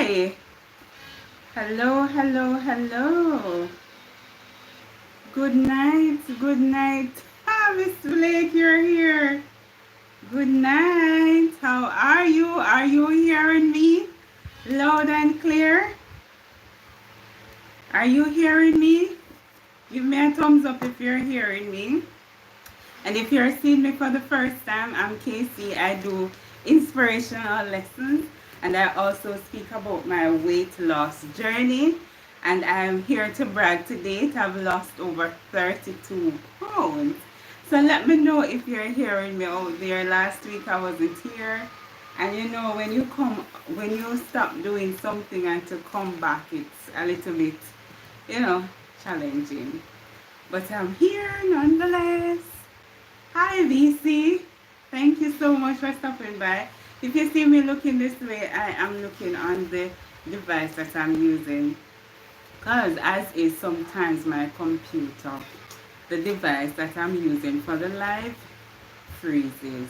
Hi. Hello, hello, hello. Good night, good night. Ah, Miss Blake, you're here. Good night. How are you? Are you hearing me? Loud and clear? Are you hearing me? Give me a thumbs up if you're hearing me. And if you're seeing me for the first time, I'm KC. I do inspirational lessons and I also speak about my weight loss journey. And I'm here to brag today. I've lost over 32 pounds. So let me know if you're hearing me out there. Last week I wasn't here. And you know, when you stop doing something and to come back, it's a little bit, you know, challenging. But I'm here nonetheless. Hi VC, thank you so much for stopping by. If you see me looking this way, I am looking on the device that I'm using because as is sometimes my computer, the device that I'm using for the live freezes.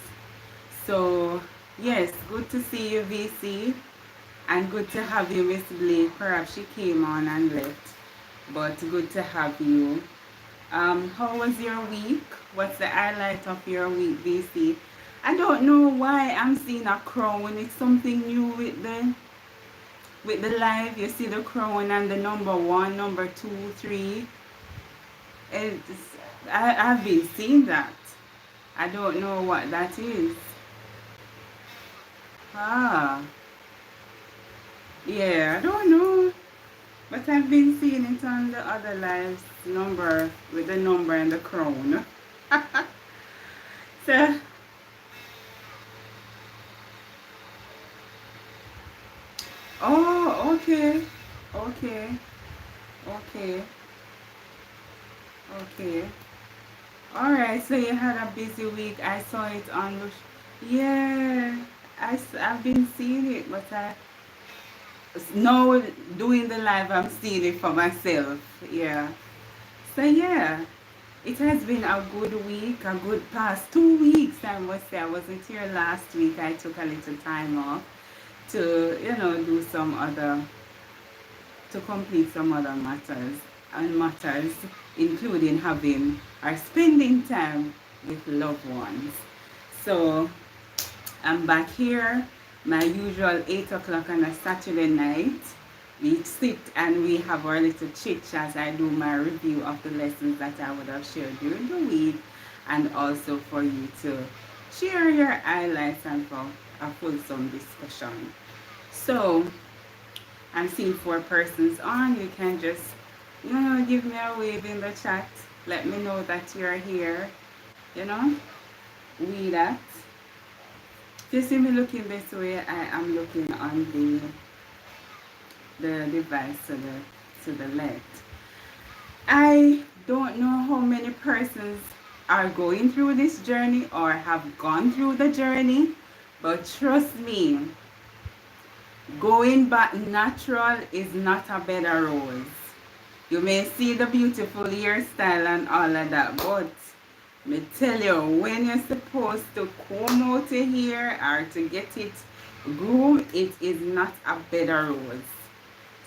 So yes, good to see you VC and good to have you Miss Blake. Perhaps she came on and left, but good to have you. How was your week? What's the highlight of your week, BC? I don't know why I'm seeing a crown. It's something new with the live. You see the crown and the number 1, number 2, 3. I've been seeing that. I don't know what that is. Ah, yeah, I don't know. But I've been seeing it on the other lives number with the number and the crown. So, oh, okay, okay, okay, okay. All right. So you had a busy week. I saw it on the. Yeah, I've been seeing it, but I now doing the live. I'm seeing it for myself. Yeah. So yeah. It has been a good week, a good past 2 weeks. I must say, I wasn't here last week. I took a little time off to, do some other, to complete some other matters, including having or spending time with loved ones. So I'm back here, my usual 8 o'clock on a Saturday night. We sit and we have our little chit as I do my review of the lessons that I would have shared during the week, and also for you to share your highlights and for a fulsome discussion. So I'm seeing 4 persons on. You can just, give me a wave in the chat. Let me know that you're here. You know, we that. If you see me looking this way, I am looking on the device to the left. I don't know how many persons are going through this journey or have gone through the journey, but trust me, going back natural is not a bed of rose. You may see the beautiful hairstyle and all of that, but me tell you, when you're supposed to comb out your hair or to get it groomed, it is not a bed of rose.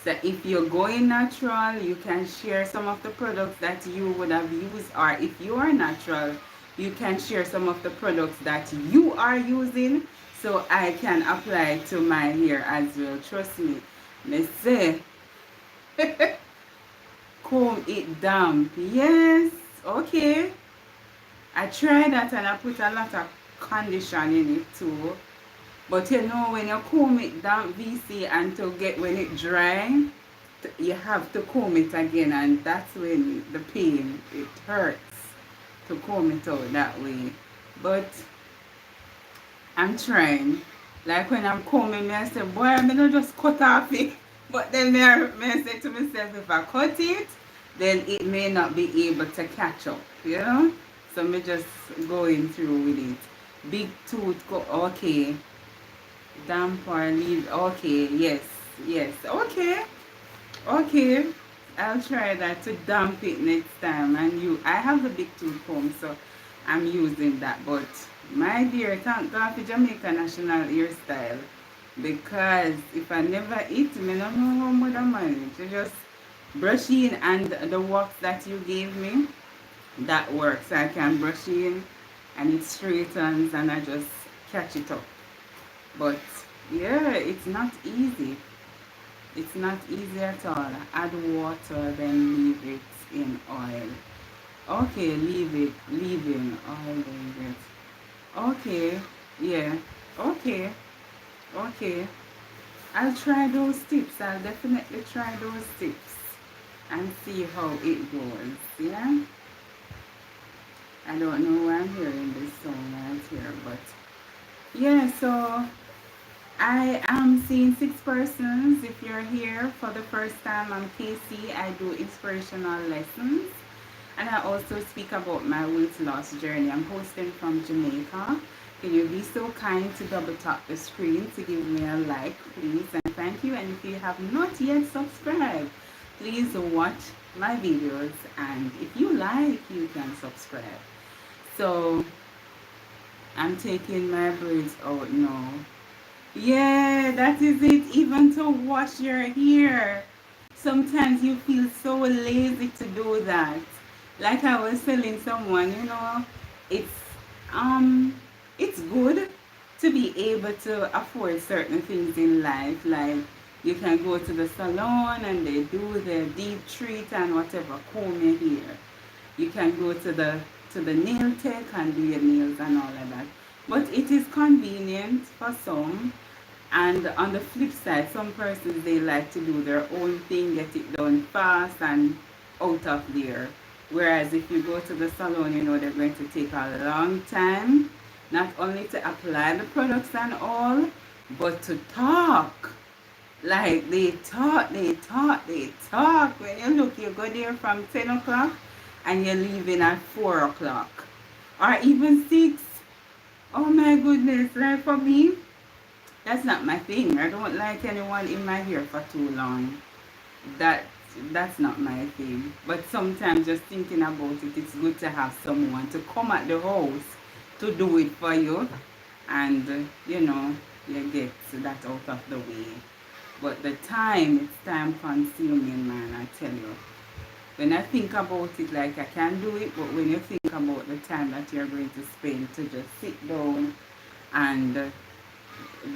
So if you're going natural, you can share some of the products that you would have used, or if you are natural, you can share some of the products that you are using so I can apply to my hair as well. Trust me. Let's say comb it damp. Yes, okay. I tried that and I put a lot of condition in it too. But when you comb it down VC and to get when it dry, you have to comb it again, and that's when the pain, it hurts to comb it out that way. But I'm trying. Like when I'm combing, I say, boy, I'm going to just cut off it. But then I say to myself, if I cut it, then it may not be able to catch up, So me just going through with it. Big tooth, okay. Damp or leave, okay, yes, okay. I'll try that to damp it next time. And I have the big tooth comb, so I'm using that. But my dear, thank God for Jamaica National hairstyle. because if I never eat, I don't know how much I manage. You just brush in, and the wax that you gave me, that works. I can brush in and it straightens and I just catch it up. But yeah, it's not easy. It's not easy at all. Add water, then leave it in oil. Okay, leave in oil, leave it. Okay, yeah, okay, okay. I'll try those tips. I'll definitely try those tips and see how it goes. Yeah, I don't know why I'm hearing this song right here, but yeah, so I am seeing 6 persons. If you're here for the first time, I'm KC. I do inspirational lessons and I also speak about my weight loss journey. I'm hosting from Jamaica. Can you be so kind to double tap the screen to give me a like, please? And thank you. And if you have not yet subscribed, please watch my videos. And if you like, you can subscribe. So I'm taking my braids out now. Yeah, that is it. Even to wash your hair. Sometimes you feel so lazy to do that. Like I was telling someone, it's um it's good to be able to afford certain things in life. Like you can go to the salon and they do the deep treat and whatever, comb your hair. You can go to the nail tech and do your nails and all of that. But it is convenient for some, and on the flip side, some persons they like to do their own thing, get it done fast and out of there. Whereas if you go to the salon, they're going to take a long time, not only to apply the products and all, but to talk. Like they talk, they talk, they talk. When you look, you go there from 10 o'clock and you're leaving at 4 o'clock. Or even 6. Oh my goodness, like for me, that's not my thing. I don't like anyone in my hair for too long. That that's not my thing. But sometimes just thinking about it, it's good to have someone to come at the house to do it for you, and you get that out of the way. But the time, it's time consuming, man. I tell you. When I think about it, like I can do it, but when you think about the time that you're going to spend to just sit down and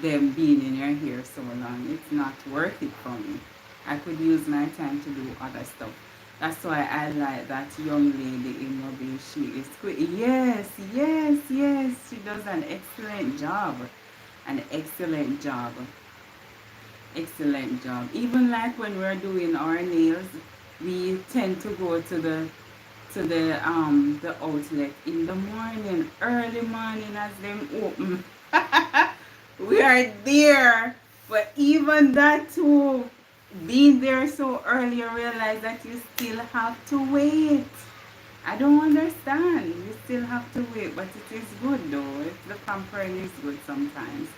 them being in your hair so long, it's not worth it for me. I could use my time to do other stuff. That's why I like that young lady in Mobile. She is quick. Yes, yes, yes. She does an excellent job. An excellent job. Excellent job. Even like when we're doing our nails, we tend to go to the outlet in the morning, early morning as them open. We are there. But even that too, being there so early, you realize that you still have to wait. I don't understand. You still have to wait, but it is good though. The pampering is good sometimes.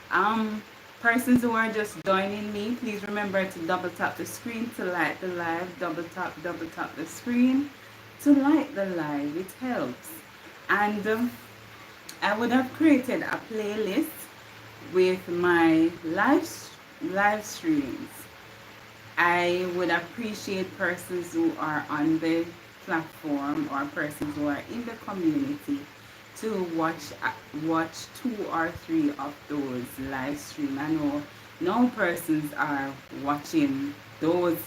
Um, Persons who are just joining me, please remember to double tap the screen to like the live. Double tap the screen to like the live. It helps. And I would have created a playlist with my live streams. I would appreciate persons who are on the platform or persons who are in the community to watch 2 or 3 of those live streams. I know no persons are watching those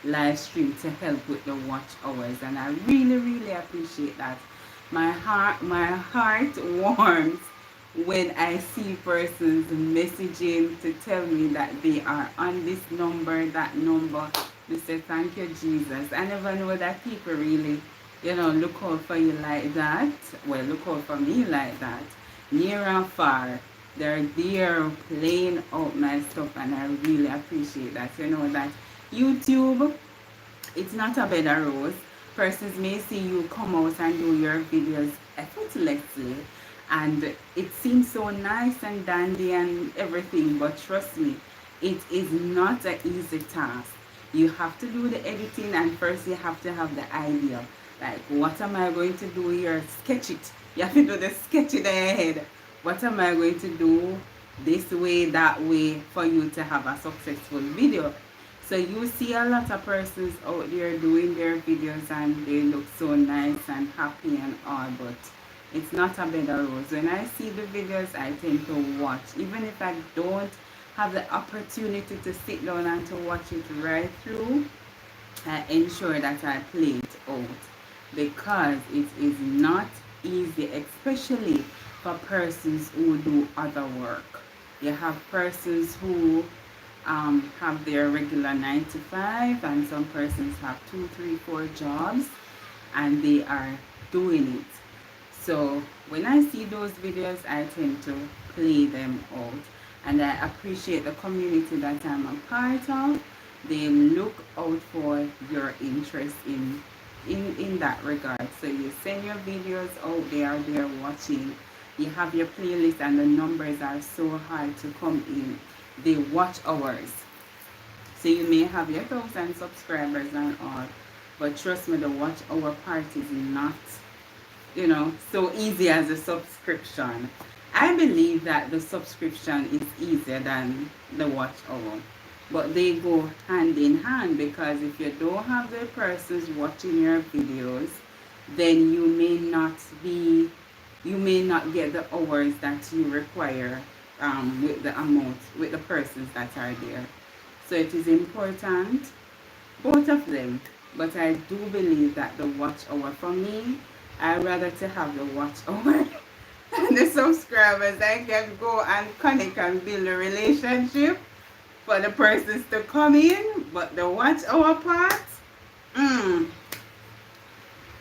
live streams to help with the watch hours, and I really really appreciate that. My heart warms when I see persons messaging to tell me that they are on this number, that number. We say thank you, Jesus. I never know that people really, look out for you like that. Well, look out for me like that. Near and far. They're there playing out my stuff, and I really appreciate that. That YouTube, it's not a bed of rose. Persons may see you come out and do your videos effortlessly, and it seems so nice and dandy and everything, but trust me, it is not an easy task. You have to do the editing, and first you have to have the idea, like what am I going to do here, sketch it. You have to do the sketch in the head. What am I going to do? this way, that way, for you to have a successful video. So you see a lot of persons out there doing their videos and they look so nice and happy and all, but it's not a bed of roses. When I see the videos, I tend to watch. Even if I don't have the opportunity to sit down and to watch it right through, I ensure that I play it out, because it is not easy, especially for persons who do other work. You have persons who have their regular 9 to 5, and some persons have 2, 3, 4 jobs, and they are doing it. So when I see those videos, I tend to play them out, and I appreciate the community that I'm a part of. They look out for your interest in that regard. So you send your videos out, they are there watching. You have your playlist, and the numbers are so high to come in. They watch hours. So you may have your 1,000 subscribers and all, but trust me, the watch hour part is not, so easy as a subscription. I believe that the subscription is easier than the watch hour, but they go hand in hand, because if you don't have the persons watching your videos, then you may not get the hours that you require with the persons that are there. So it is important, both of them, but I do believe that the watch hour, for me, I'd rather to have the watch hour than the subscribers. I can go and connect and build a relationship for the persons to come in, but the watch hour part,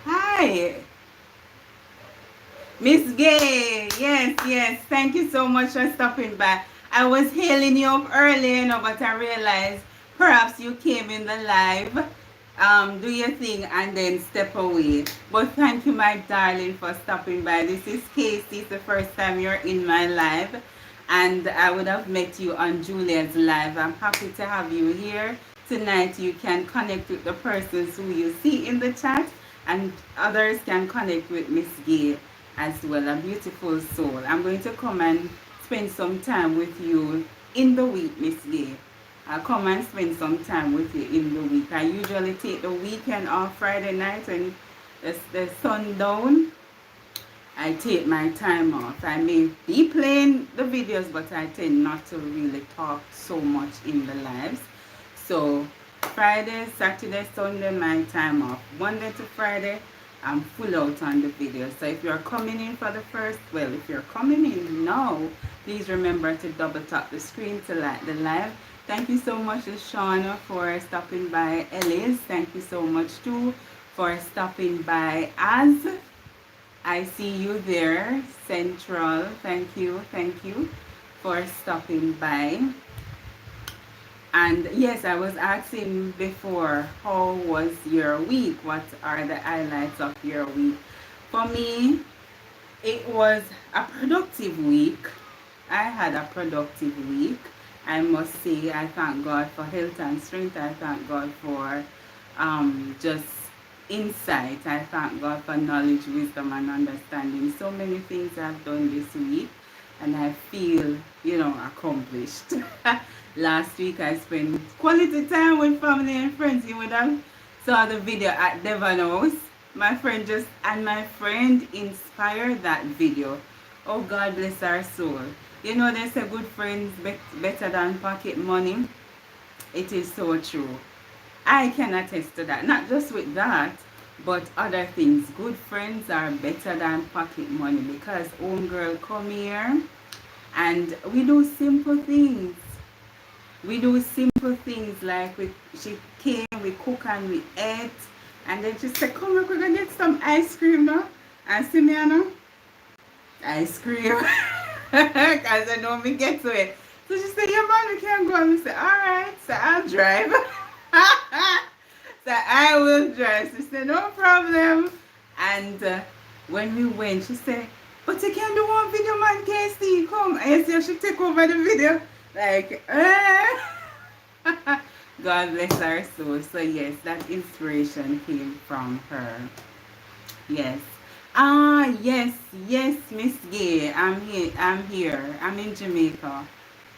hi Miss Gay, yes, thank you so much for stopping by. I was hailing you up early, but I realized perhaps you came in the live, do your thing and then step away. But thank you, my darling, for stopping by. This is KC. It's the first time you're in my live, and I would have met you on Julia's live. I'm happy to have you here tonight. You can connect with the persons who you see in the chat, and others can connect with Miss Gay as well, a beautiful soul. I'm going to come and spend some time with you in the week, Miss Gay. I'll come and spend some time with you in the week. I usually take the weekend off Friday night when the sun down. I take my time off. I may be playing the videos, but I tend not to really talk so much in the lives. So Friday, Saturday, Sunday, my time off. Monday to Friday, I'm full out on the video. So if you're coming in for the first, if you're coming in now, please remember to double tap the screen to like the live. Thank you so much, Shauna, for stopping by. Elise, thank you so much too for stopping by. As I see you there, Central, thank you for stopping by. And yes, I was asking before, how was your week? What are the highlights of your week? For me, it was a productive week. I had a productive week. I must say, I thank God for health and strength. I thank God for just insight. I thank God for knowledge, wisdom, and understanding. So many things I've done this week, and I feel, accomplished. Last week I spent quality time with family and friends. You would have saw the video at Devon House. My friend inspired that video. Oh, God bless our soul. They say good friends better than pocket money. It is so true. I can attest to that. Not just with that, but other things. Good friends are better than pocket money, because homegirl come here and we do simple things. We do simple things like she came, we cook and we ate, and then she said, come, we're going to get some ice cream now. And see me, ice cream. Because I know me get to it. So she said, yeah, man, we can go. And we said, all right, so I'll drive. So I will drive. She said, no problem. And when we went, she said, but you can do one video, man, KC, come. And I should take over the video. Like, God bless her soul. So yes, that inspiration came from her. Yes. Yes, yes, Miss Gay. I'm here. I'm here. I'm in Jamaica.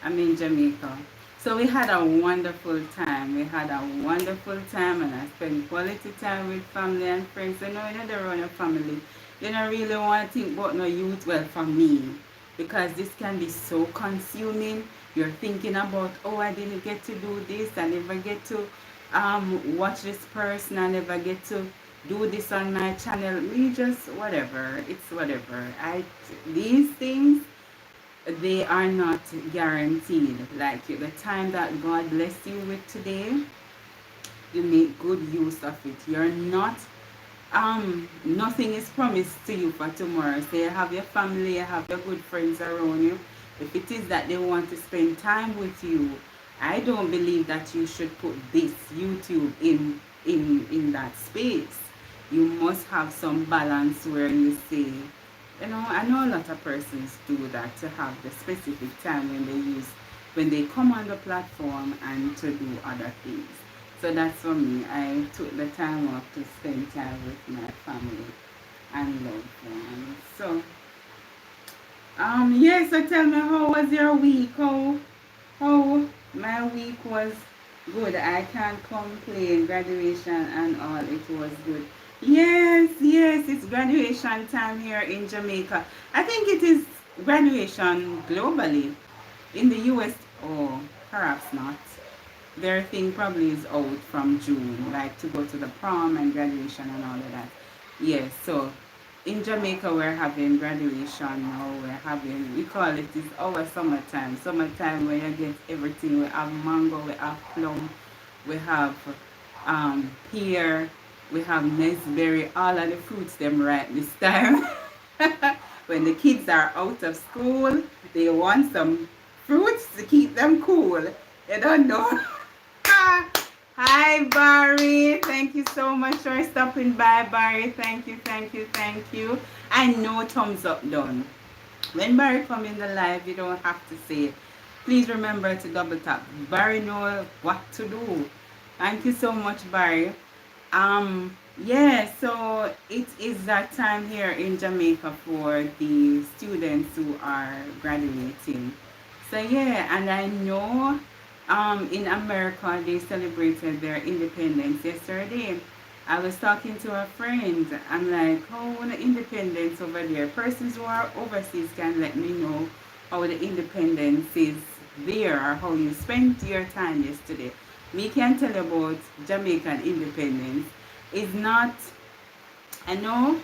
I'm in Jamaica. So we had a wonderful time. We had a wonderful time, and I spent quality time with family and friends. You know, when you're around your family, you don't really want to think about no youth. Well, for me, because this can be so consuming. You're thinking about, oh, I didn't get to do this. I never get to watch this person. I never get to do this on my channel. We just whatever. It's whatever. These things, they are not guaranteed. Like the time that God bless you with today, you make good use of it. You're not nothing is promised to you for tomorrow. So you have your family, you have your good friends around you. If it is that they want to spend time with you, I don't believe that you should put this YouTube in that space. You must have some balance where you say, you know, I know a lot of persons do that, to have the specific time when they come on the platform and to do other things. So that's for me. I took the time off to spend time with my family and loved ones. So yeah, so tell me, how was your week? How my week was good. I can't complain. Graduation and all, it was good. Yes, yes, it's graduation time here in Jamaica. I think it is graduation globally. In the US, oh, perhaps not. Their thing probably is out from June, like to go to the prom and graduation and all of that. Yes, so in Jamaica we're having graduation now. We call it, is our summertime. Summertime where you get everything. We have mango, we have plum, we have pear, we have raspberry, all of the fruits them right this time. When the kids are out of school, they want some fruits to keep them cool. You don't know. Hi Barry, thank you so much for stopping by, Barry. Thank you, thank you, thank you. I know thumbs up done. When Barry come in the live, you don't have to say it. Please remember to double tap. Barry knows what to do. Thank you so much, Barry. Yeah, so it is that time here in Jamaica for the students who are graduating. So yeah, and I know in America, they celebrated their independence yesterday. I was talking to a friend. I'm like, how the independence over there? Persons who are overseas can let me know how the independence is there, or how you spent your time yesterday. Me can tell you about Jamaican independence. It's not, I know,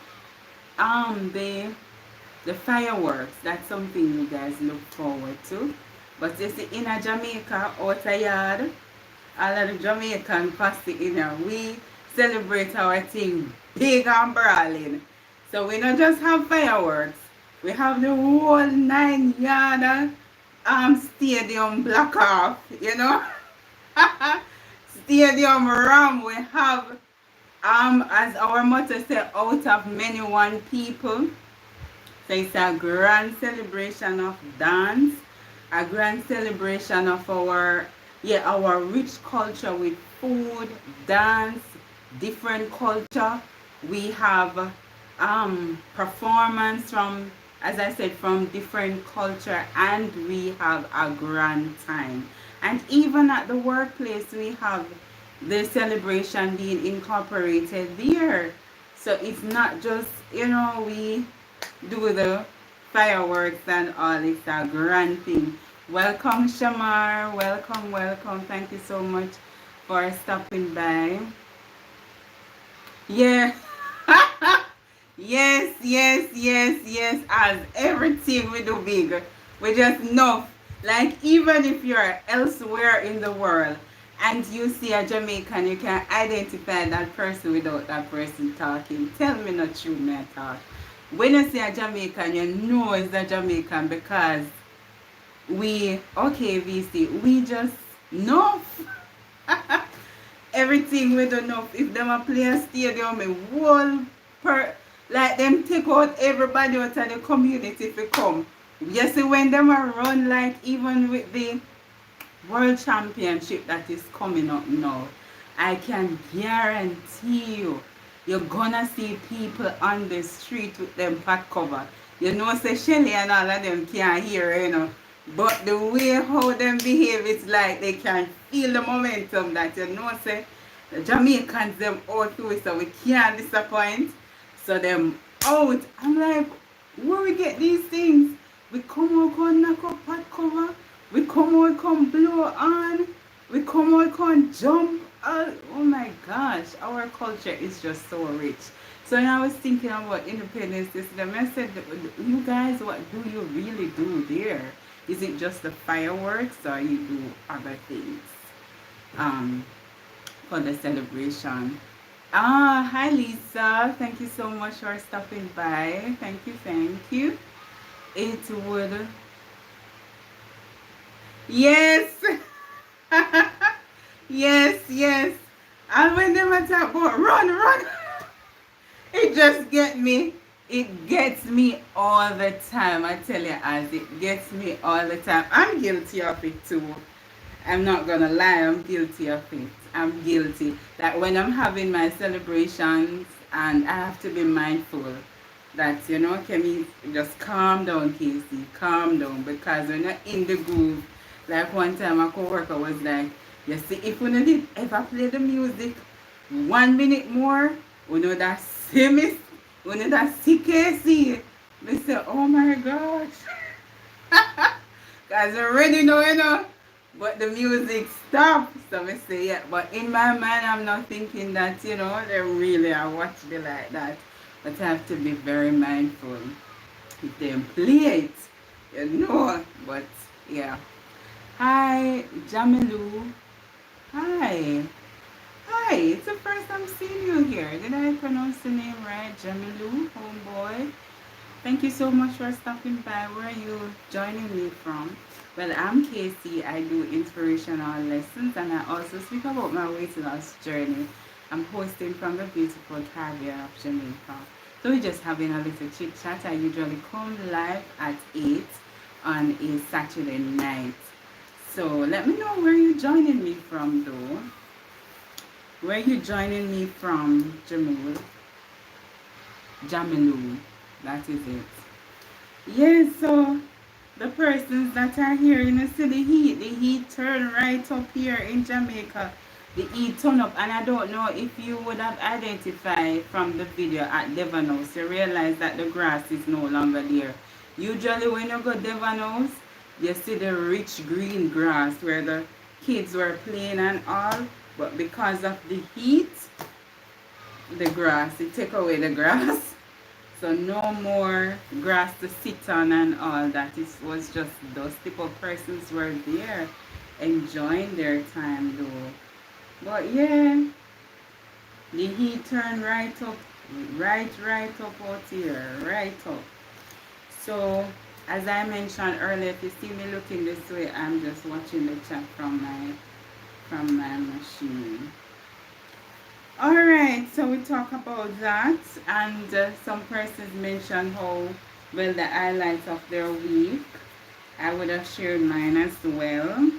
the fireworks. That's something you guys look forward to. But you see, in a Jamaica, out a yard, all of the Jamaican posse in here, we celebrate our thing big and brawling. So we don't just have fireworks. We have the whole 9 yard stadium block off, you know. Stadium ram. We have as our motto say, out of many one people. So it's a grand celebration of dance, a grand celebration of our rich culture with food, dance, different culture. We have performance from, as I said, from different culture, and we have a grand time. And even at the workplace, we have the celebration being incorporated there. So it's not just, we do the fireworks and all. It's a grand thing. Welcome, Shamar. Welcome, welcome. Thank you so much for stopping by. Yeah. Yes, yes, yes, yes. As everything we do big, we just know. Like, even if you're elsewhere in the world and you see a Jamaican, you can identify that person without that person talking. Tell me not true, me talk. When you see a Jamaican, you know it's a Jamaican because VC, we just know. Everything we don't know. If them a play a stadium, like them take out everybody out of the community if they come. You see, when them are run, like even with the World Championship that is coming up now, I can guarantee you you're gonna see people on the street with them pot cover. You know, say Shelly and all of them can't hear, you know. But the way how them behave, it's like they can feel the momentum that, you know, say the Jamaicans them out to it, so we can't disappoint. So them out. I'm like, where we get these things? We come out, come knock up pot cover. We come out, come blow on. We come out, come jump. Oh my gosh, our culture is just so rich. So when I was thinking about independence system, I said, you guys, what do you really do there? Is it just the fireworks or you do other things um, for the celebration? Ah, hi Lisa. Thank you so much for stopping by. Thank you, thank you. It would. Yes. Yes, yes. And when them attack about run, run, it just get me. It gets me all the time. I tell you, as it gets me all the time. I'm guilty of it too. I'm not gonna lie, I'm guilty of it. I'm guilty. Like when I'm having my celebrations and I have to be mindful that, you know, can you just calm down, Casey, calm down, because when you're in the groove, like one time a co-worker was like, you see, if we did ever play the music 1 minute more, we know that same is, we know that CKC. They say, oh my gosh. Because I already know, you know. But the music stopped. So I say, yeah. But in my mind, I'm not thinking that, you know, they really are watching me like that. But I have to be very mindful. If they play it, you know. But, yeah. Hi, Jamilu. Hi. Hi. It's the first time seeing you here. Did I pronounce the name right? Jamilu, homeboy. Thank you so much for stopping by. Where are you joining me from? Well, I'm Casey. I do inspirational lessons and I also speak about my weight loss journey. I'm hosting from the beautiful Caribbean of Jamaica. So we're just having a little chit chat. I usually come live at 8 on a Saturday night. So let me know where you're joining me from though. Where you joining me from, Jamil? Jamilu. That is it. Yes, so the persons that are here in the heat turn right up here in Jamaica. The heat turn up, and I don't know if you would have identified from the video at Devon House, you realize that the grass is no longer there. Usually when you go Devon House, you see the rich green grass where the kids were playing and all, but because of the heat, the grass, it take away the grass. So no more grass to sit on and all that. It was just those people persons were there enjoying their time though. But yeah, the heat turned right up, right up out here, right up. So as I mentioned earlier, if you see me looking this way, I'm just watching the chat from my machine. Alright, so we talk about that, and some persons mentioned how, well, the highlights of their week. I would have shared mine as well.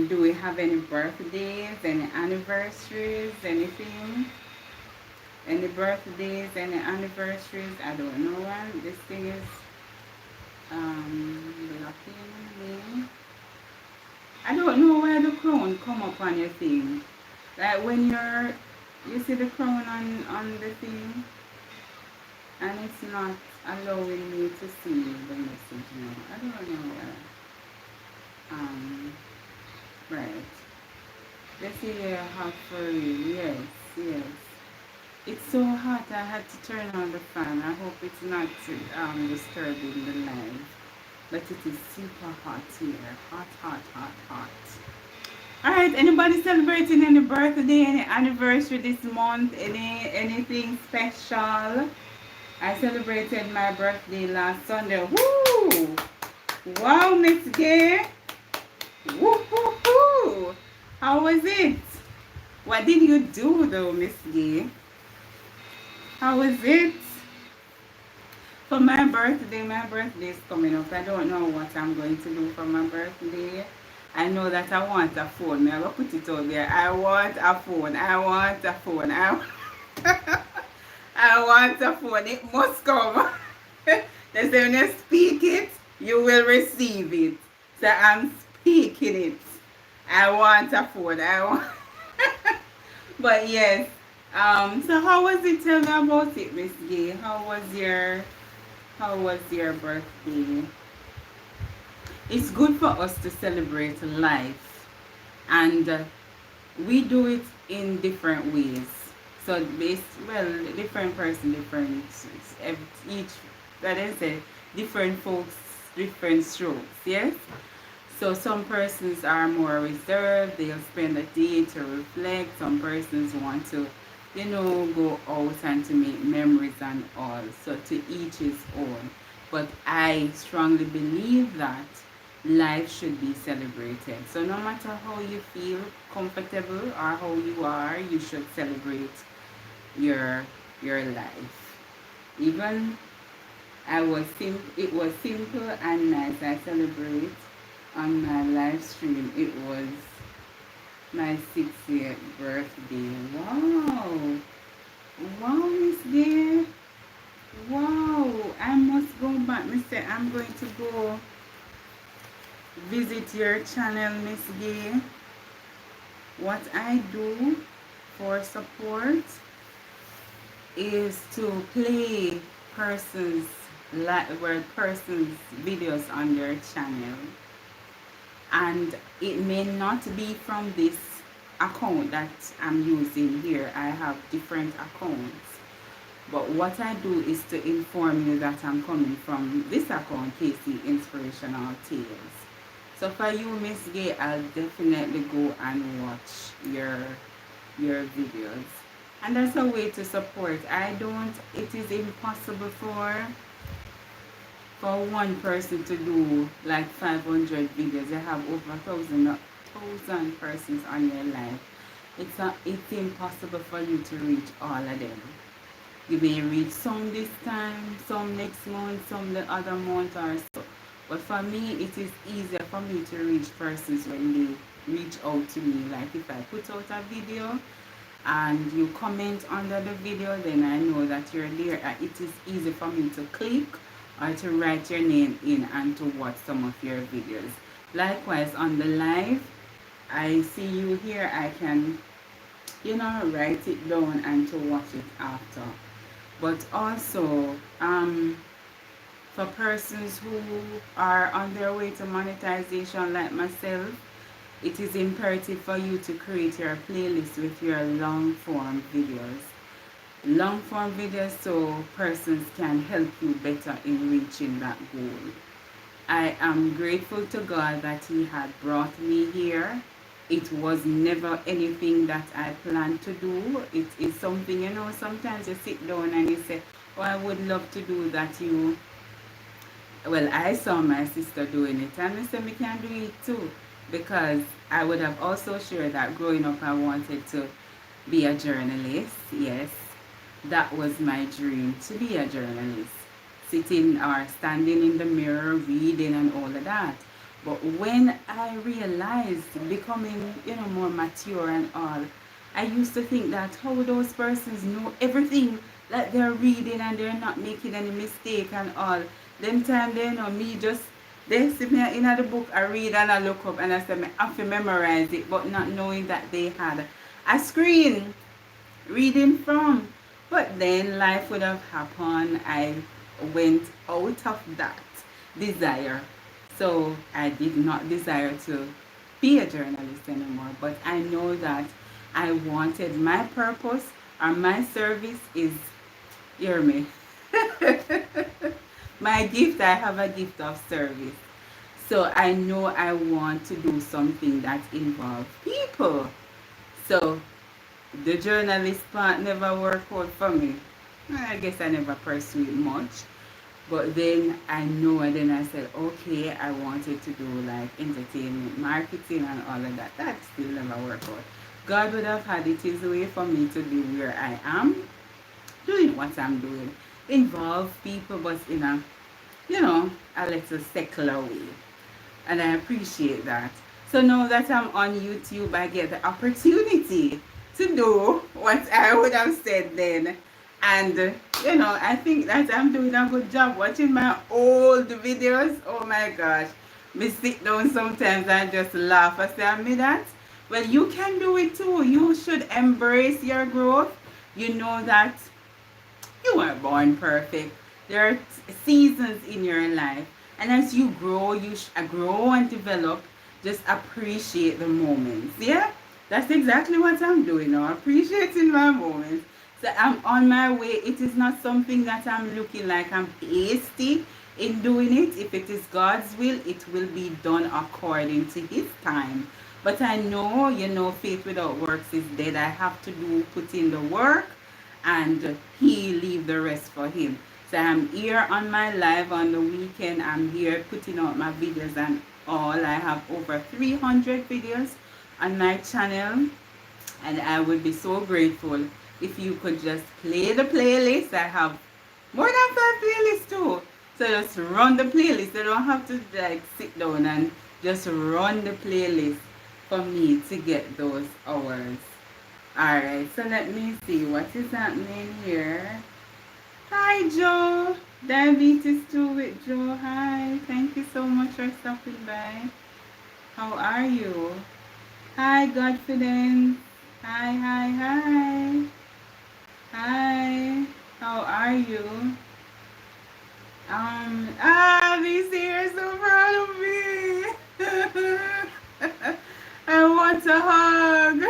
Do we have any birthdays, any anniversaries, anything? Any birthdays, any anniversaries? I don't know one. This thing is blocking me. I don't know where the crown come up on your thing. Like when you see the crown on the thing, and it's not allowing me to see the message now. I don't know where. Right. Let's see here, hot for you. Yes, yes. It's so hot, I had to turn on the fan. I hope it's not disturbing the live. But it is super hot here. Hot, hot, hot, hot. Alright, anybody celebrating any birthday, any anniversary this month, anything special? I celebrated my birthday last Sunday. Woo! Wow, Miss Gay! Woo hoo hoo! How was it? What did you do though, Miss Gay? How was it? For my birthday is coming up. I don't know what I'm going to do for my birthday. I know that I want a phone. I'm going to put it out there. I want a phone. I want a phone. I want a phone. It must come. They say when you speak it, you will receive it. So I'm speaking it. I want a phone. I want. But yes. So how was it? Tell me about it, Miss Gay. How was your birthday? It's good for us to celebrate life, and we do it in different ways. So well, different person, different each that is it. Different folks, different strokes. Yes. So some persons are more reserved. They'll spend a day to reflect. Some persons want to, go out and to make memories and all. So to each his own. But I strongly believe that life should be celebrated. So no matter how you feel comfortable or how you are, you should celebrate your your life. Even it was simple and nice. I celebrate on my live stream. It was my 60th birthday. Wow. Wow, Miss Gay. Wow. I must go back. Mister, I'm going to go visit your channel, Miss Gay. What I do for support is to play persons videos on their channel, and it may not be from this account that I'm using here. I have different accounts, but what I do is to inform you that I'm coming from this account, KC Inspirational Tales. So for you, Miss Gay, I'll definitely go and watch your videos. And that's a way to support. It is impossible for one person to do like 500 videos. You have over thousand persons on your life. It's impossible for you to reach all of them. You may reach some this time, some next month, some the other month or so. But for me, it is easier for me to reach persons when they reach out to me. Like if I put out a video and you comment under the video, then I know that you're there. It is easy for me to click or to write your name in and to watch some of your videos. Likewise, on the live, I see you here. I can, write it down and to watch it after. But also, for persons who are on their way to monetization like myself, it is imperative for you to create your playlist with your long form videos. Long form videos so persons can help you better in reaching that goal. I am grateful to God that He had brought me here. It was never anything that I planned to do. It is something, sometimes you sit down and you say, oh, I would love to do that. Well, I saw my sister doing it and I said, I can do it too. Because I would have also shared that growing up I wanted to be a journalist. Yes, that was my dream, to be a journalist. Sitting or standing in the mirror, reading and all of that. But when I realized becoming, more mature and all, I used to think that how those persons know everything that they're reading and they're not making any mistake and all. Them time they know me just they see me in the book, I read and I look up and I say, I have to memorize it, but not knowing that they had a screen reading from. But then life would have happened. I went out of that desire. So I did not desire to be a journalist anymore. But I know that I wanted my purpose or my service is, hear me. My gift, I have a gift of service. So I know I want to do something that involves people. So the journalist part never worked out for me. I guess I never pursued much. But then I know, and then I said, okay, I wanted to do like entertainment, marketing and all of that. That still never worked out. God would have had it His way for me to be where I am, doing what I'm doing. Involve people, but in a little secular way. And I appreciate that. So now that I'm on YouTube, I get the opportunity to do what I would have said then. And, I think that I'm doing a good job watching my old videos. Oh my gosh. Me sit down sometimes and just laugh. I say, I mean that. Well, you can do it too. You should embrace your growth. You know that you weren't born perfect. There are seasons in your life. And as you grow, grow and develop. Just appreciate the moments. Yeah? That's exactly what I'm doing now. Appreciating my moments. So I'm on my way. It is not something that I'm looking like I'm hasty in doing it. If it is God's will, it will be done according to His time. But I know, faith without works is dead. I have to put in the work, and He leave the rest for Him. So I'm here on my live on the weekend. I'm here putting out my videos and all. I have over 300 videos on my channel, and I would be so grateful if you could just play the playlist. I have more than 5 playlists too. So just run the playlist. You don't have to like sit down and just run the playlist for me to get those hours. Alright, so let me see what is happening here. Hi Joe. Diabetes 2 with Joe. Hi. Thank you so much for stopping by. How are you? Hi Godfidence. Hi, hi, hi. Hi. How are you? BC, you're so proud of me. I want a hug.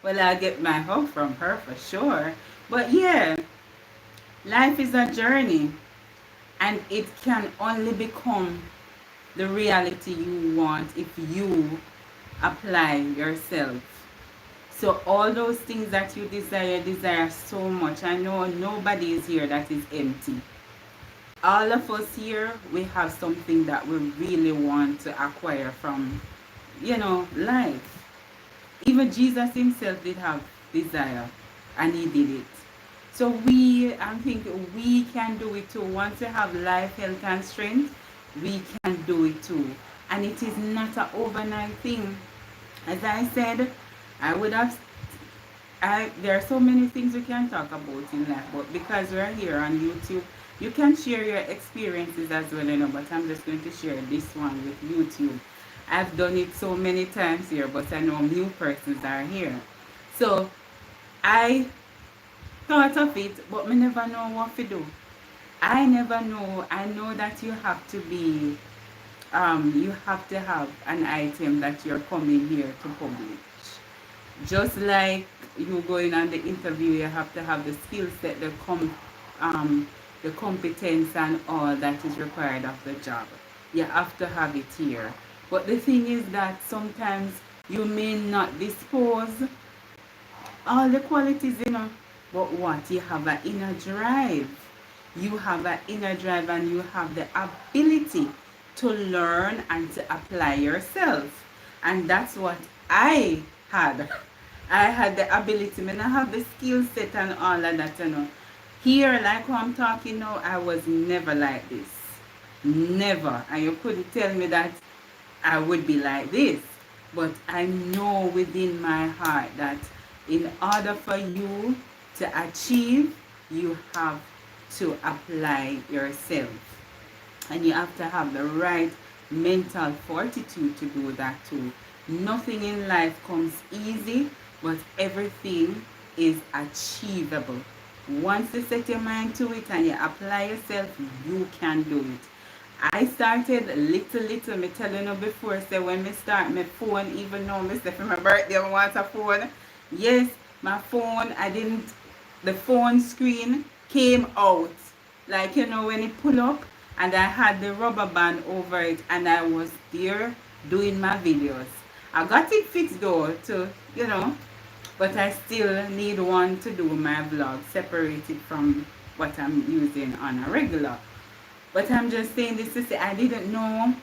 Well, I'll get my hug from her for sure. But yeah, life is a journey, and it can only become the reality you want if you apply yourself. So all those things that you desire so much. I know nobody is here that is empty. All of us here, we have something that we really want to acquire from, life. Even Jesus himself did have desire, and he did it. So I think we can do it too. Once you have life, health, and strength, we can do it too. And it is not an overnight thing. As I said, there are so many things we can talk about in life, but because we're here on YouTube, you can share your experiences as well, but I'm just going to share this one with YouTube. I've done it so many times here, but I know new persons are here. So I thought of it, but me never know what to do. I never know. I know that you have to have an item that you're coming here to publish. Just like you going on the interview, you have to have the skill set, the competence and all that is required of the job. You have to have it here. But the thing is that sometimes you may not dispose all the qualities, but what? You have an inner drive. You have an inner drive, and you have the ability to learn and to apply yourself. And that's what I had. I had the ability, I have the skill set and all of that, Here, like who I'm talking now, I was never like this. Never. And you couldn't tell me that I would be like this. But I know within my heart that in order for you to achieve, you have to apply yourself. And you have to have the right mental fortitude to do that too. Nothing in life comes easy, but everything is achievable. Once you set your mind to it and you apply yourself, you can do it. I started little, me telling you before, say when me start my phone, even though me say for my birthday I want a phone. Yes, my phone, the phone screen came out. Like, when it pull up, and I had the rubber band over it, and I was there doing my videos. I got it fixed though, but I still need one to do my vlog, separated from what I'm using on a regular. But I'm just saying this to say I didn't know.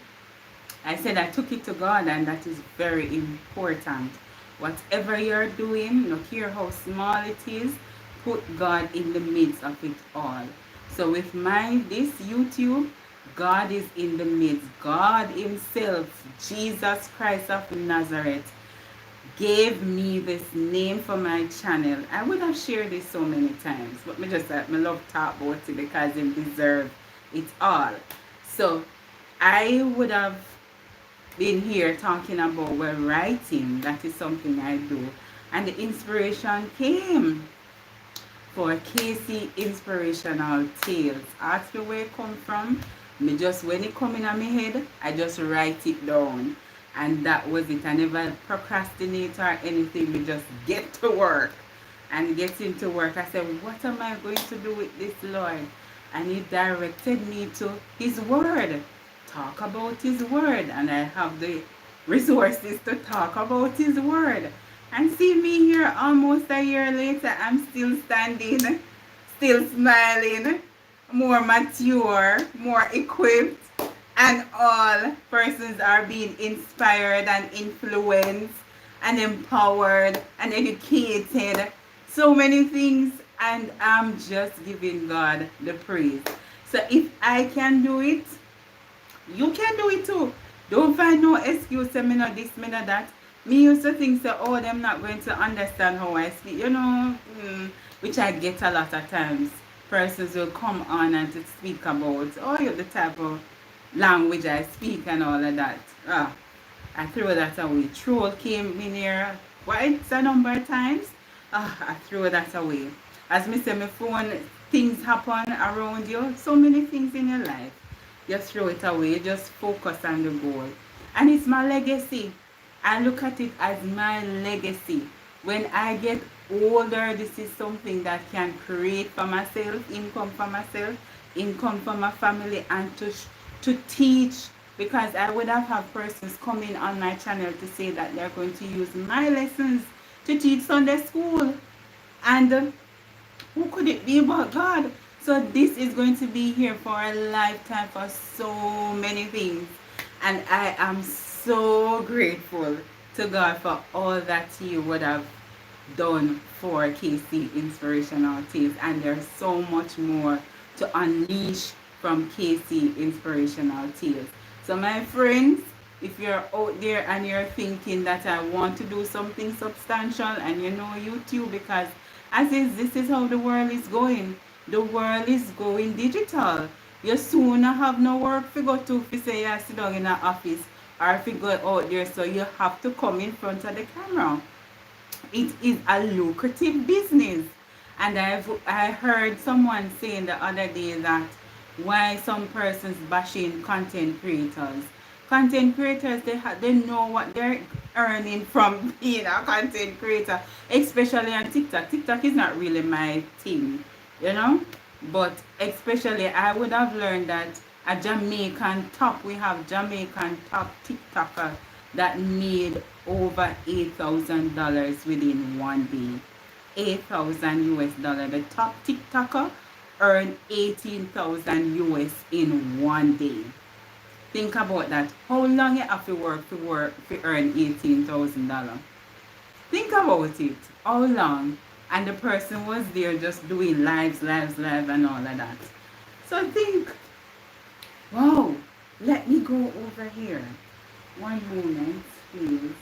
I said I took it to God, and that is very important. Whatever you're doing, no care how small it is, put God in the midst of it all. So with this YouTube, God is in the midst. God himself, Jesus Christ of Nazareth, gave me this name for my channel. I would have shared this so many times, but me just me love talk about it because it deserve it all. So I would have been here talking about writing. That is something I do. And the inspiration came for KC Inspirational Tales. Ask me where it come from. Me just when it come in my head, I just write it down. And that was it. I never procrastinate or anything. We just get to work. And getting to work, I said, what am I going to do with this, Lord? And he directed me to his word. Talk about his word. And I have the resources to talk about his word. And see me here almost a year later, I'm still standing, still smiling, more mature, more equipped, and all persons are being inspired and influenced and empowered and educated. So many things, and I'm just giving God the praise. So if I can do it, you can do it too. Don't find no excuse, say me not this, me not that. Me used to think, so, oh, them not going to understand how I speak, which I get a lot of times. Persons will come on and to speak about, oh, you're the type of language I speak and all of that. I throw that away. Troll came in here quite a number of times. I throw that away. As me say, my phone, things happen around you, so many things in your life. Just throw it away, just focus on the goal. And it's my legacy. I look at it as my legacy. When I get older, this is something that can create for myself, income for myself, income for my family, and to teach. Because I would have persons coming on my channel to say that they're going to use my lessons to teach Sunday school. And who could it be but God? So this is going to be here for a lifetime for so many things. And I am so grateful to God for all that He would have done for KC Inspirational Tales. And there's so much more to unleash from KC Inspirational Tales. So my friends, if you're out there and you're thinking that I want to do something substantial, and you know YouTube, because as is, this is how the world is going. The world is going digital. You soon have no work to go to if you say you sit down in an office or if you go out there, so you have to come in front of the camera. It is a lucrative business. And I heard someone saying the other day that why some persons bashing content creators. Content creators, they know what they're earning from being a content creator, especially on TikTok. TikTok is not really my thing, but especially I would have learned that a Jamaican top, we have Jamaican top TikToker that made over $8,000 within one day. 8,000 US dollar. The top TikToker earned 18,000 US in one day. Think about that. How long you have to work to earn $18,000? Think about it. How long? And the person was there just doing live and all of that. So think, wow, let me go over here. One moment, please.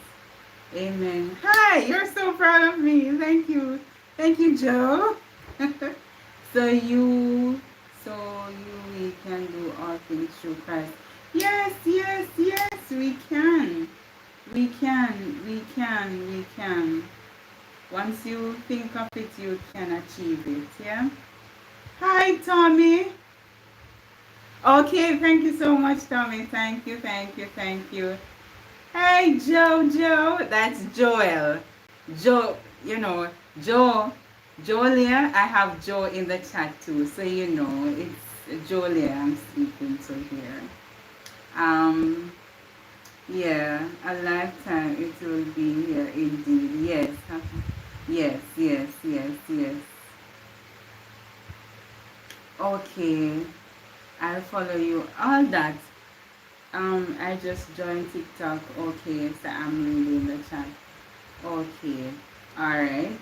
Amen. Hi, you're so proud of me. Thank you. Thank you, Joe. So we can do all things through Christ. Yes, we can. We can. Once you think of it, you can achieve it, yeah? Hi, Tommy. Okay, thank you so much, Tommy. Thank you. Hey, Joe. That's Joel. Joe, Jolia. I have Joe in the chat too, so it's Jolia I'm speaking to here. Yeah, a lifetime it will be here indeed. Yes. Okay, I'll follow you. All that. I just joined TikTok. Okay, so I'm reading the chat. Okay, alright.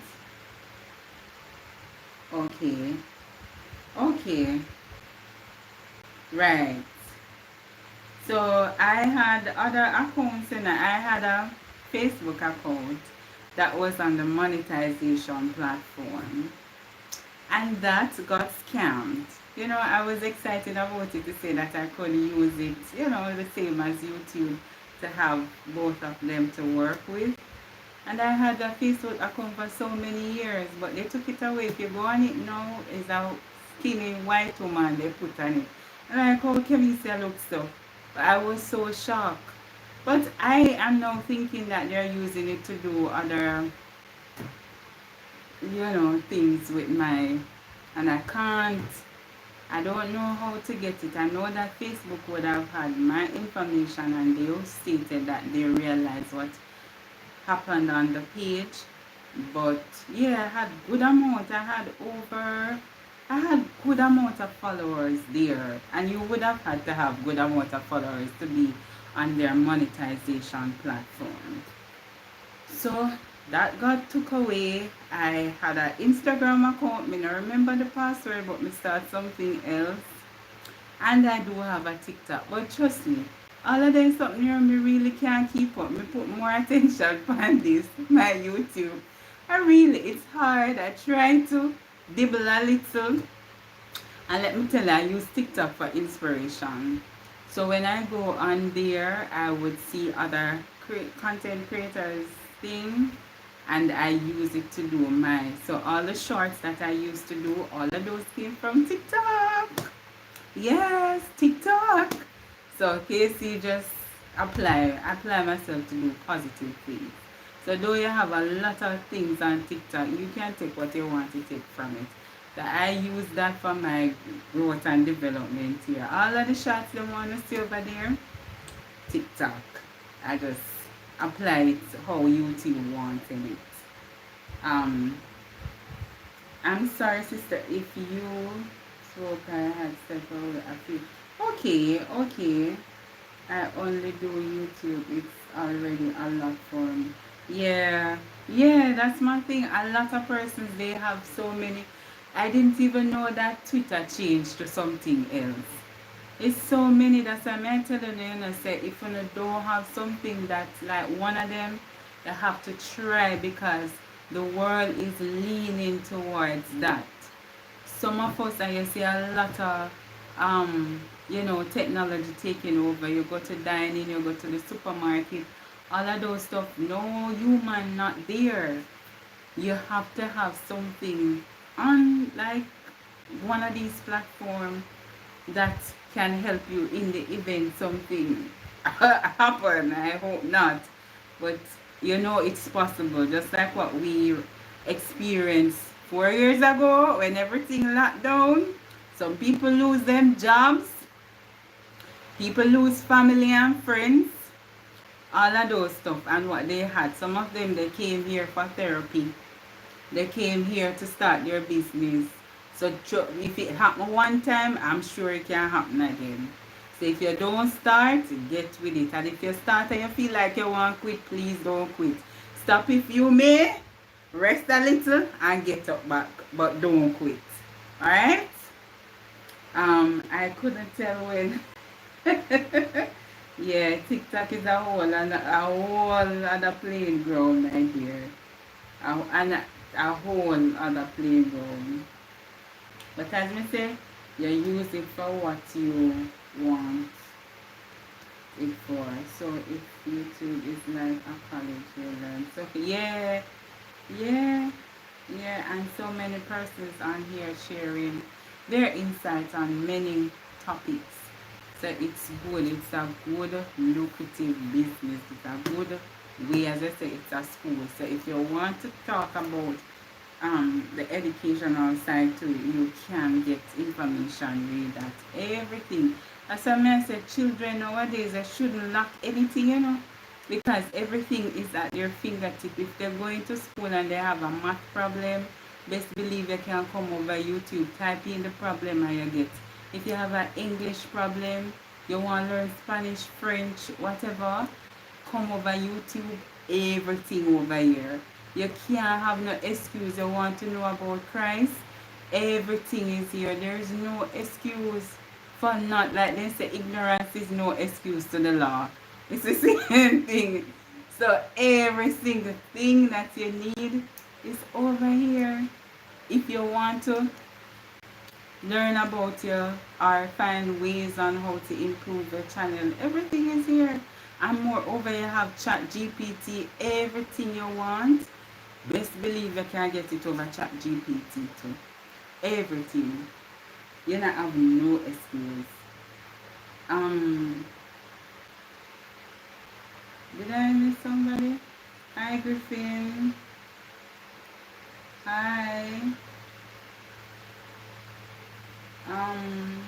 Okay. Right. So I had other accounts and I had a Facebook account that was on the monetization platform, and that got scammed. I was excited about it to say that I could use it, the same as YouTube, to have both of them to work with. And I had a Facebook account for so many years, but they took it away. If you go on it now, it's a skinny white woman they put on it. And I'm like, how can you say look so? But I was so shocked. But I am now thinking that they're using it to do other, things with my, and I don't know how to get it. I know that Facebook would have had my information and they all stated that they realized what happened on the page. But yeah, I had good amount of followers there, and you would have had to have good amount of followers to be on their monetization platform. So that got took away. I had an Instagram account. Me not remember the password, but me start something else. And I do have a TikTok. But trust me, all of them something here me really can't keep up. Me put more attention on this, my YouTube. It's hard. I try to dibble a little. And let me tell you, I use TikTok for inspiration. So when I go on there, I would see other content creators thing, and I use it to do my. So all the shorts that I used to do, all of those came from TikTok. Yes, TikTok. So KC just apply myself to do positive things. So though you have a lot of things on TikTok, you can take what you want to take from it. So I use that for my growth and development here. All of the shots you want to see over there, TikTok. I just apply it how YouTube wants in it. Um, I'm sorry, sister, if you spoke, I had several. Okay. I only do YouTube. It's already a lot for me. Yeah, that's my thing. A lot of persons, they have so many. I didn't even know that Twitter changed to something else. It's so many. That's why I'm telling you, say if you don't have something that's like one of them, you have to try, because the world is leaning towards that. Some of us, and you see a lot of technology taking over. You go to dining, you go to the supermarket, all of those stuff, no human not there. You have to have something on, like, one of these platforms that can help you in the event something happen. I hope not, but it's possible, just like what we experienced 4 years ago when everything locked down. Some people lose them jobs, people lose family and friends, all of those stuff. And what they had, some of them, they came here for therapy, they came here to start their business. So if it happened one time, I'm sure it can happen again. So if you don't start, get with it. And if you start and you feel like you want to quit, please don't quit. Stop if you may, rest a little and get up back, but don't quit. Alright? I couldn't tell when. Yeah, TikTok is a whole other playground, my dear. A whole other playground. But as I say, you use it for what you want it for. So if YouTube is like a college, you learn. So yeah, and so many persons on here sharing their insights on many topics. So it's good. It's a good lucrative business. It's a good way, as I say, it's a school. So if you want to talk about the educational side too, you can get information, read that, everything. As I said, children nowadays, they shouldn't lack anything, because everything is at their fingertip. If they're going to school and they have a math problem, best believe you can come over YouTube, type in the problem and you get. If you have an English problem, you want to learn Spanish, French, whatever, come over YouTube, everything over here. You can't have no excuse. You want to know about Christ, everything is here. There is no excuse for not, like they say, ignorance is no excuse to the law. It's the same thing. So every single thing that you need is over here. If you want to learn about you or find ways on how to improve your channel, everything is here. And moreover, you have Chat GPT, everything you want. Best believe you can get it over Chat GPT too. Everything. You not have no excuse. Um, did I miss somebody? Hi Griffin. Hi. Um,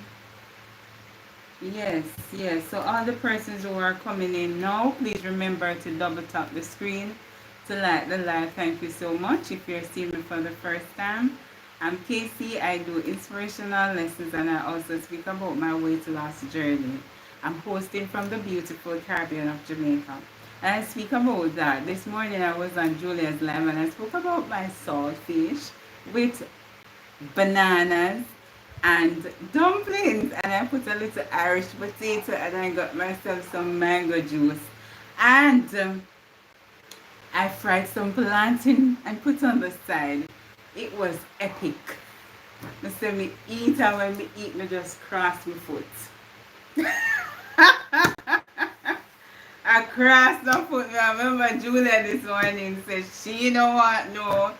yes, yes. So all the persons who are coming in now, please remember to double tap the screen to like the live. Thank you so much. If you're seeing me for the first time, I'm KC. I do inspirational lessons and I also speak about my weight loss journey. I'm hosting from the beautiful Caribbean of Jamaica. And I speak about that. This morning I was on Julia's live and I spoke about my saltfish with bananas and dumplings, and I put a little Irish potato and I got myself some mango juice, and I fried some plantain and put on the side. It was epic. I said me eat, and when me eat me just cross my foot. I crossed my foot. I remember Julia this morning said she don't want no,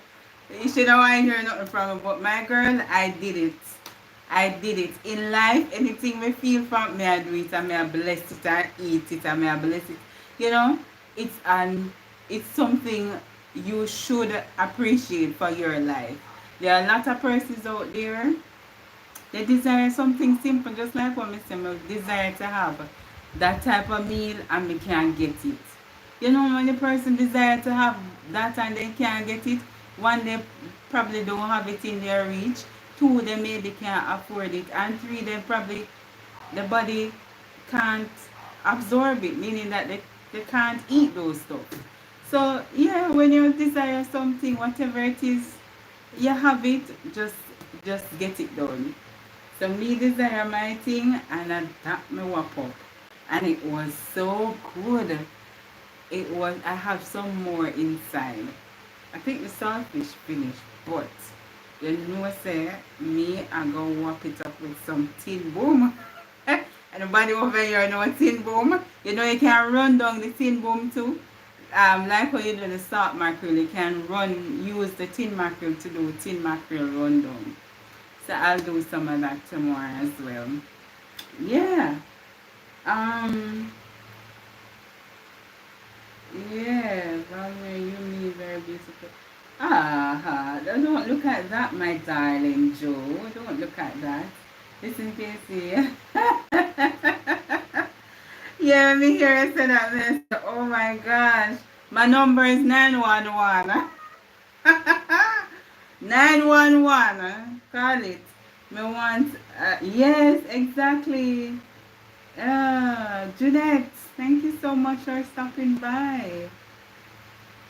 she don't want to hear nothing from me, but my girl, I did it. I did it. In life, anything me feel from me, I do it, and me I bless it and eat it, and me I bless it. You know, it's something you should appreciate for your life. There are a lot of persons out there, they desire something simple, just like what Mr. Milk desire to have that type of meal and they can't get it. You know, when the person desire to have that and they can't get it, one, they probably don't have it in their reach. Two, they maybe can't afford it. And three, they probably, the body can't absorb it, meaning that they can't eat those stuff. So, yeah, when you desire something, whatever it is, you have it, just get it done. So, me desire my thing, and I tap me whop up. And it was so good. It was, I have some more inside. I think the saltfish finished, but you know, say me I go whop it up with some tin boom. Anybody over here know tin boom? You know you can run down the tin boom too. Like how you do the salt mackerel, you can use the tin mackerel to do tin mackerel rundown. So I'll do some of that tomorrow as well. Yeah. Yeah, Valerie, you mean very beautiful. Don't look at that, my darling Joe. Don't look at that. Listen, Casey. Yeah, me hear you say that, miss. Oh my gosh. My number is 911. 911. Call it. Me want, yes, exactly. Jeanette, thank you so much for stopping by.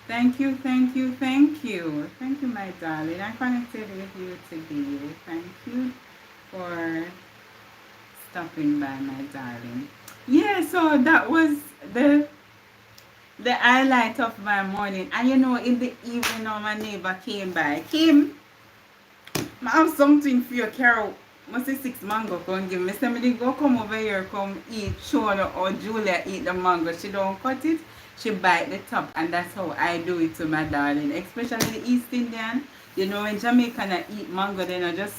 Thank you, thank you, thank you. Thank you, my darling. I connected with you today. Thank you for stopping by, my darling. Yeah, so that was the highlight of my morning. And you know, in the evening, my neighbor came by. Kim, I have something for you, Carol. Must say 6 mango come give me. Say me go come over here, come eat, show her or Julia eat the mango. She don't cut it, she bite the top, and that's how I do it to my darling. Especially the East Indian. You know, when Jamaican I eat mango, then I just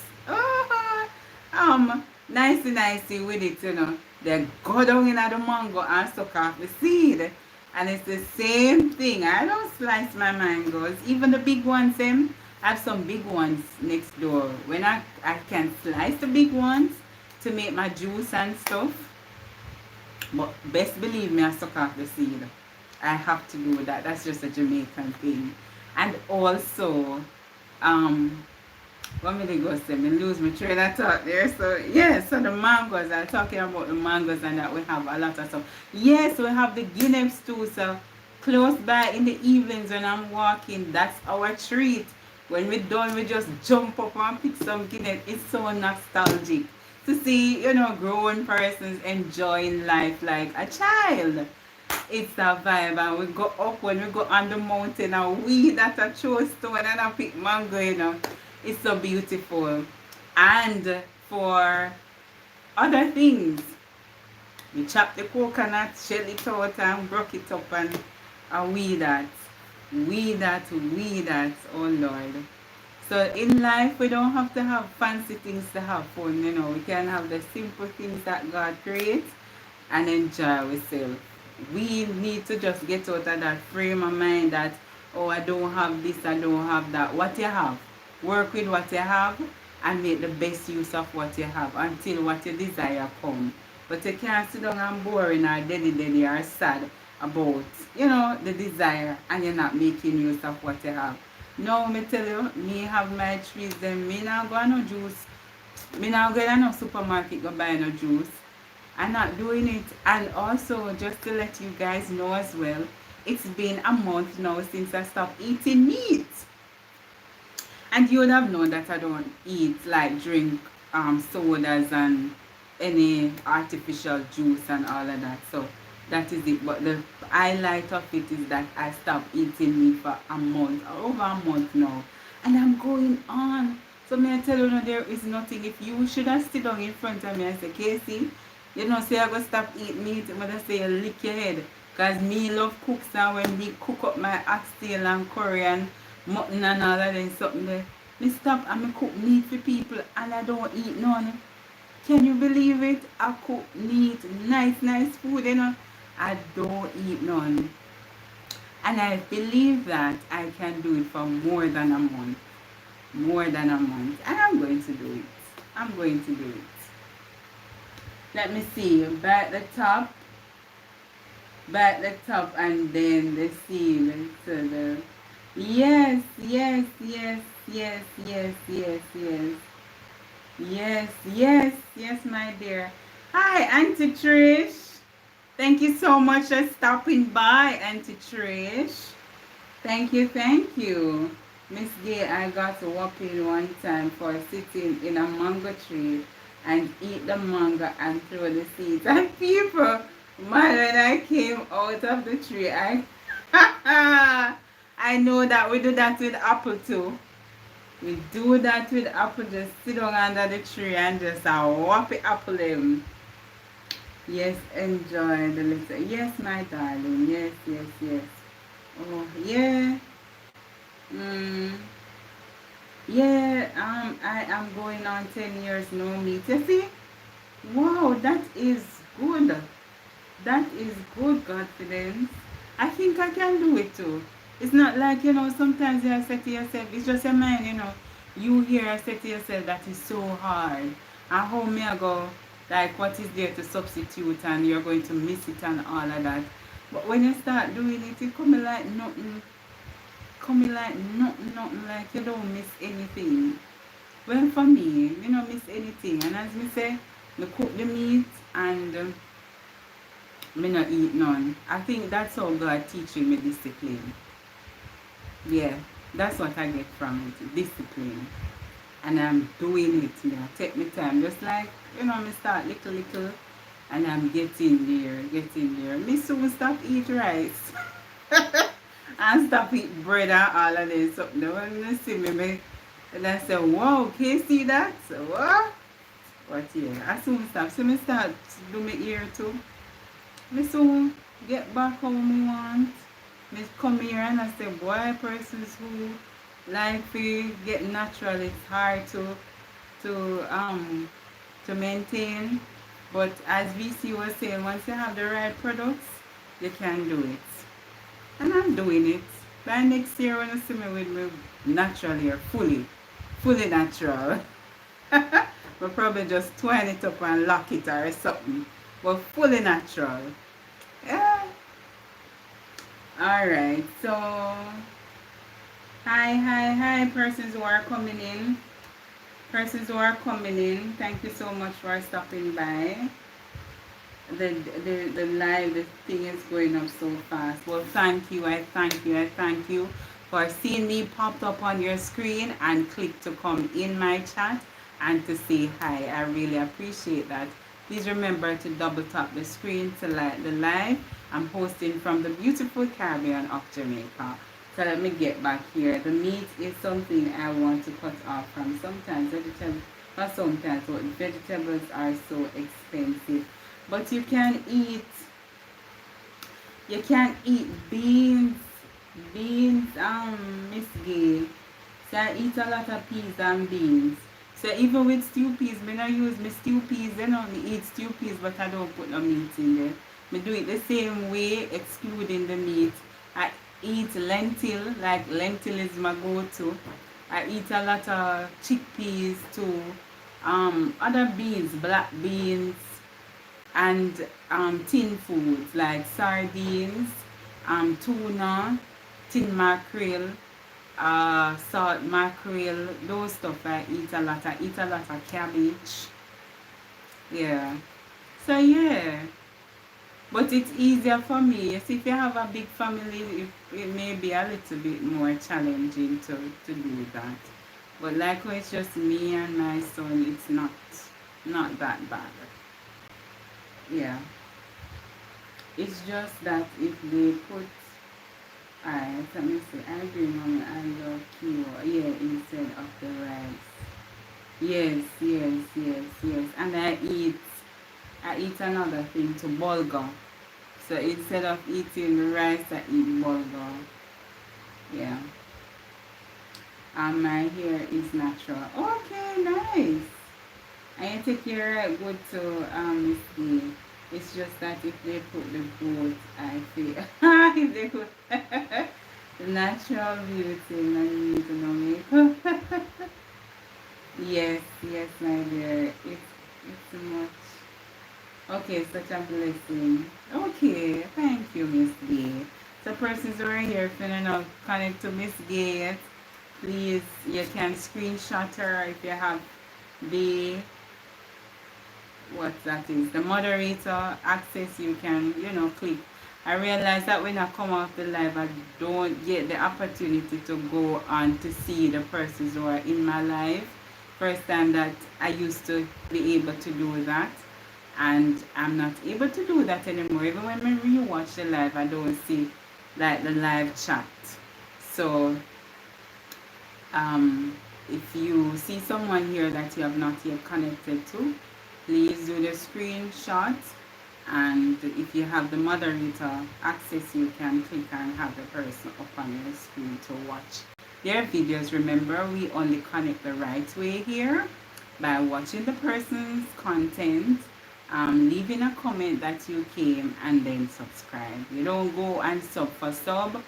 nicey with it, you know. They go down in the mango and suck off the seed. And it's the same thing. I don't slice my mangoes. Even the big ones, I have some big ones next door. When I can slice the big ones to make my juice and stuff. But best believe me, I suck off the seed. I have to do that. That's just a Jamaican thing. And also, what me they go say? Me lose my train of thought there. So yeah, so the mangoes. I'm talking about the mangoes and that we have a lot of stuff. Yes, we have the guineas too. So close by in the evenings when I'm walking, that's our treat. When we're done, we just jump up and pick some guineas. It's so nostalgic. to see, grown persons enjoying life like a child. It's a vibe, and we go up when we go on the mountain and we that a throw stone and a pick mango. It's so beautiful. And for other things, we chop the coconut, shell it out and broke it up and we that, oh Lord. So in life, we don't have to have fancy things to have fun. We can have the simple things that God creates and enjoy ourselves. We need to just get out of that frame of mind that, oh, I don't have this, I don't have that. What you have, work with what you have and make the best use of what you have until what you desire come. But you can't sit down and boring or deady or sad about, the desire and you're not making use of what you have. No, me tell you, me have my trees, then me not go no juice. Me not go to no supermarket go buy no juice. I'm not doing it. And also, just to let you guys know as well, it's been a month now since I stopped eating meat. And you would have known that I don't eat, like drink sodas and any artificial juice and all of that. So that is it. But the highlight of it is that I stopped eating meat for a month, over a month now. And I'm going on. So may I tell you, there is nothing. If you should have stood down in front of me and say, Casey, say I go stop eating meat, I'm gonna say you lick your head. Because me love cooks, and when we cook up my oxtail and curry and mutton and all of them something there, me stop and me cook meat for people and I don't eat none. Can you believe it? I cook meat, nice food, I don't eat none. And I believe that I can do it for more than a month. More than a month. And I'm going to do it. I'm going to do it. Let me see. Back the top, and then the seal. So the yes, my dear. Hi, Auntie Trish. Thank you so much for stopping by, Auntie Trish. Thank you. Miss Gay, I got a whopping one time for sitting in a mango tree and eat the mango and throw the seeds. And people, man, when I came out of the tree, I know that we do that with apple too. We do that with apple, just sit down under the tree and just whop it apple them. Yes, enjoy the little. Yes, my darling. Yes. Oh, yeah. Yeah, I am going on 10 years no meat. You see? Wow, that is good. That is good, confidence. I think I can do it too. It's not like, sometimes you say to yourself, it's just your mind, You hear say to yourself that is so hard. And how me I go, like what is there to substitute and you're going to miss it and all of that. But when you start doing it, it come like nothing. Nothing, like you don't miss anything. Well, for me, you don't miss anything. And as me say, me cook the meat and me not eat none. I think that's how God teaching me discipline. Yeah, that's what I get from it, discipline. And I'm doing it, take my time. Just like, me start little, and I'm getting there. Me soon stop eat rice. And stop eat bread and all of this. So when you see me, and I say, wow, can you see that? So, what? But yeah, I soon stop. So me start do my ear too. Me soon get back how me want. Me come here and I say, boy, persons who like to get natural, it's hard to maintain. But as VC was saying, once you have the right products, you can do it. And I'm doing it. By next year when you see me with me natural hair, fully natural. We'll probably just twine it up and lock it or something. But fully natural. Yeah. Alright, so hi, persons who are coming in. Thank you so much for stopping by. The live, the thing is going up so fast. Well, thank you. I thank you for seeing me popped up on your screen and click to come in my chat. and to say hi. I really appreciate that. Please remember to double tap the screen to like the live. I'm hosting from the beautiful Caribbean of Jamaica. So let me get back here. The meat is something I want to cut off from. Sometimes vegetables, not sometimes, but vegetables are so expensive. But you can eat beans, Miss Gay. So I eat a lot of peas and beans. So even with stew peas, me not use my stew peas, then only eat stew peas, but I don't put no meat in there. Me do it the same way, excluding the meat. I eat lentil, like lentil is my go-to. I eat a lot of chickpeas too. Other beans, black beans, and tin foods like sardines, tuna, tin mackerel, salt mackerel, those stuff I eat a lot. I eat a lot of cabbage. Yeah. So yeah. But it's easier for me. Yes, if you have a big family, it may be a little bit more challenging to do that. But like when it's just me and my son, it's not that bad. Yeah. It's just that if they put let me see, I agree, mommy, I love keto. Yeah, instead of the rice. Yes. And I eat another thing to bulgur. So instead of eating rice, I eat bulgur. Yeah. And my hair is natural. Okay, nice. I take your hair good to Miss D. It's just that if they put the goat, I feel if they put the natural beauty, no need to no makeup. Yes, my dear. It's too much. Okay, such a blessing. Okay, thank you, Miss Gay. So persons who are here, if you don't know, connect to Miss Gay, please, you can screenshot her if you have the what that is, the moderator access. You can, click. I realize that when I come off the live, I don't get the opportunity to go on to see the persons who are in my live. First time that I used to be able to do that, and I'm not able to do that anymore. Even when I rewatch the live, I don't see like the live chat. So if you see someone here that you have not yet connected to, please do the screenshot, and if you have the moderator access, you can click and have the person up on your screen to watch their videos. Remember, we only connect the right way here by watching the person's content, leaving a comment that you came, and then subscribe. You don't go and sub for sub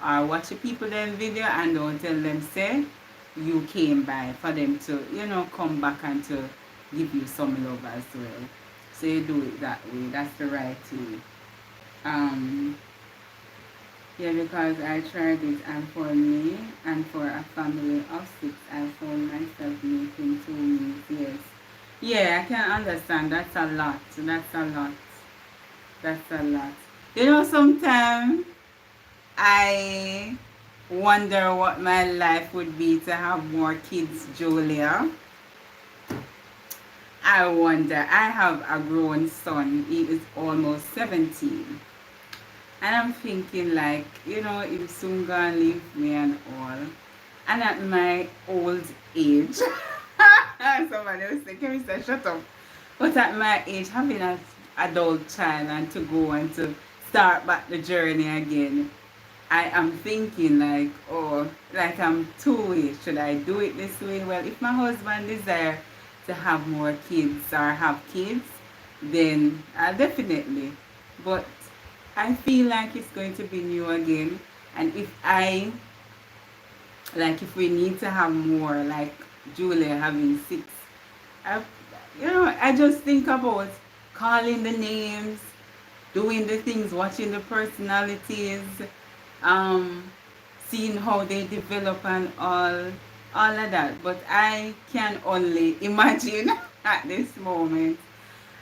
or watch the people then video and don't tell them say you came by for them to come back and to give you some love as well. So you do it that way. That's the right way. Yeah, because I tried it, and for me and for a family of 6, I found myself making 2 meals. Yes. Yeah, I can understand. That's a lot. That's a lot. Sometimes I wonder what my life would be to have more kids, Julia. I wonder. I have a grown son. He is almost 17. And I'm thinking like, he's soon gonna leave me and all. And at my old age, somebody was saying, can we say shut up? But at my age, having an adult child and to go and to start back the journey again, I am thinking like, like I'm two-way. Should I do it this way? Well, if my husband desires to have more kids or have kids, then definitely. But I feel like it's going to be new again. And if we need to have more, like Julia having 6, I, I just think about calling the names, doing the things, watching the personalities, seeing how they develop and all of that. But I can only imagine at this moment.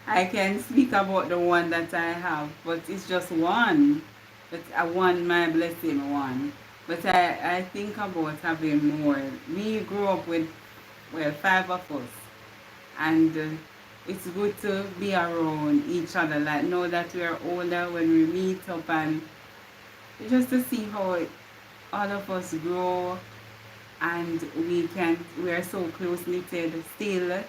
I can speak about the one that I have, but it's just one. But I want my blessing one. But I think about having more. We grew up with, 5 of us. and it's good to be around each other. Like know that we are older when we meet up, and just to see how all of us grow, and we are so close knitted still.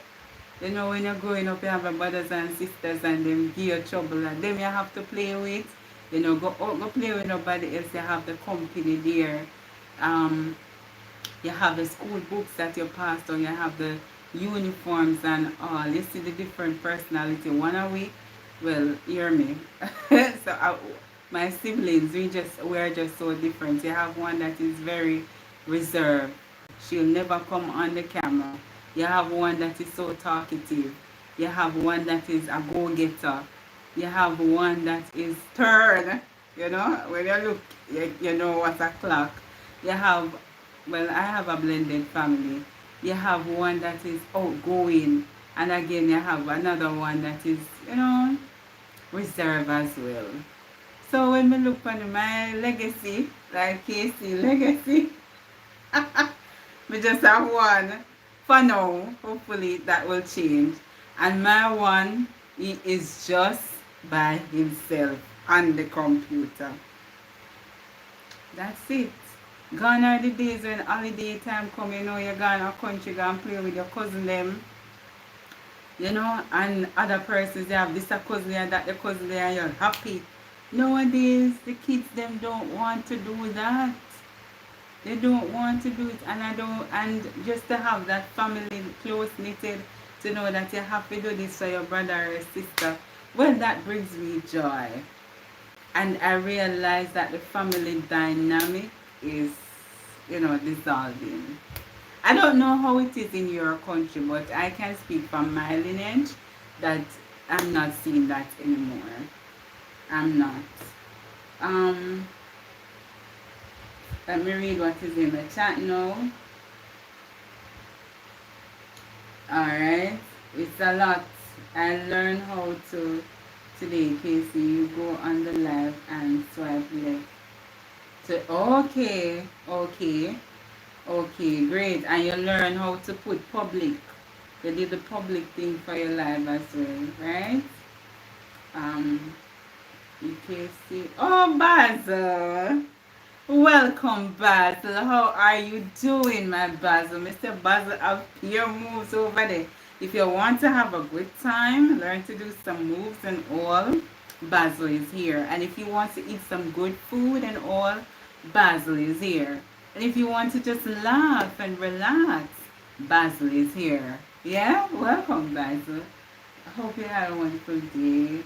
You know, when you're growing up, you have your brothers and sisters, and them give you trouble, and them you have to play with. You know, go out, go play with nobody else. You have the company there. Um, you have the school books that you passed on. You have the uniforms and all. You see the different personality. One a week, well, hear me. so my siblings, we're just so different. You have one that is very reserved. She'll never come on the camera. You have one that is so talkative. You have one that is a go-getter. You have one that is stern. You know, when you look, you know what's a clock. You have, well, I have a blended family. You have one that is outgoing. And again, you have another one that is, you know, reserved as well. So when we look on my legacy, like KC legacy, we just have one for now. Hopefully that will change. And my one, he is just by himself on the computer. That's it. Gone are the days when holiday time come, you know, you're gone a country, go and play with your cousin them, you know, and other persons, they have this a cousin and that the cousin there, and you're happy. Nowadays, the kids them don't want to do that. They don't want to do it, and and just to have that family close knitted, to know that you have to do this for your brother or sister, well, that brings me joy. And I realize that the family dynamic is, you know, dissolving. I don't know how it is in your country, but I can speak from my lineage that I'm not seeing that anymore. I'm not. Um, Let me read what is in the chat now. Alright. It's a lot. I learned how to today, Casey. You go on the live and swipe left. Okay. Okay, great. And you learn how to put public. You did the public thing for your live as well, right? KC. Oh, Basil. Welcome, Basil. How are you doing, my Basil? Mr. Basil, up your moves over there. If you want to have a good time, learn to do some moves and all, Basil is here. And if you want to eat some good food and all, Basil is here. And if you want to just laugh and relax, Basil is here. Yeah? Welcome, Basil. I hope you had a wonderful day.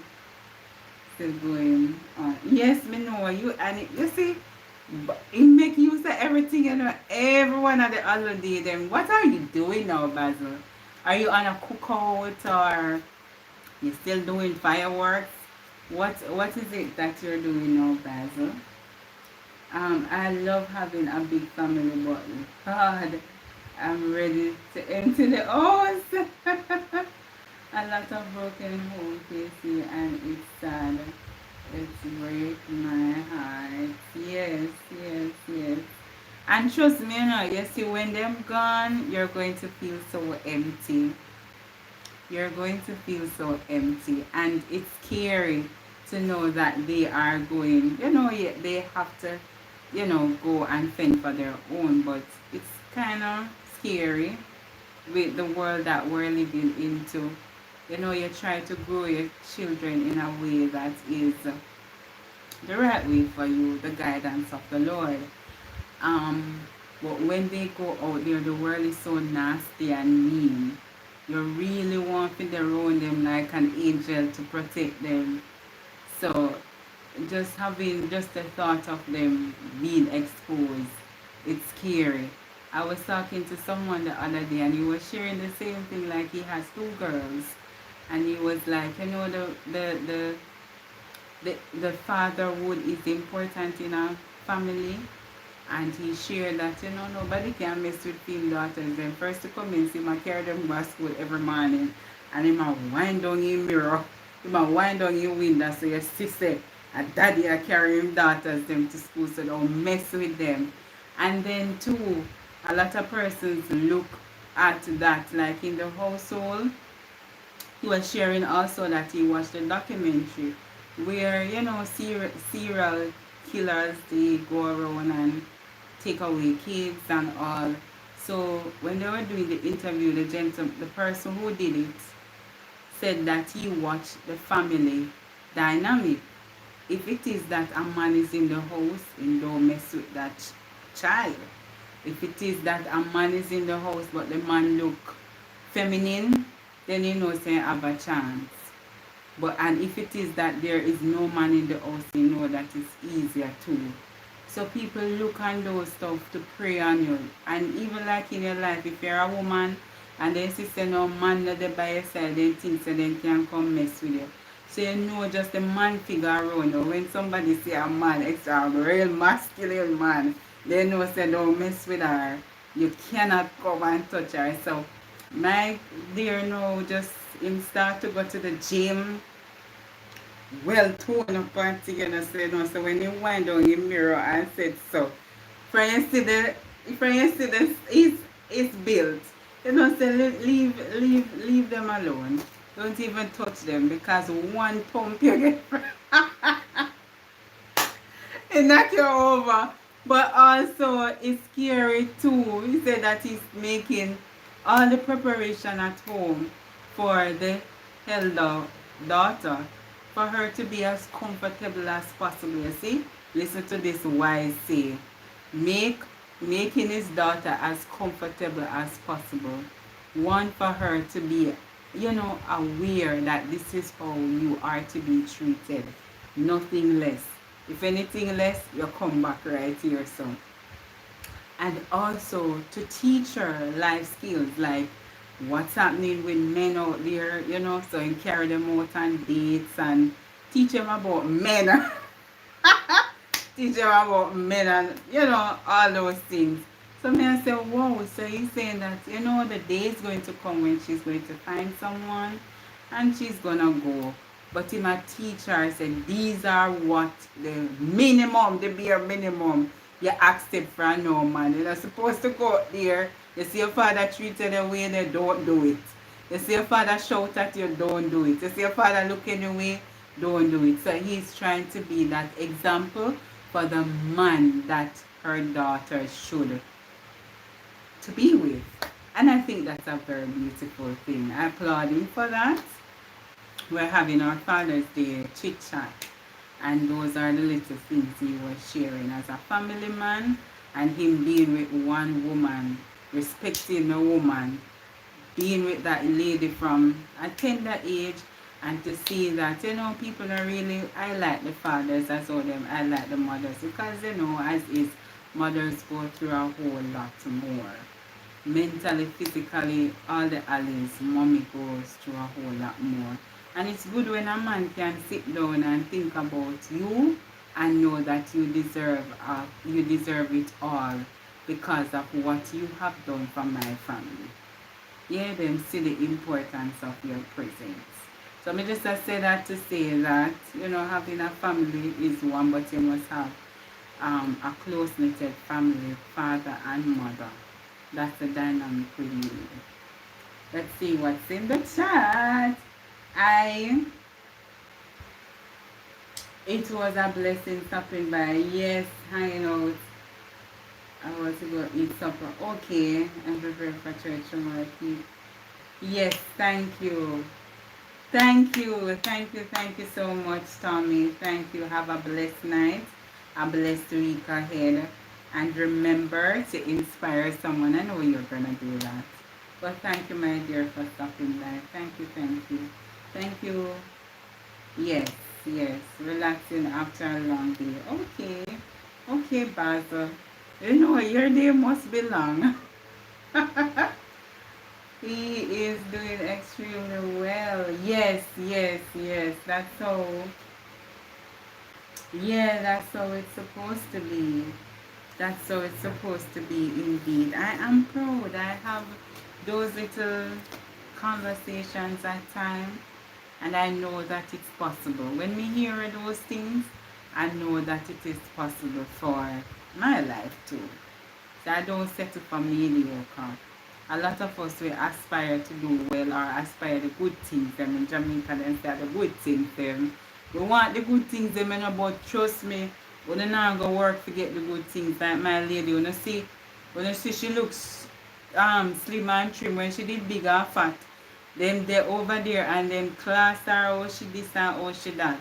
Still going on. Yes, me know you. And you see, it make use of everything, you know, everyone at the holiday. Then what are you doing now, Basil? Are you on a cookout, or you still doing fireworks? What is it that you're doing now, Basil? I love having a big family, but God, I'm ready to empty the house. A lot of broken home, Casey, and it's sad. It's break my heart. Yes. And trust me, you know, you see, when them gone, you're going to feel so empty. You're going to feel so empty. And it's scary to know that they are going, you know, they have to, you know, go and fend for their own. But it's kind of scary with the world that we're living into. You know, you try to grow your children in a way that is the right way for you, the guidance of the Lord. But when they go out there, the world is so nasty and mean. You really want to surround them like an angel to protect them. So just having just the thought of them being exposed, it's scary. I was talking to someone the other day, and he was sharing the same thing, like he has two girls. And he was like, you know, the fatherhood is important in a family. And he shared that, you know, nobody can mess with female daughters. Then first to come in, see, I carry them to school every morning. And he might wind down in mirror. He might wind down in window, so your sister and daddy are carrying daughters them to school, so don't mess with them. And then too, a lot of persons look at that, like in the household, He was sharing also that he watched a documentary where, serial killers, they go around and take away kids and all. So when they were doing the interview, the person who did it said that he watched the family dynamic. If it is that a man is in the house, and don't mess with that child. If it is that a man is in the house but the man look feminine, then you know say have a chance. But and if it is that there is no man in the house, you know that it's easier too. So people look on those stuff to prey on you. And even like in your life, if you're a woman and then she say no man that they by your side, they think so they can come mess with you. So you know just the man figure around you. When somebody say a man, it's a real masculine man, they know say don't mess with her. You cannot come and touch her. So my dear no just him start to go to the gym well toned up and together, so so when you wind down your mirror and said so. From you see the from you see this is built. Say leave them alone. Don't even touch them because one pump you get it knock you over. But also it's scary too. He said that he's making all the preparation at home for the elder daughter for her to be as comfortable as possible. You see? Listen to this wise say. Making his daughter as comfortable as possible. One for her to be, aware that this is how you are to be treated. Nothing less. If anything less, you come back right here, son. And also to teach her life skills like what's happening with men out there, so you carry them out on dates and teach them about men. Teach them about men and, all those things. So me I say, wow, so he's saying that, the day is going to come when she's going to find someone and she's gonna go. But him a teacher said these are what the minimum, the bare minimum you accept from no man. You're not supposed to go out there. You see your father treated the way they don't do it. You see your father shout at you, don't do it. You see your father look in the way, don't do it. So he's trying to be that example for the man that her daughter should to be with. And I think that's a very beautiful thing. I applaud him for that. We're having our Father's Day chit chat, and those are the little things he was sharing as a family man, and him being with one woman, respecting the woman, being with that lady from a tender age, and to see that people are really, I like the fathers as well them, I like the mothers, because as is mothers go through a whole lot more. Mentally, physically, all the alleys, mommy goes through a whole lot more. And it's good when a man can sit down and think about you and know that you deserve it all because of what you have done for my family. Yeah, them see the importance of your presence. So I just say that to say that, having a family is one, but you must have a close-knitted family, father and mother. That's the dynamic we need. Let's see what's in the chat. It was a blessing stopping by. Yes, hanging out. I was to go eat supper. Okay, I'm preparing for church tomorrow. Yes, thank you. Thank you so much, Tommy. Thank you. Have a blessed night, a blessed week ahead. And remember to inspire someone. I know you're going to do that. But thank you, my dear, for stopping by. Thank you. Thank you. Yes. Relaxing after a long day. Okay, Basil. Your day must be long. He is doing extremely well. Yes. That's how. Yeah, that's how it's supposed to be. That's how it's supposed to be indeed. I am proud. I have those little conversations at times, and I know that it's possible. When we hear those things, I know that it is possible for my life too. So I don't settle for mediocre. a lot of us will aspire to do well or aspire the good things. Them in Jamaica, them say the good things. Them we want the good things. Them, but trust me, we don't now go work to get the good things. Like my lady, when you see she looks slim and trim when she did big and fat. Them they over there and them class her how she this and how she that.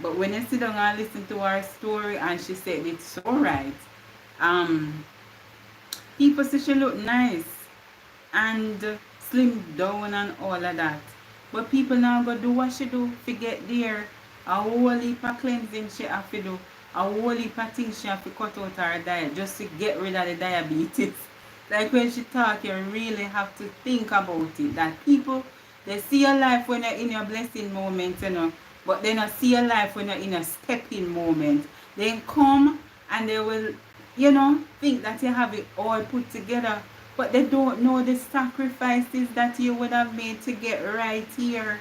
But when you sit down and listen to her story and she said it's so right, um, people say she look nice and slim down and all of that. But people now go do what she do to get there. A whole heap of cleansing she have to do. A whole heap of things she have to cut out her diet just to get rid of the diabetes. Like when she talk, you really have to think about it. That people, they see your life when you're in your blessing moment, but they not see your life when you're in a stepping moment. They come and they will, think that you have it all put together, but they don't know the sacrifices that you would have made to get right here.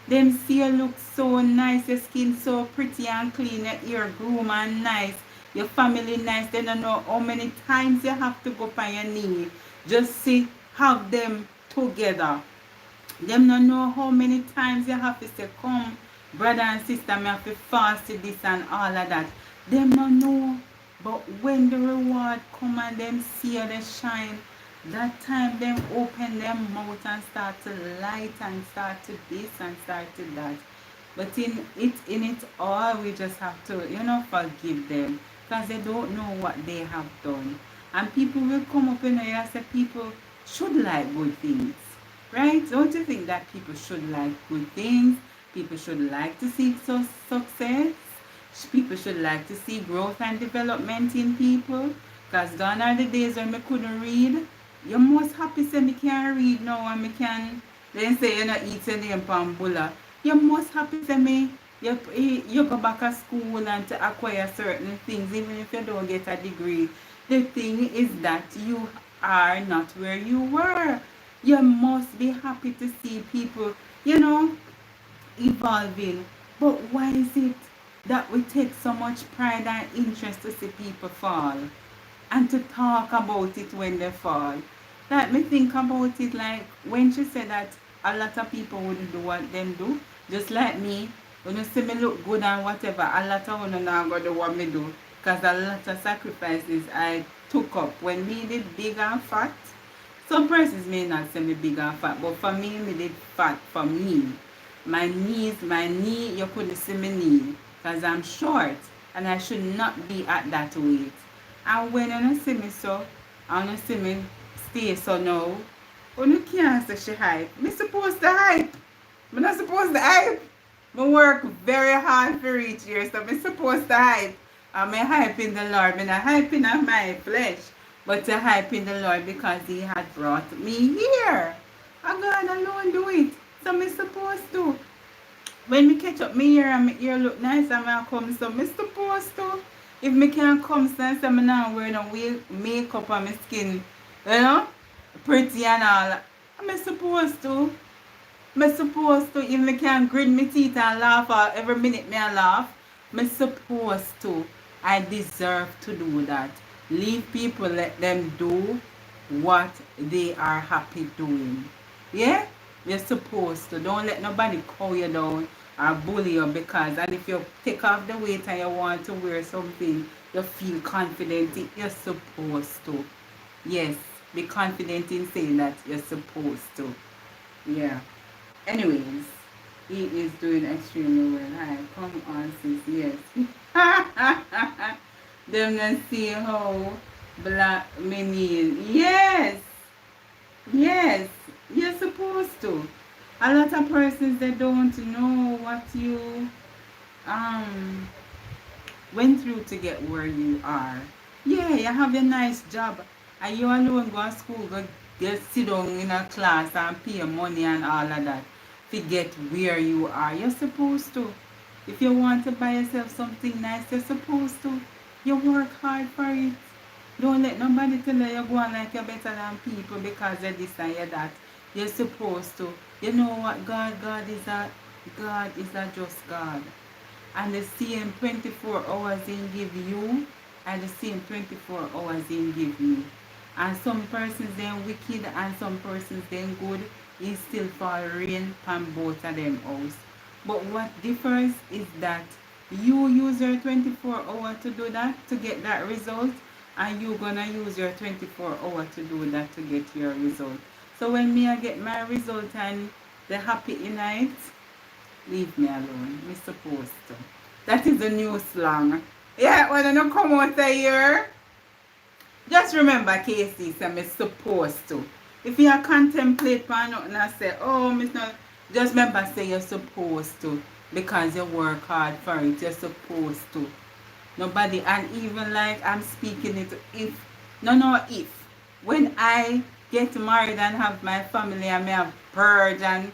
Them see you look so nice, your skin so pretty and clean, your hair groom and nice, your family nice. They don't know how many times you have to go on your knee just to have them together. Them don't know how many times you have to say, come, brother and sister, me have to fast to this and all of that. Them don't know. But when the reward come and them see you, they shine, that time them open them mouth and start to light and start to this and start to that. But in it all, we just have to, forgive them. Because they don't know what they have done. And people will come up in here and say people should like good things. Right? Don't you think that people should like good things? People should like to see success. People should like to see growth and development in people. Because gone are the days when I couldn't read. You're most happy say me can read now and me can, then say you're not eating the pambula. You're most happy say me, you go back to school and to acquire certain things even if you don't get a degree. The thing is that you are not where you were. You must be happy to see people, evolving. But why is it that we take so much pride and interest to see people fall and to talk about it when they fall? Like me think about it like when she said that a lot of people wouldn't do what them do, just like me. When you see me look good and whatever, a lot of women not going to do what me do. Because a lot of sacrifices I took up when me did big and fat. Some persons may not say me big and fat, but for me did fat for me. My knee, you couldn't see my knee. Because I'm short and I should not be at that weight. And when you see me so, and you see me stay so now, you can't say she hype. Me supposed to hype. I'm not supposed to hype. I work very hard for reach here, so I'm supposed to hype. I'm hyping the Lord. I'm not hyping of my flesh, but to hyping the Lord because He had brought me here. And God alone do it. So I'm supposed to. When me catch up my ear and my ear look nice and I come, so I'm supposed to. If me can't come since I'm not wearing no makeup on my skin, pretty and all, I'm supposed to. I'm supposed to. If me can grit my teeth and laugh every minute me laugh, I'm supposed to. I deserve to do that. Leave people, let them do what they are happy doing. Yeah? You're supposed to. Don't let nobody call you down or bully you because, and if you take off the weight and you want to wear something, you feel confident, you're supposed to. Yes, be confident in saying that you're supposed to. Yeah. Anyways, he is doing extremely well. Hi, come on, sis. Yes. Them not see how black many. Yes. Yes. You're supposed to. A lot of persons they don't know what you went through to get where you are. Yeah, you have a nice job and you alone go to school, go just sit down in a class and pay money and all of that to get where you are. You're supposed to. If you want to buy yourself something nice, you're supposed to. You work hard for it. Don't let nobody tell you you're going like you're better than people because you're this and you're that. You're supposed to. You know what God is a just God. And the same 24 hours He give you and the same 24 hours He give me. And some persons then wicked and some persons then good. He still fall rain from both of them house. But what differs is that you use your 24 hour to do that, to get that result, and you gonna use your 24 hour to do that to get your result. So when me I get my result and the happy in it, leave me alone. Me supposed to. That is a new slang. Yeah, when I don't come out a year, just remember KC say me supposed to. If you contemplate on nothing and say, oh, me not, just remember say you're supposed to because you work hard for it. You're supposed to. Nobody, and even like I'm speaking it if, no, if. When I get married and have my family and me have purge and,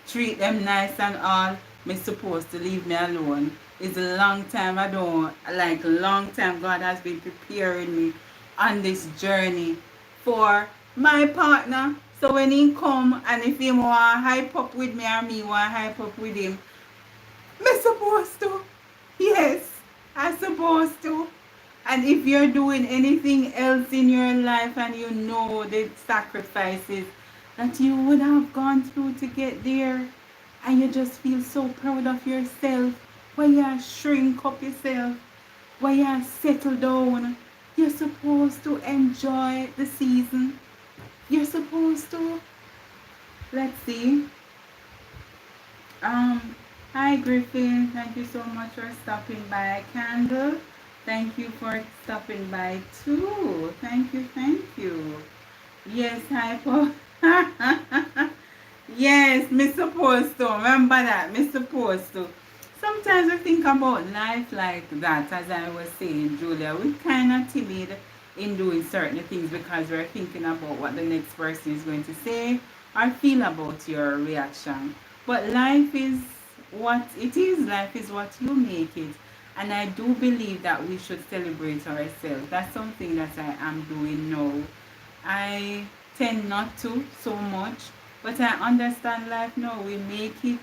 treat them nice and all, me supposed to leave me alone. It's a long time I don't, like long time God has been preparing me on this journey for my partner. So when he come and if he want hype up with me or me want hype up with him, me supposed to. Yes, I'm supposed to. And if you're doing anything else in your life and you know the sacrifices that you would have gone through to get there, and you just feel so proud of yourself, why you shrink up yourself, why you settle down, you're supposed to enjoy the season. You're supposed to. Let's see. Hi Griffin, thank you so much for stopping by. Candle, thank you for stopping by too. Thank you, thank you. Yes, hi Paul. Yes, me supposed to. Remember that, me supposed to. Sometimes we think about life like that, as I was saying, Julia. We're kind of timid in doing certain things because we're thinking about what the next person is going to say or feel about your reaction. But life is what it is. Life is what you make it. And I do believe that we should celebrate ourselves. That's something that I am doing now. I tend not to so much, but I understand life now. We make it.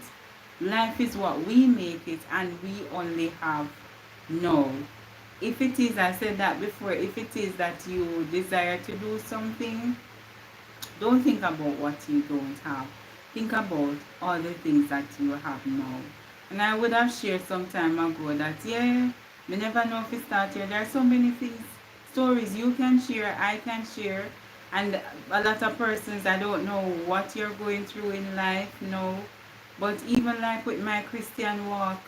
Life is what we make it, and we only have now. If it is, I said that before, if it is that you desire to do something, don't think about what you don't have. Think about all the things that you have now. And I would have shared some time ago that, yeah, we never know if we start here. There are so many things, stories you can share, I can share. And a lot of persons, I don't know what you're going through in life, no. But even like with my Christian walk,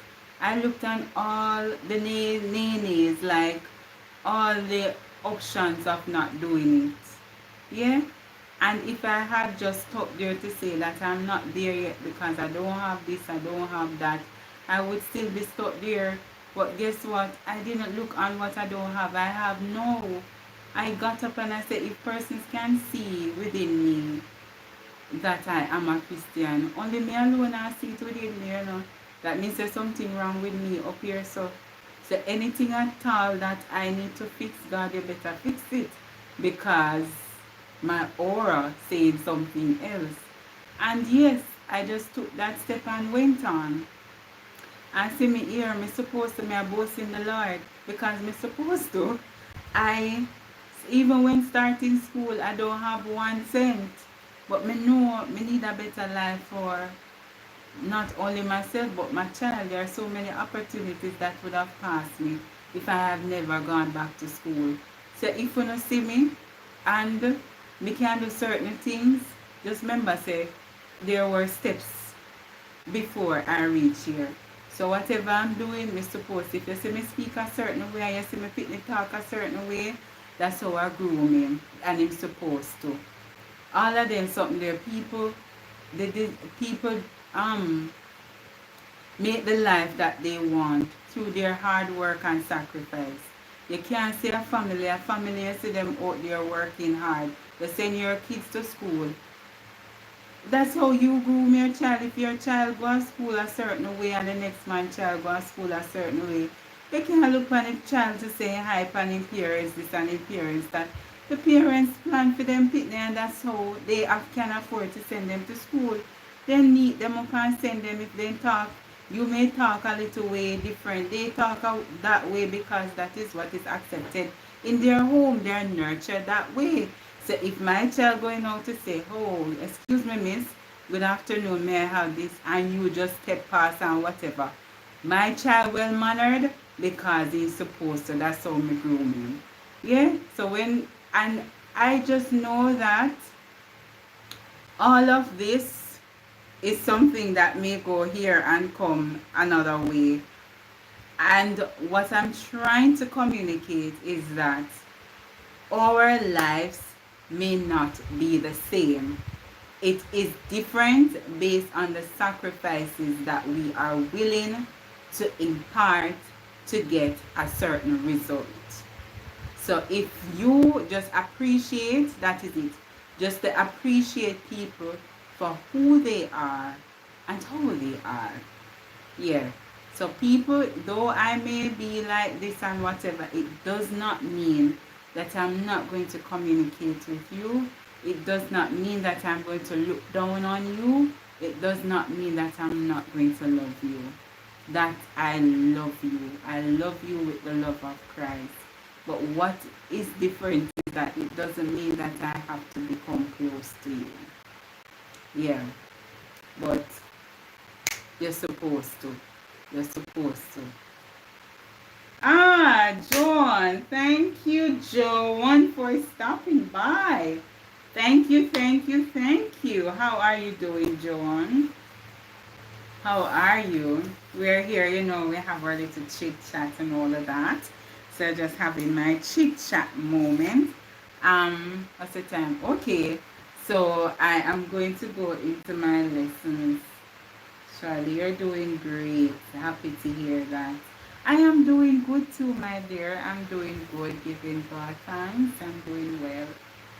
I looked at all the nays, like all the options of not doing it. Yeah? And if I had just stopped there to say that I'm not there yet because I don't have this, I don't have that, I would still be stuck there. But guess what? I didn't look on what I don't have. I have no. I got up and I said, if persons can see within me that I am a Christian, only me alone I see it within me, That means there's something wrong with me up here. So anything at all that I need to fix, God, you better fix it. Because my aura said something else. And yes, I just took that step and went on. And see me here, me supposed to, me a boast in the Lord. Because me supposed to. Even when starting school, I don't have 1 cent. But me know me need a better life for not only myself but my child. There are so many opportunities that would have passed me if I have never gone back to school. So if you don't see me and me can do certain things, just remember say there were steps before I reach here. So whatever I'm doing, me suppose if you see me speak a certain way, you see me fit me talk a certain way, that's how I grew me and I'm supposed to. All of them something there people people make the life that they want through their hard work and sacrifice. You can't see a family you see them out there working hard. You send your kids to school. That's how you groom your child. If your child go to school a certain way and the next man child go to school a certain way, you can't look on the child to say hype and in parents this and in parents that. The parents plan for them pitney and that's how they can afford to send them to school. They need them up and send them if they talk You may talk a little way different. They talk that way because that is what is accepted in their home. They are nurtured that way. So if my child going out to say, oh, excuse me, miss, good afternoon, may I have this? And you just step past and whatever. My child well mannered because he's supposed to. That's how me groom him. Yeah. So and I just know that all of this is something that may go here and come another way. And what I'm trying to communicate is that our lives may not be the same. It is different based on the sacrifices that we are willing to impart to get a certain result. So if you just appreciate, that is it. Just to appreciate people for who they are and how they are. Yeah. So people, though I may be like this and whatever, it does not mean that I'm not going to communicate with you. It does not mean that I'm going to look down on you. It does not mean that I'm not going to love you. That I love you. I love you with the love of Christ. But what is different is that it doesn't mean that I have to become close to you. Yeah. But you're supposed to. You're supposed to. Ah, Joan. Thank you, Joan, for stopping by. Thank you, thank you, thank you. How are you doing, Joan? How are you? We're here, we have our little chit chat and all of that. So just having my chit chat moment. What's the time? Okay. So I am going to go into my lessons. Charlie, you're doing great. Happy to hear that. I am doing good too, my dear. I'm doing good, giving God thanks. I'm doing well.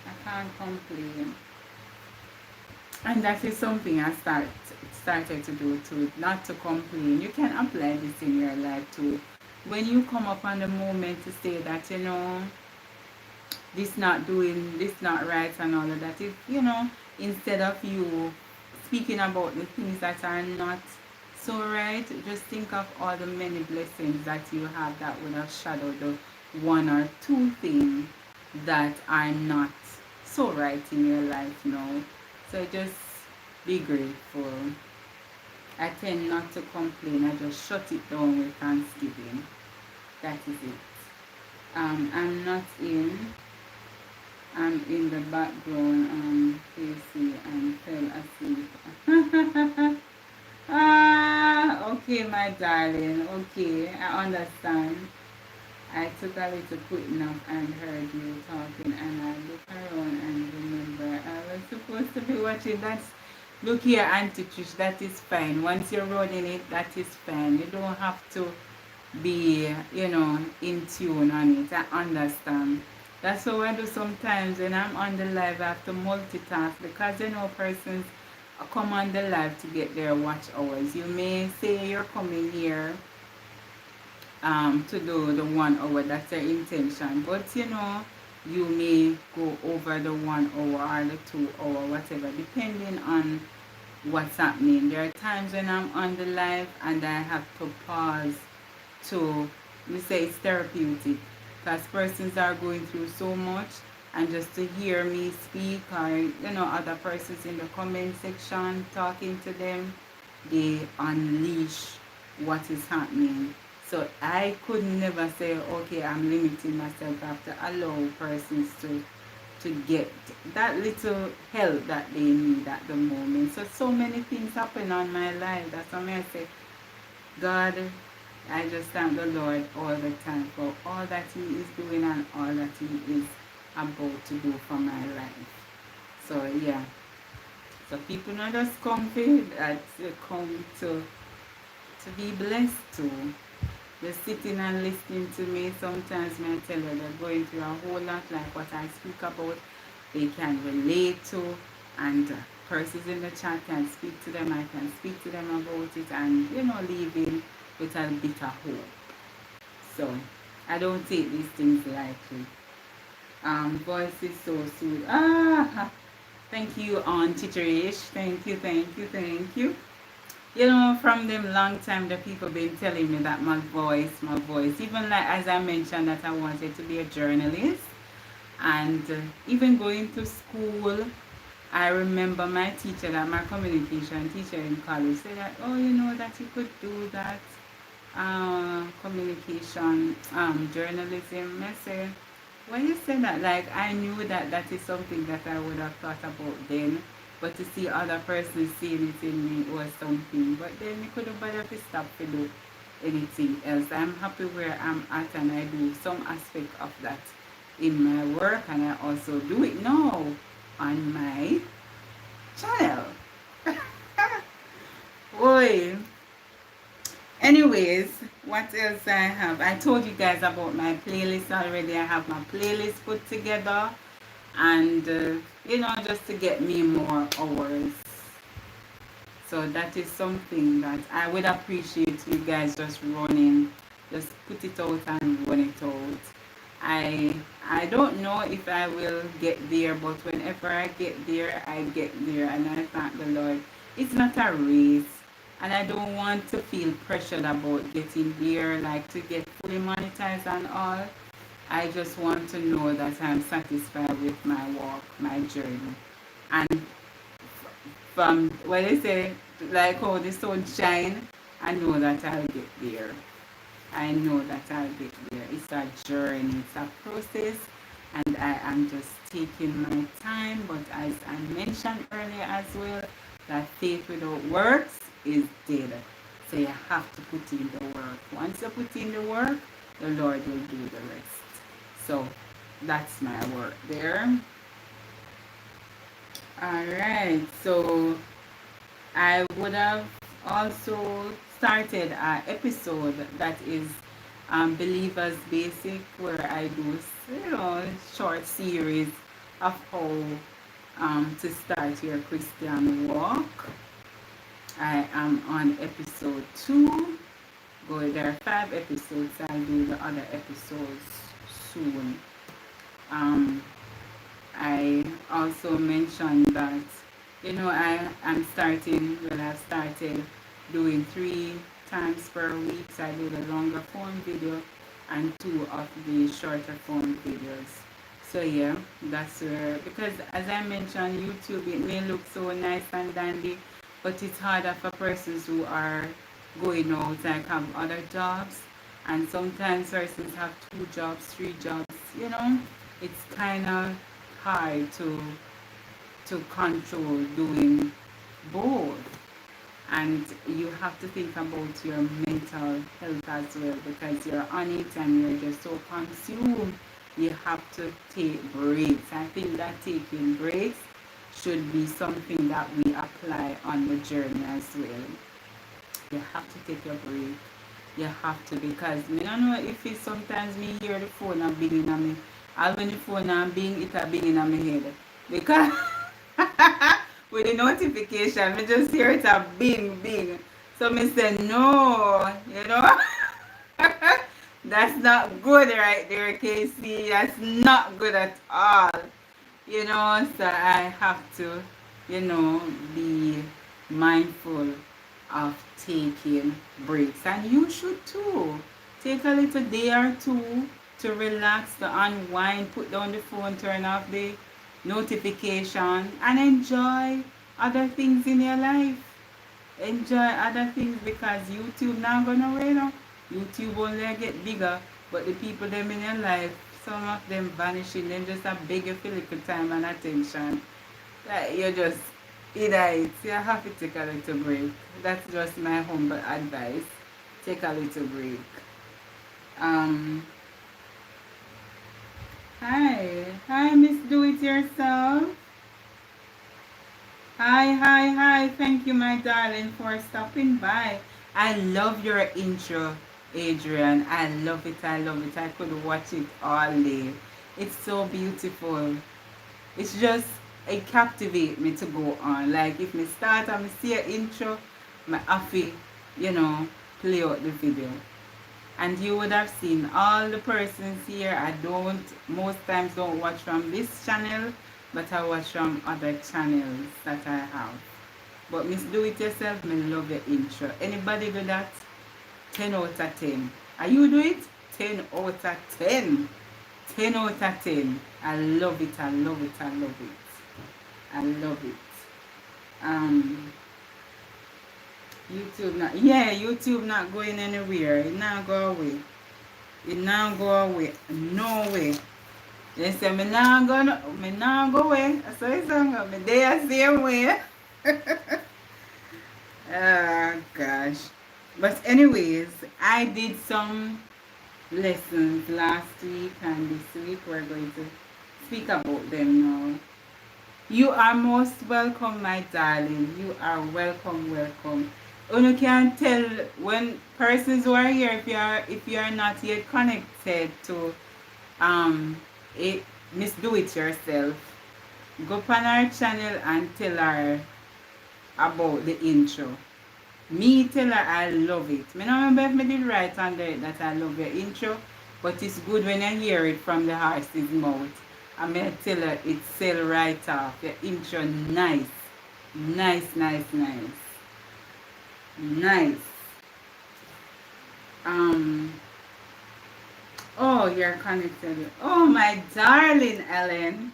I can't complain. And that is something I started to do too, not to complain. You can apply this in your life too. When you come up on the moment to say that, this not right and all of that, instead of you speaking about the things that are not so right, just think of all the many blessings that you have that would have shadowed the one or two things that are not so right in your life now. So just be grateful. I tend not to complain. I just shut it down with Thanksgiving. That is it. I'm not in. I'm in the background, KC, and fell asleep. Okay, my darling. Okay, I understand. I took a little quick nap and heard you talking, and I looked around and remember I was supposed to be watching that. Look here, Auntie Trish, that is fine. Once you're running it, that is fine. You don't have to be, in tune on it. I understand. That's how I do sometimes when I'm on the live. I have to multitask because persons come on the live to get their watch hours. You may say you're coming here to do the 1 hour, that's your intention, but you may go over the 1 hour or the 2 hour, whatever, depending on what's happening. There are times when I'm on the live and I have to pause to, we say it's therapeutic, because persons are going through so much, and just to hear me speak or other persons in the comment section talking to them, they unleash what is happening. So I could never say, okay, I'm limiting myself. I have to allow persons to get that little help that they need at the moment. So many things happen on my life. That's why I say, God, I just thank the Lord all the time for all that He is doing and all that He is about to do for my life. So yeah. So people not just come to be blessed too. They're sitting and listening to me. Sometimes I tell you they're going through a whole lot, like what I speak about, they can relate to, and persons in the chat can speak to them, I can speak to them about it, and leaving with a bit of hope. So I don't take these things lightly. Voice is so sweet. Thank you, Auntie Trish. Thank you. You know, from them long time, the people been telling me that my voice, even like as I mentioned that I wanted to be a journalist, and even going to school. I remember my teacher, that my communication teacher in college, said that, oh, you know that you could do that communication, journalism. I said, when you said that, like I knew that that is something that I would have thought about then, but to see other persons seeing it in me was something. But then you couldn't bother to stop to do anything else. I'm happy where I'm at, and I do some aspect of that in my work, and I also do it now on my channel. Oi. Anyways, what else I have? I told you guys about my playlist already. I have my playlist put together, and you know, just to get me more hours. So that is something that I would appreciate you guys just running, just put it out and run it out. I don't know if I will get there, but whenever I get there, and I thank the Lord. It's not a race, and I don't want to feel pressured about getting there, like to get fully monetized and all. I just want to know that I'm satisfied with my walk, my journey, and from what they say, like how the sun shine, I know that I'll get there. I know that I'll get there. It's a journey, it's a process, and I am just taking my time. But as I mentioned earlier as well, that faith without works is dead. So you have to put in the work. Once you put in the work, the Lord will do the rest. So that's my work there. Alright, so I would have also started an episode that is Believers Basic, where I do, you know, short series of how to start your Christian walk. I am on episode 2. There are 5 episodes. I'll do the other episodes soon. I also mentioned that, you know, I've started doing 3 times per week. So I do the longer form video and 2 of the shorter form videos. So yeah, that's where, because as I mentioned, YouTube, it may look so nice and dandy, but it's harder for persons who are going out, like have other jobs, and sometimes persons have 2 jobs, 3 jobs, you know. It's kind of hard to control doing both, and you have to think about your mental health as well, because you're on it and you're just so consumed. You have to take breaks. I think that taking breaks should be something that we apply on the journey as well. You have to take a break. You have to, because I don't know if it's sometimes me hear the phone and binging on me. I'll when the phone and bing, it a binging on my head. Because with the notification, me just hear it a bing bing. So me say no, you know. That's not good right there, KC. That's not good at all. You know, so I have to, you know, be mindful of taking breaks. And you should too. Take a little day or two to relax, to unwind, put down the phone, turn off the notification, and enjoy other things in your life. Enjoy other things, because YouTube not gonna wait on. YouTube only get bigger, but the people them in your life, some of them vanishing, them just a beg you for little time and attention. Like you just either you have to take a little break. That's just my humble advice. Take a little break. Um Hi Miss Do It Yourself. Hi. Thank you, my darling, for stopping by. I love your intro, Adrian. I love it. I could watch it all day. It's so beautiful. It's just, it captivates me to go on. Like if me start and me see an intro, my happy, you know, play out the video. And you would have seen all the persons here. I don't, most times don't watch from this channel, but I watch from other channels that I have. But Miss Do It Yourself, me love your intro. Anybody do that? 10 out of 10. Are you do it? 10 out of 10. 10 out of 10. I love it, I love it, I love it. I love it. YouTube not going anywhere. It not go away. It not go away. No way. They say me not go away. So it's on me there same way. Oh gosh. But anyways, I did some lessons last week and this week we're going to speak about them now. You are most welcome, my darling. You are welcome. You can tell when persons who are here, if you are not yet connected to a Miss Do It Yourself, go on our channel and tell her about the intro. Me tell her I love it. I don't remember if I did right under it that I love your intro, but it's good when I hear it from the horse's mouth. I'm going to tell her it sell right off. Your intro nice. Nice. Oh, you're connected. Oh, my darling Ellen.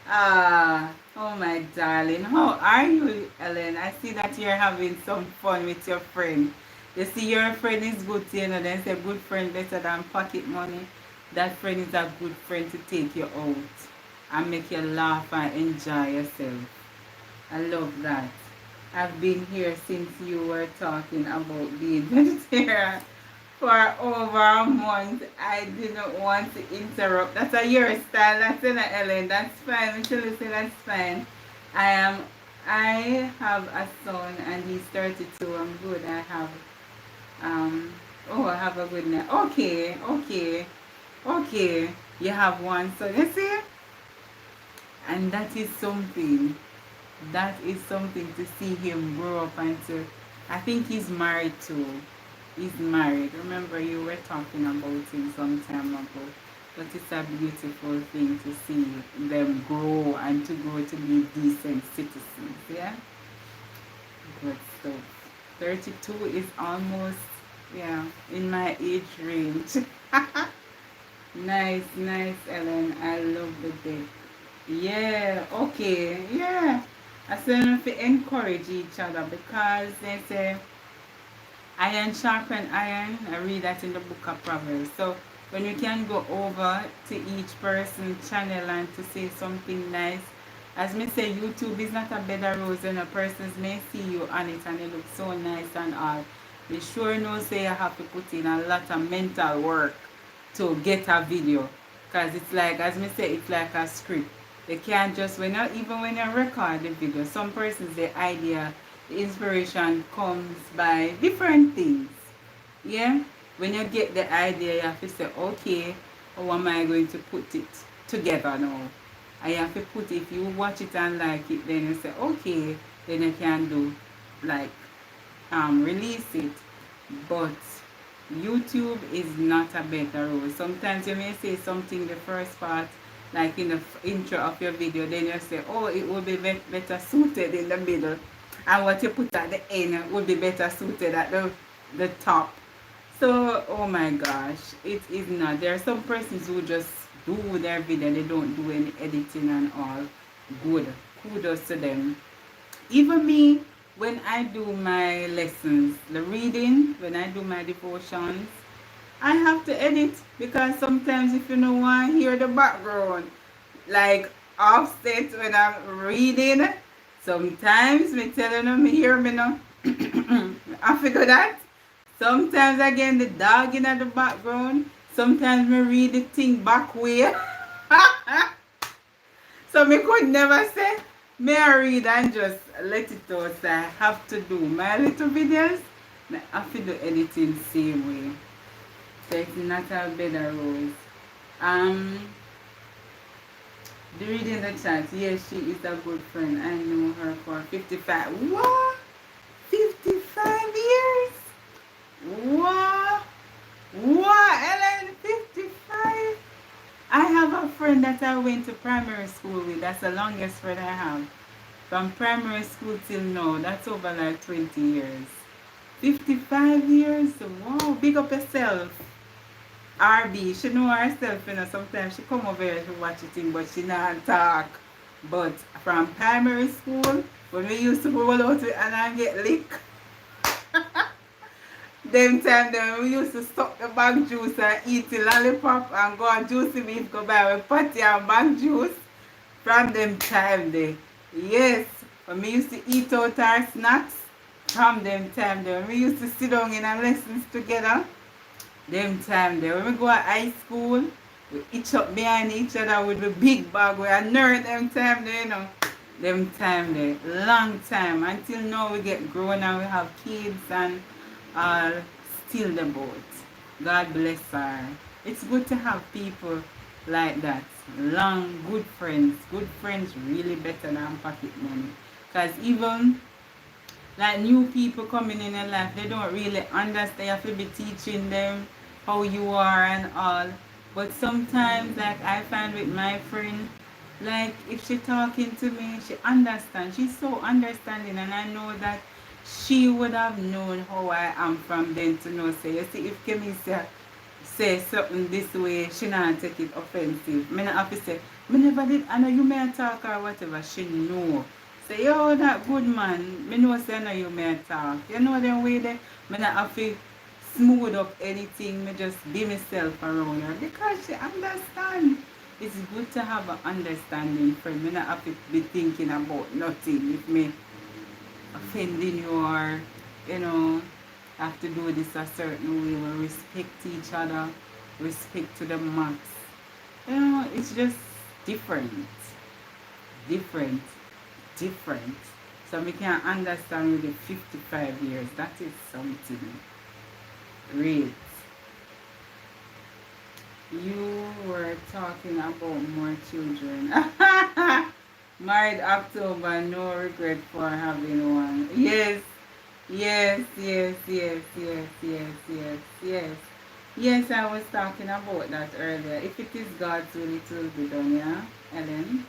Oh my darling. How are you, Ellen? I see that you're having some fun with your friend. You see, your friend is good to you, know. They say good friend better than pocket money. That friend is a good friend to take you out and make you laugh and enjoy yourself. I love that. I've been here since you were talking about being vegetarian for over a month. I didn't want to interrupt. That's a your style. That's in Ellen. That's fine. Michelle say that's fine. I have a son and he's 32. I'm good. I have a good night. Okay. You have one son. You see? And that is something. That is something to see him grow up and to, I think he's married too. He's married. Remember you were talking about him some time ago. But it's a beautiful thing to see them grow and to grow to be decent citizens. Yeah? Good stuff. 32 is almost, in my age range. Nice, Ellen. I love the deck. Yeah, okay. Yeah. I say to encourage each other because they say iron sharpen iron. I read that in the book of Proverbs. So when you can go over to each person's channel and to say something nice, as me say, YouTube is not a bed of roses and a person may see you on it and it looks so nice and all. You sure know say you have to put in a lot of mental work to get a video. Because it's like, as me say, it's like a script. They can't just, when you record the video, some persons, the idea, the inspiration comes by different things. Yeah? When you get the idea, you have to say, okay, how am I going to put it together now? I have to put it, if you watch it and like it, then you say, okay, then you can do, like, release it. But YouTube is not a better role. Sometimes you may say something the first part, like in the intro of your video, then you say, oh, it will be better suited in the middle. And what you put at the end would be better suited at the top. So, oh my gosh, it is not. There are some persons who just do their video, they don't do any editing and all. Good. Kudos to them. Even me, when I do my lessons, the reading, when I do my devotions, I have to edit because sometimes if you don't want to hear the background, like offset when I'm reading, sometimes me telling them hear me now. I figure that. Sometimes again the dog in the background. Sometimes me read the thing back way. So me could never say, may I read and just let it out. So I have to do my little videos. I have to do editing same way. So it's not a better rose. The reading the chat. Yes, she is a good friend. I know her for 55. What? 55 years? What? Ellen? 55? I have a friend that I went to primary school with. That's the longest friend I have. From primary school till now, that's over like 20 years. 55 years? Wow, big up yourself. RB, she know herself, sometimes she come over here to watch it in, but she not talk. But from primary school, when we used to roll out with and I get lick, them time then we used to suck the bag juice and eat the lollipop and go and juicy beef go buy with patty and bag juice from them time there. Yes, when we used to eat out our snacks from them time there. When we used to sit down in our lessons together, them time there. When we go to high school, we each up behind each other with the big bag. We are nerd them time there. Them time there. Long time. Until now we get grown and we have kids and all still the boat. God bless her. It's good to have people like that. Long, good friends. Good friends really better than pocket money. Because even like new people coming in your life, they don't really understand. You have to be teaching them how you are and all. But sometimes, like I find with my friend, like if she talking to me, she understands. She's so understanding, and I know that she would have known how I am from then to know. Say, you see, if Kemisia say something this way, she not take it offensive. Me not have to say, me never did, I know you may talk or whatever. She know. Say, yo, that good man, me know say I know you may talk. You know the way that me not have to smooth up anything, me just be myself around her because she understand. It's good to have an understanding friend. Me not have to be thinking about nothing. If me offending you or, have to do this a certain way. We respect each other, respect to the max. It's just different. Different. Different. So we can understand with the 55 years. That is something great. You were talking about more children. Married October, no regret for having one. Yes, yes, yes, yes, yes, yes, yes, yes. Yes, I was talking about that earlier. If it is God's will, it will be done, yeah, Ellen?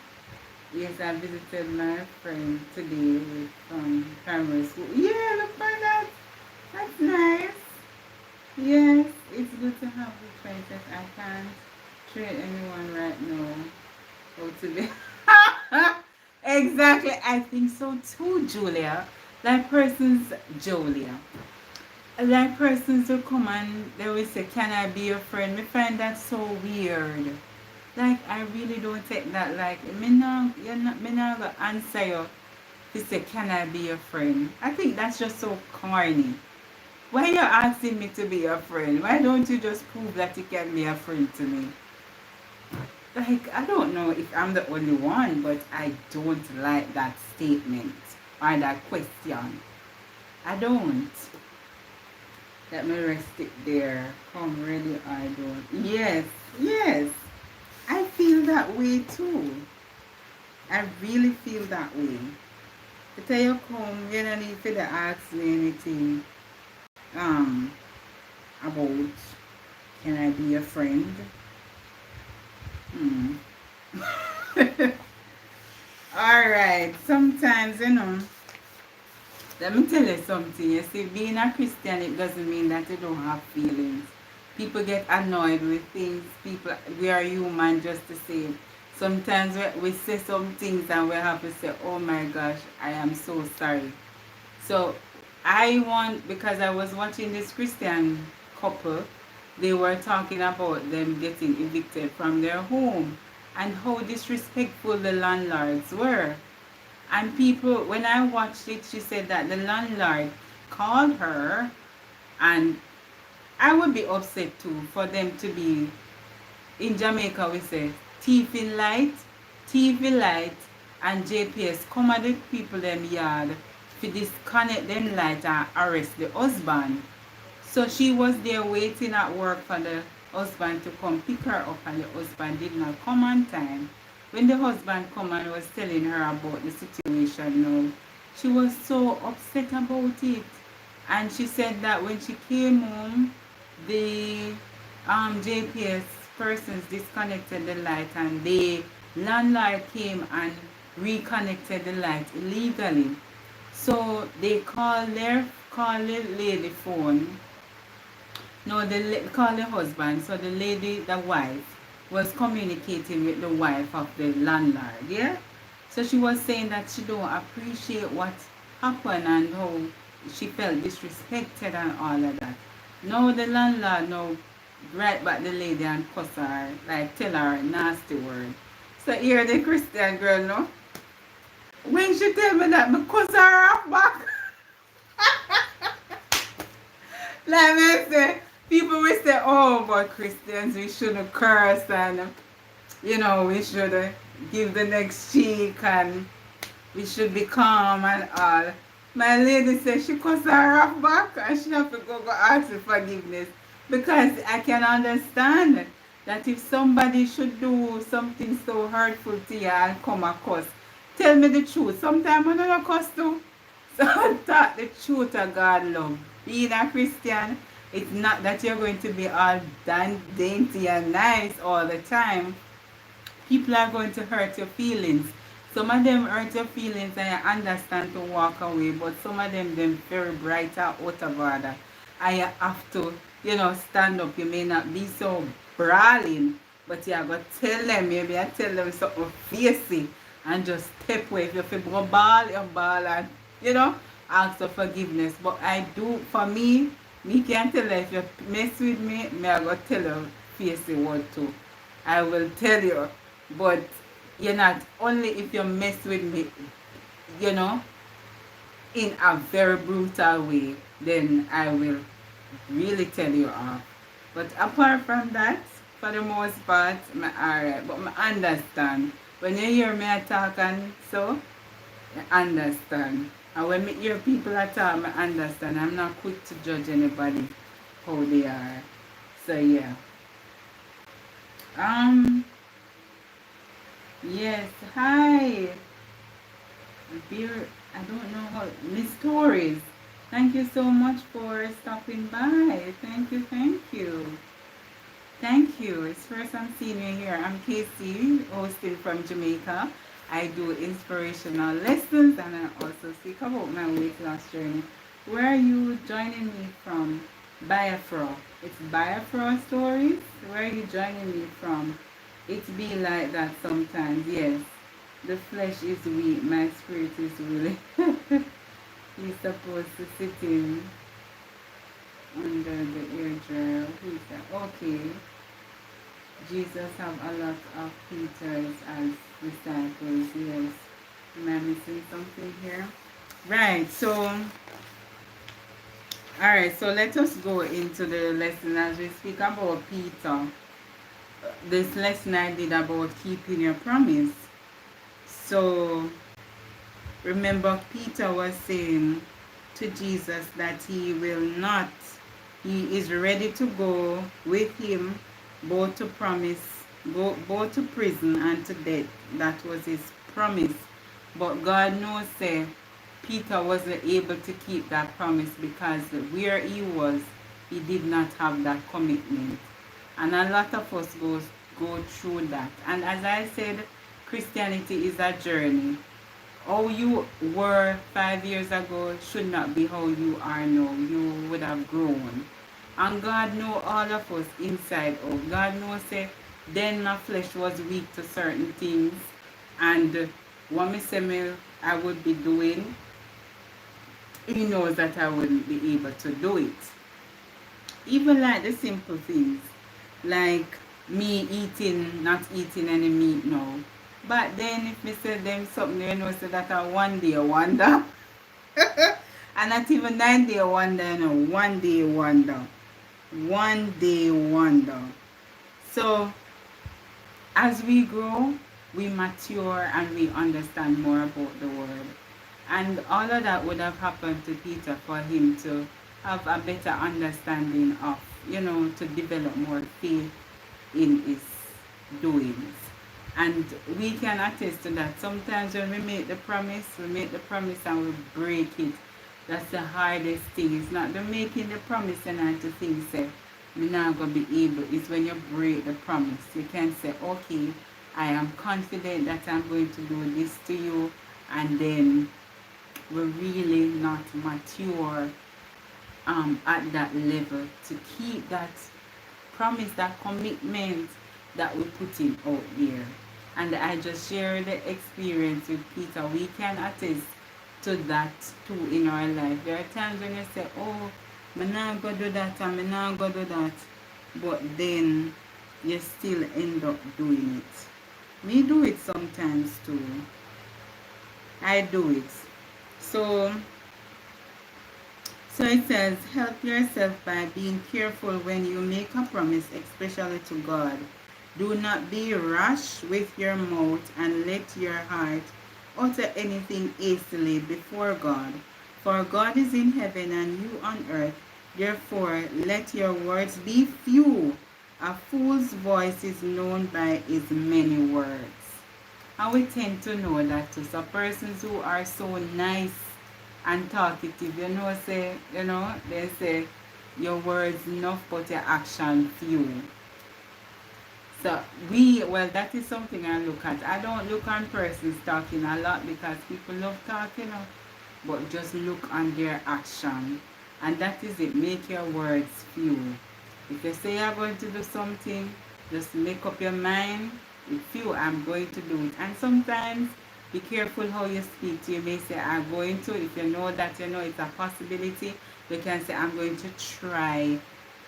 Yes, I visited my friend today from primary school. Yeah, look for that. That's nice. Yes, it's good to have good friends. Yes, I can't treat anyone right now. How to be. Exactly, I think so too, Julia. Like persons, Julia. Like persons who come and they will say, "Can I be your friend?" Me find that so weird. Like I really don't take that. Like me not gonna answer you. To say, "Can I be your friend?" I think that's just so corny. Why you asking me to be your friend? Why don't you just prove that you can be a friend to me? Like, I don't know if I'm the only one, but I don't like that statement or that question. I don't. Let me rest it there. Come ready, I don't. Yes, yes. I feel that way too. I really feel that way. To tell you come, you don't need to ask me anything about can I be a friend? Alright, sometimes, let me tell you something. You see, being a Christian, it doesn't mean that you don't have feelings. People get annoyed with things. We are human just the same. Sometimes we say some things and we have to say, oh my gosh, I am so sorry. So, because I was watching this Christian couple, they were talking about them getting evicted from their home and how disrespectful the landlords were. And people, when I watched it, she said that the landlord called her, and I would be upset too for them to be, in Jamaica we say, thief in light, and JPS come at the people them yard to disconnect them light and arrest the husband. So she was there waiting at work for the husband to come pick her up, and the husband did not come on time. When the husband come and was telling her about the situation now, she was so upset about it. And she said that when she came home, the JPS persons disconnected the light and the landlord came and reconnected the light illegally. So they call the lady phone. No, call the husband. So the lady, the wife, was communicating with the wife of the landlord. Yeah. So she was saying that she don't appreciate what happened and how she felt disrespected and all of that. Now the landlord now right back the lady and cuss her, like tell her a nasty word. So here the Christian girl, no? When she tell me that, me cuss her off back. Like I say, people will say, oh, but Christians, we shouldn't curse and, we should give the next cheek and we should be calm and all. My lady said she cussed her off back and she have to go ask for forgiveness. Because I can understand that if somebody should do something so hurtful to you and come across, tell me the truth. Sometimes I don't cuss too. So I thought the truth of God love. Being a Christian, it's not that you're going to be all dainty and nice all the time. People are going to hurt your feelings. Some of them hurt your feelings and you understand to walk away, but some of them very bright out of order. And you have to, stand up. You may not be so brawling, but you have to tell them, maybe I tell them something facey and just step away. If you feel go ball, you ball and, ask for forgiveness. But I do, for me can't tell you if you mess with me, I go tell you facey word too. I will tell you, but you're not only if you mess with me, in a very brutal way, then I will really tell you off. But apart from that, for the most part, I'm alright. But I understand. When you hear me talk and so, I understand. And when I hear people talk, I understand. I'm not quick to judge anybody how they are. So yeah. Yes, hi. Beer, I don't know how, Miss Stories. Thank you so much for stopping by. Thank you, thank you. Thank you. It's first I'm seeing you here. I'm KC, hosting from Jamaica. I do inspirational lessons and I also speak about my weight loss journey. Where are you joining me from? Biafra. It's Biafra Stories. Where are you joining me from? It be like that sometimes, yes. The flesh is weak, my spirit is willing. He's supposed to sit in under the ear dryer. Who's that? Okay. Jesus have a lot of Peters as disciples, yes. Am I missing something here? Right, so alright, so let us go into the lesson as we speak about Peter. This lesson I did about keeping your promise. So remember, Peter was saying to Jesus that he is ready to go with him both to both to prison and to death. That was his promise. But God knows Peter wasn't able to keep that promise because where he was, he did not have that commitment. And a lot of us go through that. And as I said, Christianity is a journey. How you were 5 years ago should not be how you are now. You would have grown. And God knows all of us inside out. God knows then my flesh was weak to certain things. And what I would be doing, He knows that I wouldn't be able to do it. Even like the simple things. Like me not eating any meat now. But then if me say them something, say that a 1 day wonder. And not even 9 day wonder, 1 day wonder. 1 day wonder. So as we grow, we mature and we understand more about the word. And all of that would have happened to Peter for him to have a better understanding of, to develop more faith in his doings. And we can attest to that. Sometimes when we make the promise and we break it. That's the hardest thing. It's not the making the promise and to think, we're not going to be able. It's when you break the promise. You can say, okay, I am confident that I'm going to do this to you, and then we're really not mature at that level to keep that promise, that commitment that we put in out there. And I just share the experience with Peter. We can attest to that too in our life. There are times when you say, oh, I'm not going to do that and I'm not going to do that. But then you still end up doing it. Me do it sometimes too. I do it. So it says, help yourself by being careful when you make a promise, especially to God. Do not be rash with your mouth and let your heart utter anything hastily before God. For God is in heaven and you on earth. Therefore, let your words be few. A fool's voice is known by his many words. And we tend to know that too. So persons who are so nice and talkative, they say your words enough but your action few. So that is something I look at. I don't look on persons talking a lot because people love talking, but just look on their action. And that is it. Make your words few. If you say you're going to do something, just make up your mind. If few, I'm going to do it. And sometimes be careful how you speak to. You may say, I'm going to. If you know that it's a possibility, you can say, I'm going to try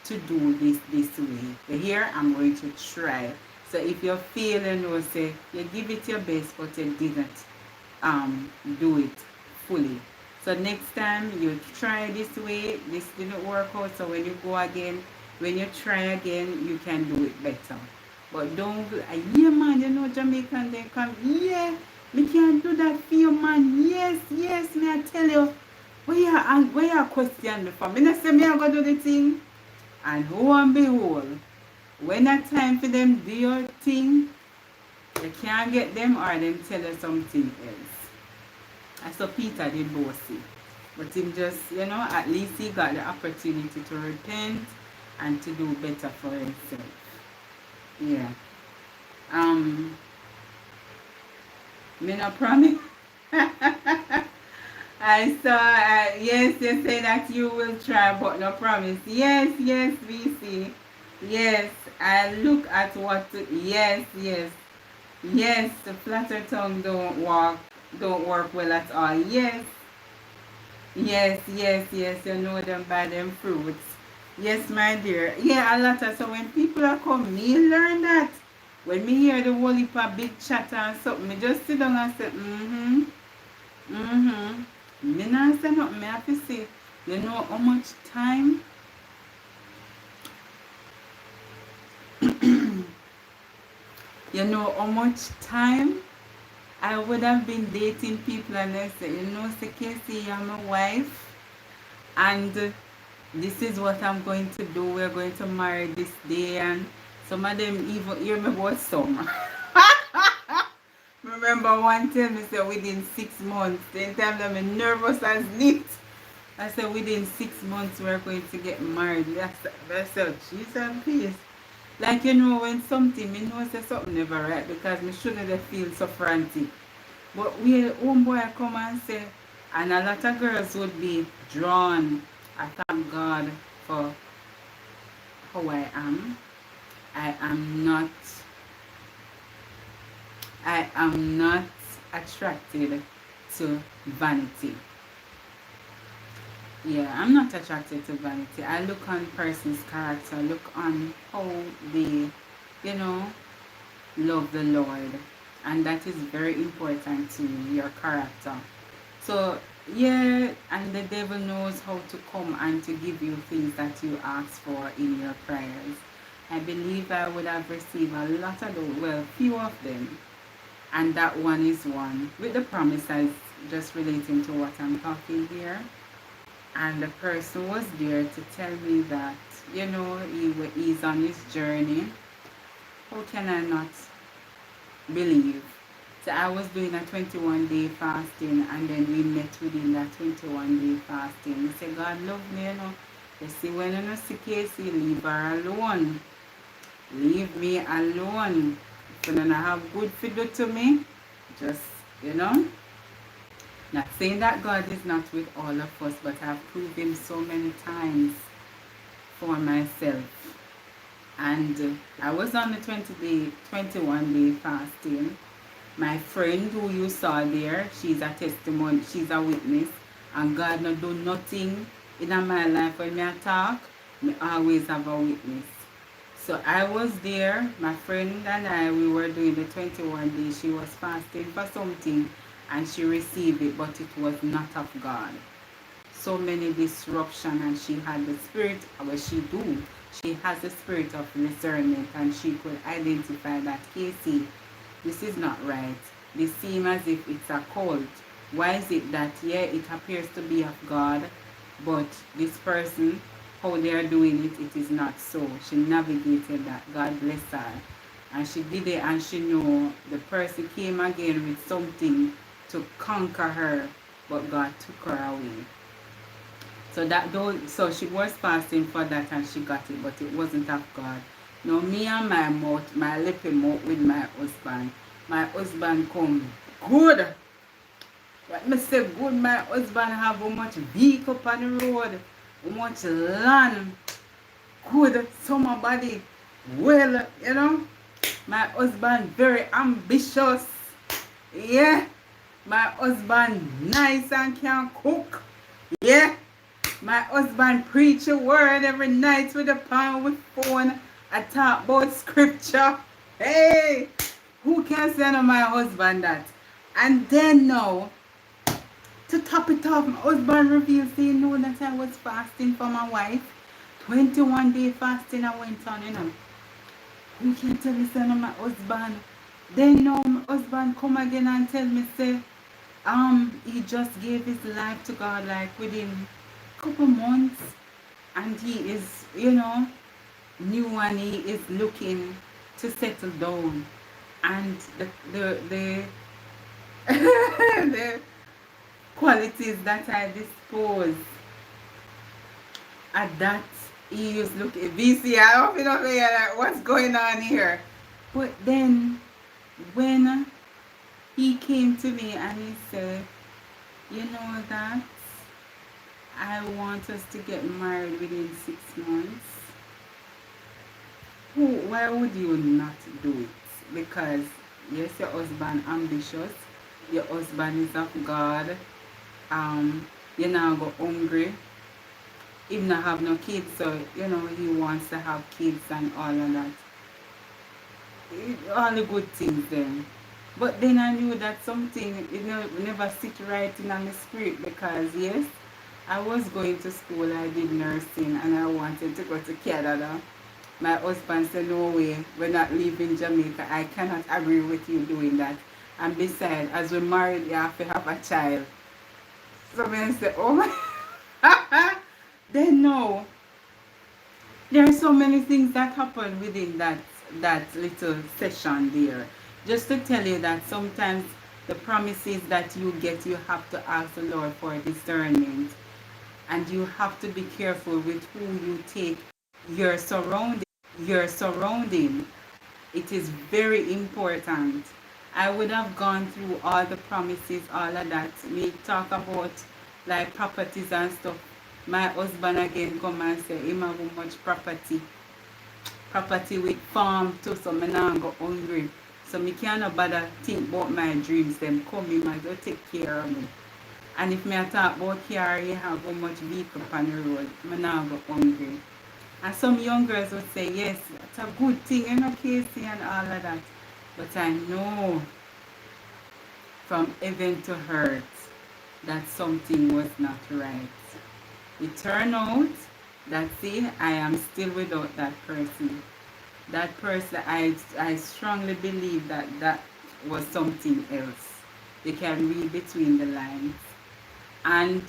to do this way. You hear? I'm going to try. So if you feel, say, you give it your best, but you didn't do it fully. So next time you try this way, this didn't work out. So when you go again, when you try again, you can do it better. But don't, yeah man, Jamaican, they come, yeah, me can't do that for you, man. Yes, me I tell you. Where you question me from? Me not say me I go do the thing. And lo and behold, when that time for them do your thing, you can't get them or them tell you something else. And so Peter did bossy. But him just, at least he got the opportunity to repent and to do better for himself. Yeah. Me no promise. I saw, yes, you say that you will try, but no promise. Yes, VC. Yes, I look at what, yes. Yes, the flatter tongue don't work well at all. Yes, you know them by them fruits. Yes, my dear. Yeah, a lot of, so when people are come, me learn that. When me hear the whole heap of big chatter and something, me just sit down and say, Me not say nothing, me have to say, you know how much time? You know how much time I would have been dating people and I say, say, Casey, you're my wife, and this is what I'm going to do. We're going to marry this day, and some of them even hear me about some. Remember one time me said within 6 months. Then time that I'm nervous as nit. I said within 6 months we're going to get married. That's a Jesus peace. Like when something, me know say something never right because me shouldn't have feel so frantic. But we homeboy come and say, and a lot of girls would be drawn. I thank God for how I am. I am not attracted to vanity. Yeah, I'm not attracted to vanity. I look on person's character, look on how they, love the Lord. And that is very important to me, your character. So, yeah, and the devil knows how to come and to give you things that you ask for in your prayers. I believe I would have received a lot of those, few of them. And that one is one. With the promises, just relating to what I'm talking here. And the person was there to tell me that, he's on his journey. How can I not believe? So I was doing a 21-day fasting, and then we met within that 21-day fasting. He said, God love me, You see, when you're sick, leave her alone. Leave me alone. If when I have good to do to me, just, you know, not saying that God is not with all of us, but I've proved him so many times for myself. And I was on the 21-day fasting. My friend who you saw there, she's a testimony, she's a witness. And God not do nothing in my life when I talk, I always have a witness. So I was there, my friend and I, we were doing the 21 days. She was fasting for something and she received it, but it was not of God. So many disruption, and she had the spirit, what she do, she has the spirit of discernment, and she could identify that, KC, this is not right. This seems as if it's a cult. Why is it that, yeah, it appears to be of God, but this person, how they are doing it, it is not so. She navigated that. God bless her. And she did it, and she knew the person came again with something to conquer her, but God took her away. So she was fasting for that, and she got it, but it wasn't of God. Now me and my mouth, my lippy mouth with my husband. My husband come good. Let me say good, my husband have how much vehicle on the road, how much land. Good, somebody well, you know. My husband very ambitious. Yeah. My husband nice and can cook. Yeah. My husband preach a word every night with a pan with phone. I talk about scripture. Hey, who can say to my husband that? And then now, to top it off, my husband revealed, saying, know that I was fasting for my wife. 21-day fasting I went on, you know. Who can tell me, say, to my husband? Then now, my husband come again and tell me, say, he just gave his life to God, like within couple months, and he is, you know, new, and he is looking to settle down. And the the qualities that I dispose at that, he is looking busy. I hope you don't know like what's going on here. But then when he came to me and he said, you know that I want us to get married within 6 months. Why would you not do it? Because yes, your husband ambitious, your husband is of God, you now go hungry, he not have no kids, so you know he wants to have kids and all of that. All the good things then. But then I knew that something, you know, never sit right in my spirit, because yes, I was going to school, I did nursing, and I wanted to go to Canada. My husband said, no way, we're not leaving Jamaica. I cannot agree with you doing that. And besides, as we're married, you have to have a child. So I said, oh my. Then no. There are so many things that happen within that little session there. Just to tell you that sometimes the promises that you get, you have to ask the Lord for discernment. And you have to be careful with who you take your surrounding. It is very important. I would have gone through all the promises, all of that. We talk about like properties and stuff. My husband again come and say him have much property with farm too, so I now go hungry. So me cannot bother think about my dreams. Them come in and go take care of me. And if me talk about car, you have how much vehicle on the road, I now go hungry. And some young girls would say, yes, that's a good thing, you know, KC and all of that. But I know from heaven to earth that something was not right. It turned out that, see, I am still without that person. That person, I strongly believe that was something else. You can read between the lines. And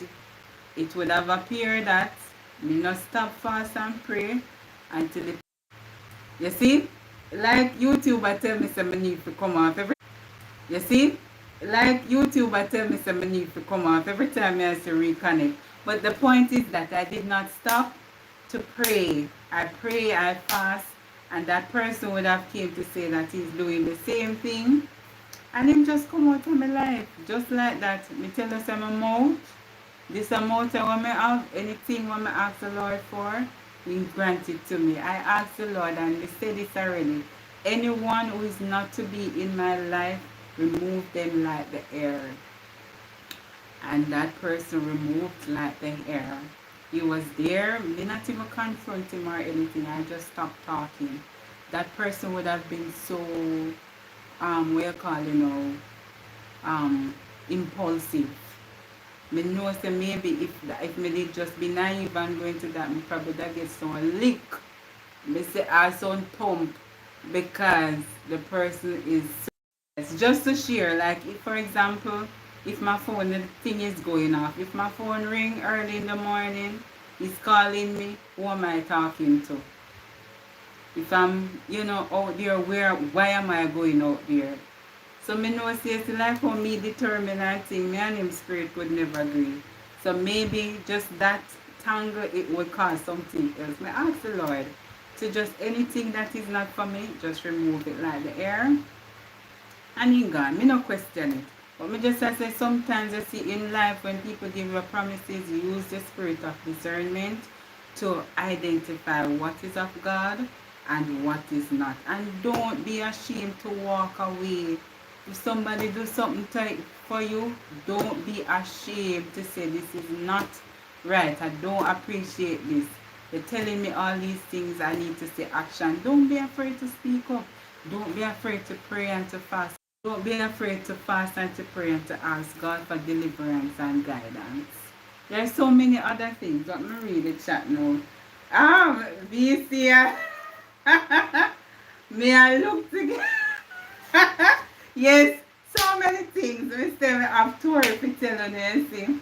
it would have appeared that me not stop fast and pray until it, you see, like YouTube I tell me some need to come off every, you see, like YouTube I tell me some need to come off every time I have to reconnect. But the point is that I did not stop to pray. I pray, I fast, and that person would have came to say that he's doing the same thing, and him just come out of my life just like that. Me tell us I'm a mouth. This amount I want me have, anything when I ask the Lord for, He grant it to me. I ask the Lord, and He said this already. Anyone who is not to be in my life, remove them like the air. And that person removed like the air. He was there, me not even confront him or anything. I just stopped talking. That person would have been so, what you call, impulsive. Me know say maybe if me did just be naive and going to that, me probably that get some lick. Me say I some thump because the person is so. It's just to share. Like if, for example, if my phone the thing is going off, if my phone ring early in the morning, it's calling me. Who am I talking to? If I'm out there, why am I going out there? So me know say it's like how me determine I think me and him spirit would never agree. So maybe just that tangle it would cause something else. Me ask the Lord to just anything that is not for me, just remove it like the air. And in God, me no question it. But me just say sometimes you see in life when people give you promises, use the spirit of discernment to identify what is of God and what is not. And don't be ashamed to walk away. If somebody do something for you, don't be ashamed to say this is not right. I don't appreciate this. They're telling me all these things, I need to say action. Don't be afraid to speak up. Don't be afraid to pray and to fast. Don't be afraid to fast and to pray and to ask God for deliverance and guidance. There are so many other things. Let me read the chat now. BC, may I look together? Yes, so many things. We say we have tour if you tell you, see.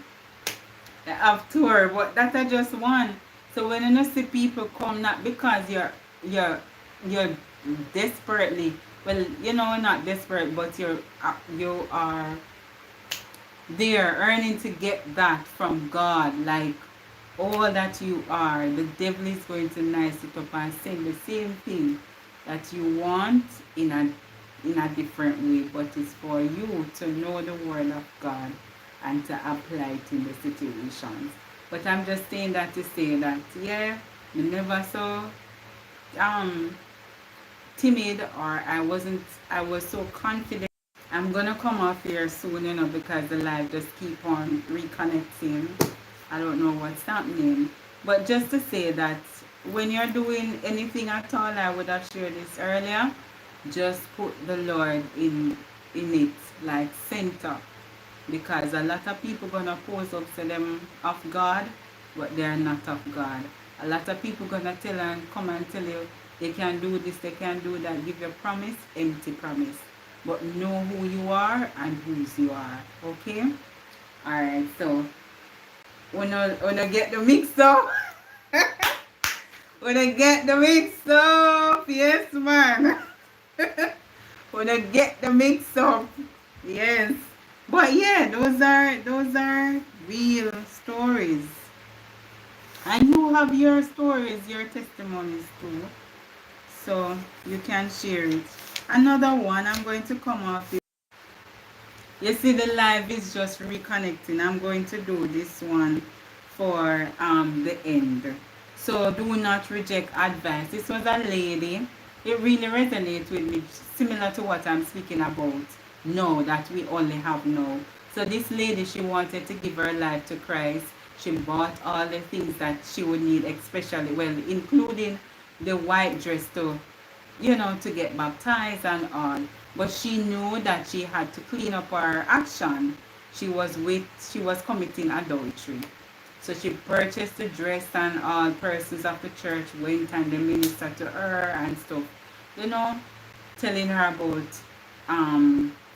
We have tour, but that are just one. So when you see people come, not because you're desperately, well, not desperate, but you are there earning to get that from God, like all that you are. The devil is going to nice it up and send the same thing that you want in a different way, but it's for you to know the word of God and to apply it in the situations. But I'm just saying that to say that, yeah, you never saw timid, or I was so confident. I'm gonna come off here soon, because the live just keep on reconnecting. I don't know what's happening. But just to say that when you're doing anything at all, I would have shared this earlier, just put the Lord in it, like center. Because a lot of people gonna pose up to them of God, but they are not of God. A lot of people gonna come and tell you they can do this, they can do that, give you promise, empty promise. But know who you are and whose you are. Okay? Alright, so wanna get the mix up. Wanna get the mix up. Yes, man. Wanna get the mix up. Yes. But yeah, those are real stories. And you have your stories, your testimonies too. So you can share it. Another one, I'm going to come off. You see, the live is just reconnecting. I'm going to do this one for the end. So do not reject advice. This was a lady. It really resonates with me, similar to what I'm speaking about. Know that we only have now. So this lady, she wanted to give her life to Christ. She bought all the things that she would need, especially, well, including the white dress to get baptized and all. But she knew that she had to clean up her action. She was committing adultery. So she purchased the dress, and all persons of the church went and they ministered to her and stuff. Telling her about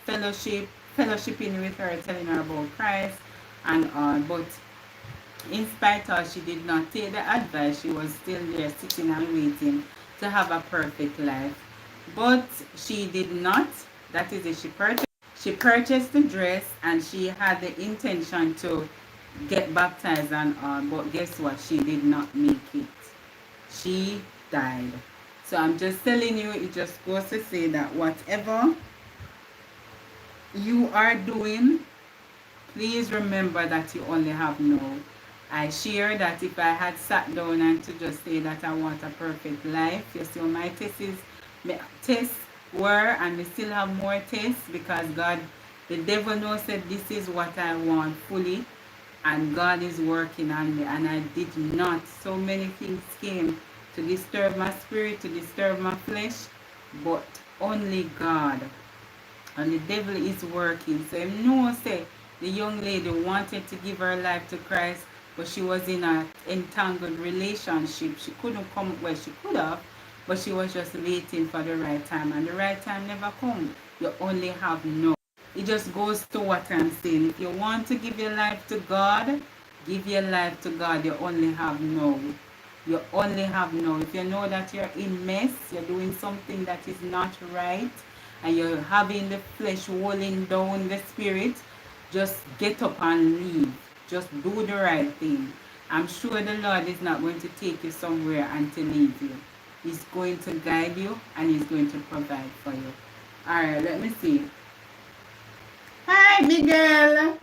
fellowshipping with her, telling her about Christ and all. But in spite of she did not take the advice, she was still there sitting and waiting to have a perfect life. But she did not. That is it. She purchased the dress, and she had the intention to get baptized and all. But guess what? She did not make it. She died. So I'm just telling you, it just goes to say that whatever you are doing, please remember that you only have now. I share that if I had sat down and to just say that I want a perfect life, you see, my tests were, and we still have more tests, because God, the devil knows that this is what I want fully, and God is working on me, and I did not. So many things came to disturb my spirit, to disturb my flesh, but only God. And the devil is working. So him know say the young lady wanted to give her life to Christ, but she was in a entangled relationship. She couldn't come, well, she could have, but she was just waiting for the right time, and the right time never come. You only have no. It just goes to what I'm saying. If you want to give your life to God, give your life to God. You only have no. You only have no. If you know that you're in mess, you're doing something that is not right, and you're having the flesh rolling down the spirit, just get up and leave. Just do the right thing. I'm sure the Lord is not going to take you somewhere and to leave you. He's going to guide you, and He's going to provide for you. Alright, let me see. Hi, Miguel.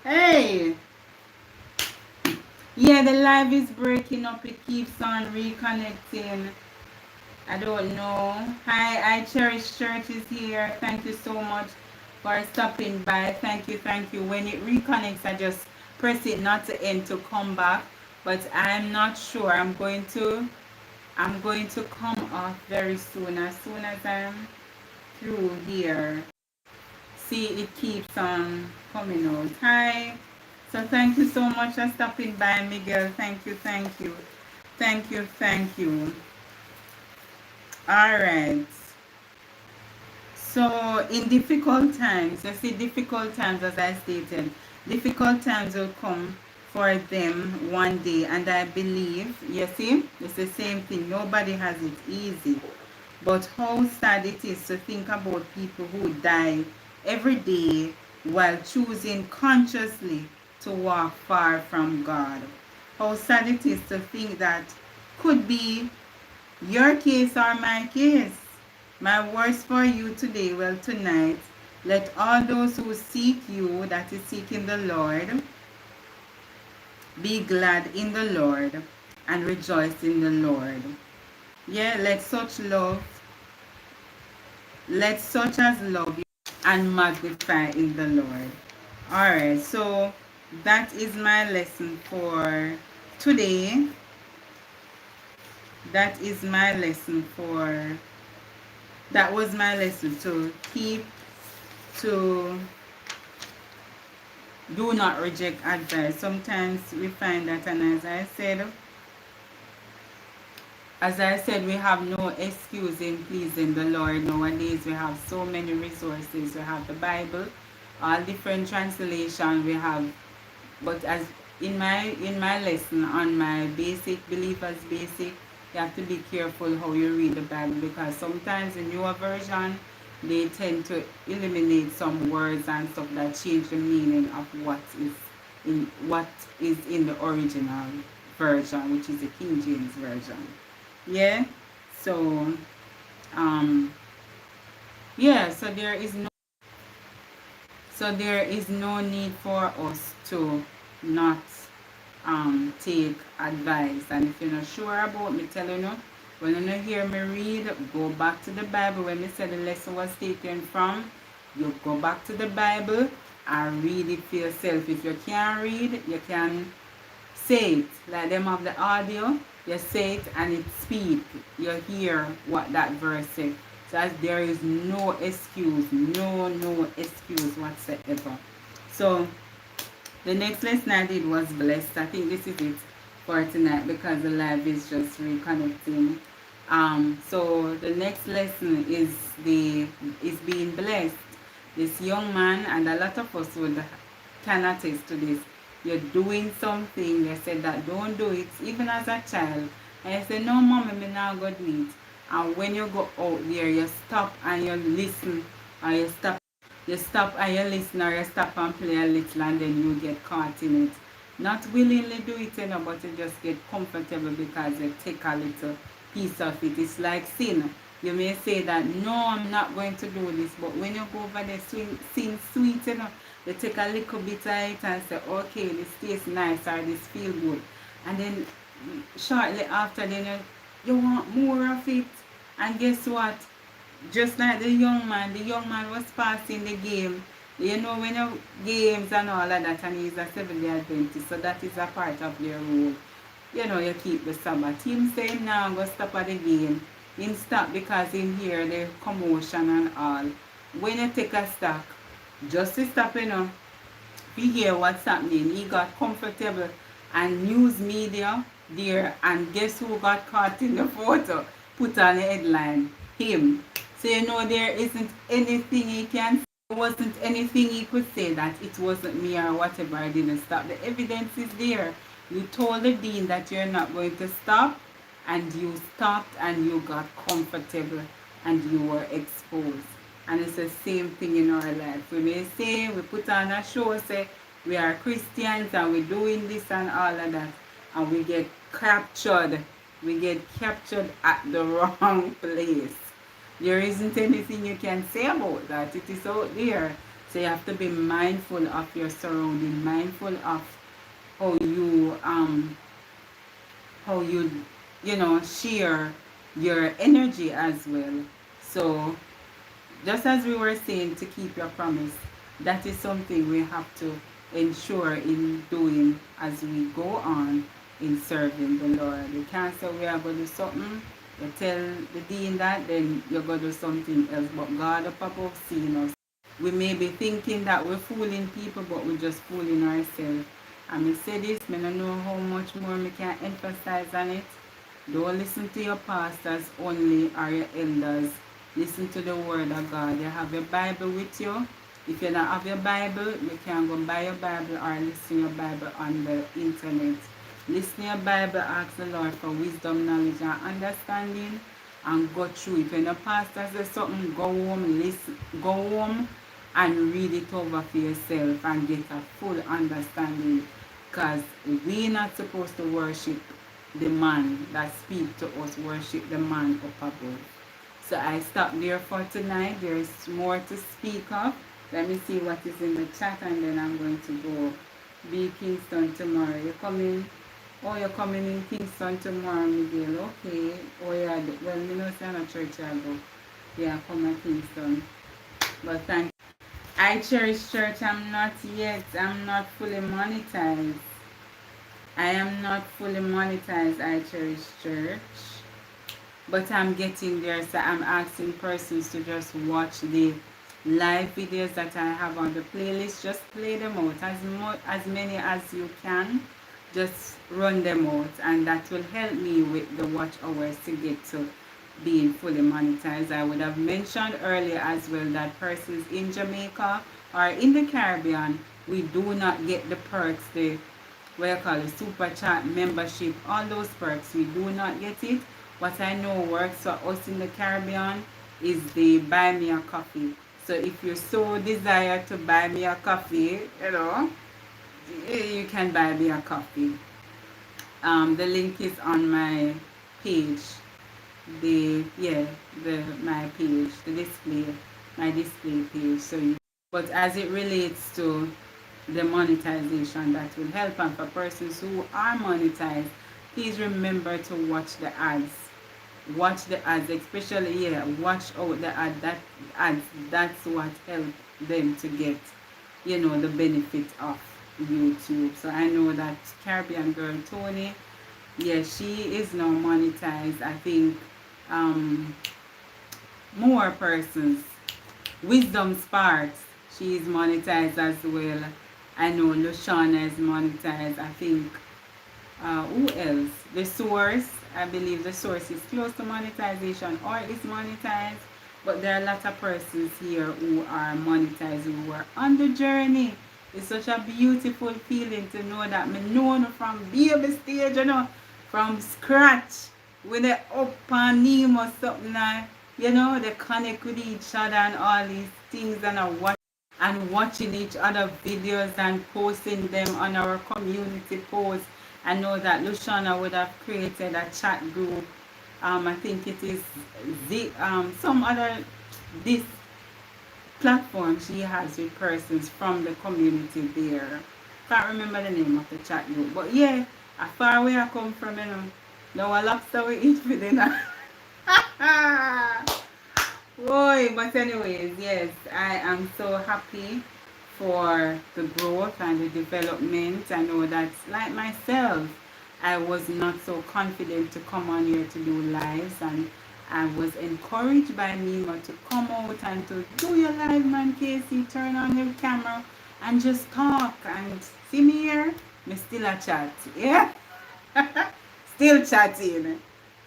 Hey. Yeah, the live is breaking up. It keeps on reconnecting. I don't know. Hi, I Cherish Church is here. Thank you so much for stopping by. Thank you, thank you. When it reconnects, I just press it not to end to come back. But I'm not sure. I'm going to come off very soon. As soon as I'm through here. See, it keeps on coming out. Hi. So thank you so much for stopping by, Miguel. Thank you, thank you. Thank you, thank you. All right. So in difficult times, you see, difficult times, as I stated, difficult times will come for them one day. And I believe, you see, it's the same thing. Nobody has it easy. But how sad it is to think about people who die every day while choosing consciously to walk far from God. How sad it is to think that could be your case or my case. My words for you today, well, tonight, let all those who seek you, that is seeking the Lord, be glad in the Lord and rejoice in the Lord. Yeah, let such as love you and magnify in the Lord. Alright, so that is my lesson for today. That was my lesson, to do not reject advice. Sometimes we find that, and as I said, we have no excuse in pleasing the Lord. Nowadays we have so many resources. We have the Bible, all different translations we have. But as in my lesson on my basic, believers basic, you have to be careful how you read the Bible, because sometimes the newer version, they tend to eliminate some words and stuff that change the meaning of what is in the original version, which is the King James version. Yeah. So yeah, so there is no need for us to not take advice. And if you're not sure about me telling you, when you don't hear me read, go back to the Bible. When me said the lesson was taken from, you go back to the Bible and read it for yourself. If you can't read, you can say it. Like them have the audio, you say it and it speaks. You hear what that verse says. So as there is no excuse, no excuse whatsoever. So the next lesson I did was blessed. I think this is it for tonight, because the live is just reconnecting. So the next lesson is being blessed. This young man, and a lot of us can attest to this. You're doing something, you said that don't do it, even as a child. And you say, no, mommy, me now go do it. And when you go out there, you stop and you listen, or you stop and you listen, or you stop and play a little, and then you get caught in it. Not willingly do it, but you just get comfortable because you take a little piece of it. It's like sin. You may say that, no, I'm not going to do this. But when you go over there, sin sweet enough, you take a little bit of it and say, okay, this tastes nice or this feel good. And then shortly after, then you want more of it. And guess what? Just like the young man was passing the game. You know, when you games and all of that, and he's a Seventh-day Adventist, so that is a part of their rule. You know, you keep the Sabbath. Him saying now go stop at the game. Him stop because in here the commotion and all. When you take a stock, just to stop, you know, we hear what's happening. He got comfortable and news media there, and guess who got caught in the photo? Put on the headline. Him. So you know there isn't anything he can say. There wasn't anything he could say that it wasn't me or whatever. I didn't stop. The evidence is there. You told the dean that you're not going to stop, and you stopped and you got comfortable and you were exposed. And it's the same thing in our life. We may say, we put on a show, say we are Christians and we're doing this and all of that, and we get captured. We get captured at the wrong place. There isn't anything you can say about that. It is out there. So you have to be mindful of your surrounding, mindful of how you share your energy as well. So just as we were saying, to keep your promise, that is something we have to ensure in doing as we go on in serving the Lord. You can't say we are going to do something, you tell the dean that, then you're going to do something else. But God up above seeing us. We may be thinking that we're fooling people, but we're just fooling ourselves. And I say this, I don't know how much more I can emphasize on it. Don't listen to your pastors only or your elders. Listen to the word of God. You have your Bible with you. If you don't have your Bible, you can go buy your Bible or listen to your Bible on the internet. Listen to your Bible, ask the Lord for wisdom, knowledge, and understanding, and go through it. When the pastor says something, go home, listen, go home and read it over for yourself and get a full understanding. Because we're not supposed to worship the man that speaks to us, worship the man up above. So I stop there for tonight. There's more to speak of. Let me see what is in the chat, and then I'm going to go be Kingston tomorrow. You're coming? Oh, you're coming in Kingston tomorrow, Miguel. Okay. Oh, yeah. Well, you know, it's not a church I go. Yeah, come at Kingston. But thank you. I Cherish Church, I'm not yet. I'm not fully monetized. I am not fully monetized, I Cherish Church. But I'm getting there, so I'm asking persons to just watch the live videos that I have on the playlist. Just play them out, as many as you can. Just run them out, and that will help me with the watch hours to get to being fully monetized. I would have mentioned earlier as well that persons in Jamaica or in the Caribbean, we do not get the perks, the what you call it, super chat membership, all those perks, we do not get it. What I know works for us in the Caribbean is the buy me a coffee. So if you so desire to buy me a coffee, you know, you can buy me a coffee. The link is on my page. My page, my display page. So but as it relates to the monetization, that will help. And for persons who are monetized, please remember to watch the ads. Watch the ads, especially watch out the ads. That's what helps them to get, the benefit of YouTube. So I know that Caribbean girl Tony, she is now monetized. I think more persons. Wisdom Sparks, she is monetized as well. I know Lushana is monetized. I think who else? The Source. I believe the Source is close to monetization or is monetized. But there are a lot of persons here who are monetized, who are on the journey. It's such a beautiful feeling to know that me know from baby stage, from scratch, with the up and name or something like, they connect with each other and all these things, and watching each other videos and posting them on our community posts. I know that Lushana would have created a chat group I think it is some other this platform she has with persons from the community there. Can't remember the name of the chat group, but yeah, as far where I come from, now a lobster we eat for dinner. Boy, but anyways, yes, I am so happy for the growth and the development. I know that, like myself, I was not so confident to come on here to do lives, and I was encouraged by Mima to come out and to do your live, man, Casey, turn on your camera and just talk. And see me here, me still a chat, yeah? Still chatting.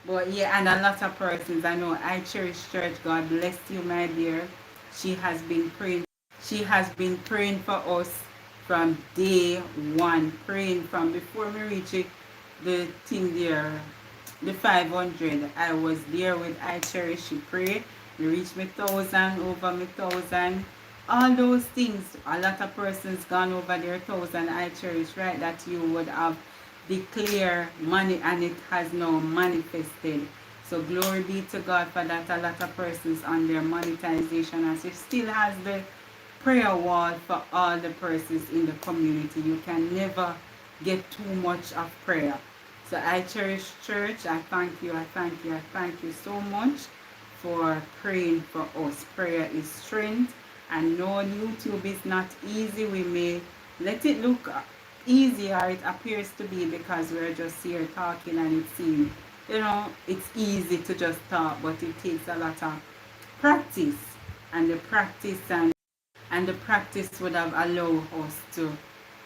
But yeah, and a lot of persons, I know I Cherish Church, God bless you, my dear. She has been praying. She has been praying for us from day one, praying from before we reach it, the thing there, the 500. I was there with I Cherish. She prayed. We reached me 1,000, over me 1,000. All those things, a lot of persons gone over their 1,000 I Cherish, right? That you would have declare money, and it has now manifested. So glory be to God for that. A lot of persons on their monetization, and she still has the prayer wall for all the persons in the community. You can never get too much of prayer. So I Cherish Church, I thank you, I thank you, I thank you so much for praying for us. Prayer is strength, and no, YouTube is not easy. We may let it look easy, or it appears to be, because we're just here talking, and it seems, it's easy to just talk, but it takes a lot of practice, and the practice would have allowed us to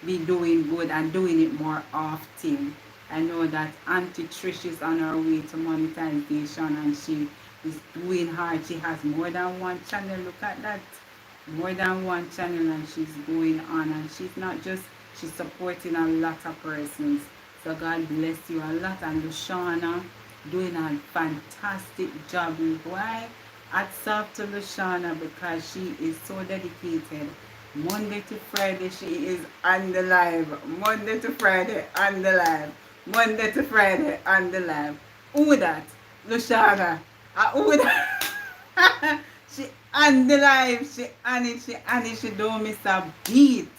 be doing good and doing it more often. I know that Auntie Trish is on her way to monetization, and she is doing hard. She has more than one channel. Look at that. More than one channel, and she's going on, and she's supporting a lot of persons. So God bless you a lot. And Lushana doing a fantastic job. Why? Hats off to Lushana, because she is so dedicated. Monday to Friday she is on the live. Monday to Friday on the live. Monday to Friday on the live. Who that? Lushana. Who that? She on the live. She on it. She on it. She don't miss a beat.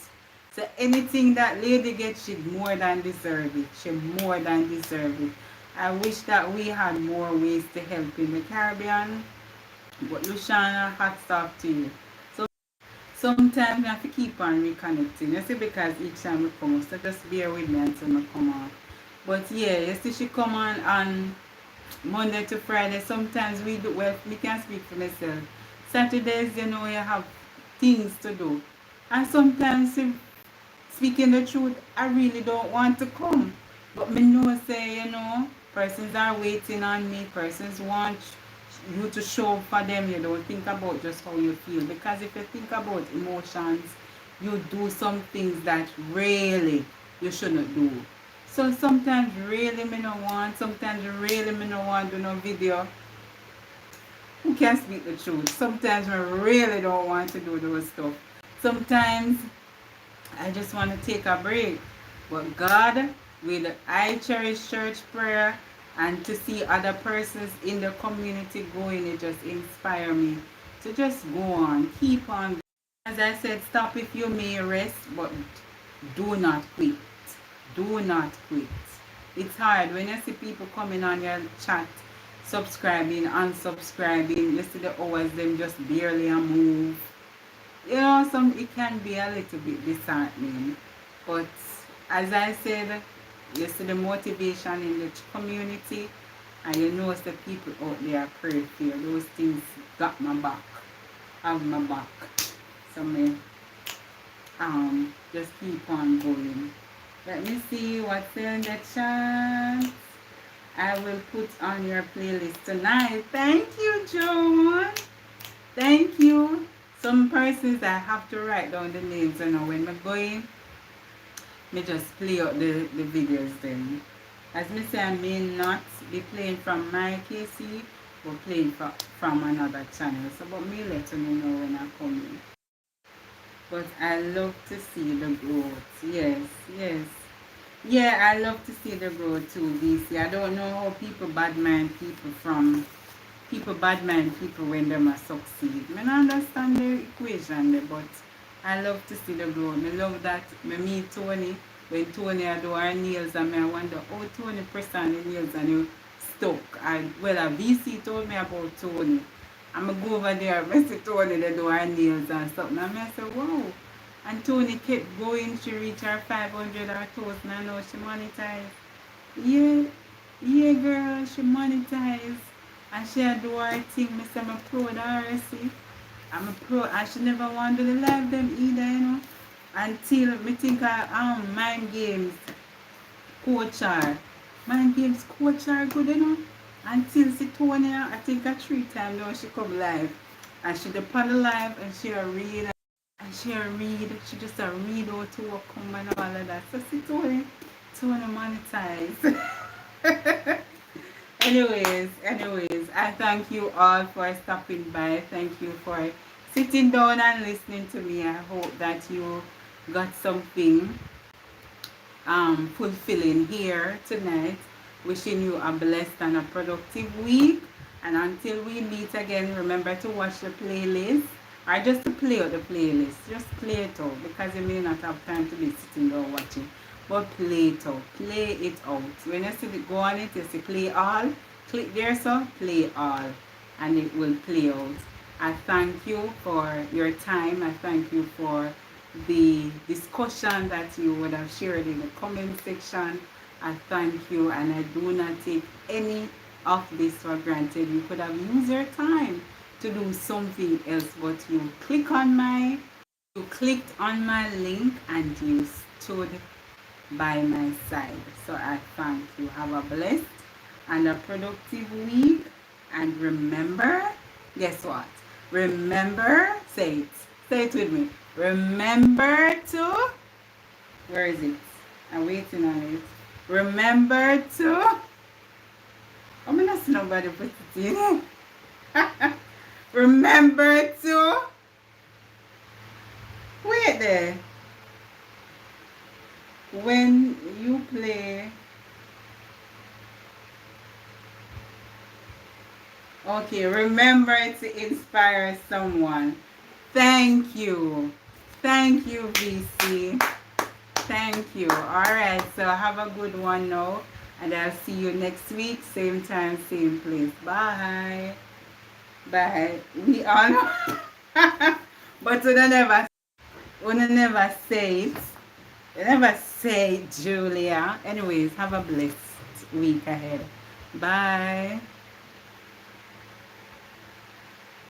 So anything that lady gets, she more than deserve it. She more than deserve it. I wish that we had more ways to help in the Caribbean. But Lushana, hats off to you. So sometimes we have to keep on reconnecting. You see, because each time we come out, so just bear with me until we come on. But yeah, you see, she come on Monday to Friday. Sometimes we do, well, we can speak for myself. Saturdays, you have things to do. And sometimes, speaking the truth, I really don't want to come. But me know say, persons are waiting on me. Persons want you to show up for them. You don't think about just how you feel. Because if you think about emotions, you do some things that really you shouldn't do. So sometimes really me no want. Sometimes really me no want to do no video. Who can speak the truth? Sometimes I really don't want to do those stuff. Sometimes I just want to take a break. But God, with I Cherish Church prayer, and to see other persons in the community going, it just inspire me to just go on, keep on. As I said, stop if you may rest, but do not quit. Do not quit. It's hard when you see people coming on your chat, subscribing, unsubscribing. You see the hours them just barely a move. It can be a little bit disheartening. But as I said, you see the motivation in the community, and the people out there pray for you. Those things got my back, have my back. So me just keep on going. Let me see what's in the chat. I will put on your playlist tonight. Thank you, Joan. Thank you. Some persons I have to write down the names, when I'm going, me just play out the videos then. As me say, I may not be playing from my KC, but playing from another channel. So, but me let you know when I come in. But I love to see the growth. Yes, yes. Yeah, I love to see the growth too, BC. I don't know how people bad mind people from people bad mind people when them a succeed. I don't understand the equation there, but I love to see the growth. I love that me meet Tony when Tony I do her nails and me I wonder how Tony press on the nails and you stuck. And well a VC told me about Tony. I'm going to go over there, I see Tony they do her nails and something. And I say, wow. And Tony kept going, she reached her 500 or 1,000 and now she monetized. Yeah, yeah girl, she monetized. And she had do her thing, me say I'm a pro with her, see. I'm a pro and she never want to do the live them either, you know. Until me think I mind games coach her. Mind games coach her good, you know. Until she told her, I think a 3 times now she come live. And she depend the live and she a read and she a read. She just a read out to work come and all of that. So she told her monetize. anyways, I thank you all for stopping by. Thank you for sitting down and listening to me. I hope that you got something fulfilling here tonight. Wishing you a blessed and a productive week. And until we meet again, remember to watch the playlist. Or just to play out the playlist. Just play it out because you may not have time to be sitting there watching. But play it out. Play it out. When you see it, go on it, you see play all. Click there, so play all. And it will play out. I thank you for your time. I thank you for the discussion that you would have shared in the comment section. I thank you and I do not take any of this for granted. You could have used your time to do something else, but you clicked on my link and you stood by my side. So I thank you. Have a blessed and a productive week. And remember, guess what? Remember, say it with me. Remember to, where is it? I'm waiting on it. Remember to, I'm not see nobody put it in. Remember to, wait there. When you play, okay, remember to inspire someone. Thank you. Thank you, VC. Thank you. Alright, so have a good one now. And I'll see you next week. Same time, same place. Bye. Bye. We all know. But we never say it. You never say it, Julia. Anyways, have a blessed week ahead. Bye.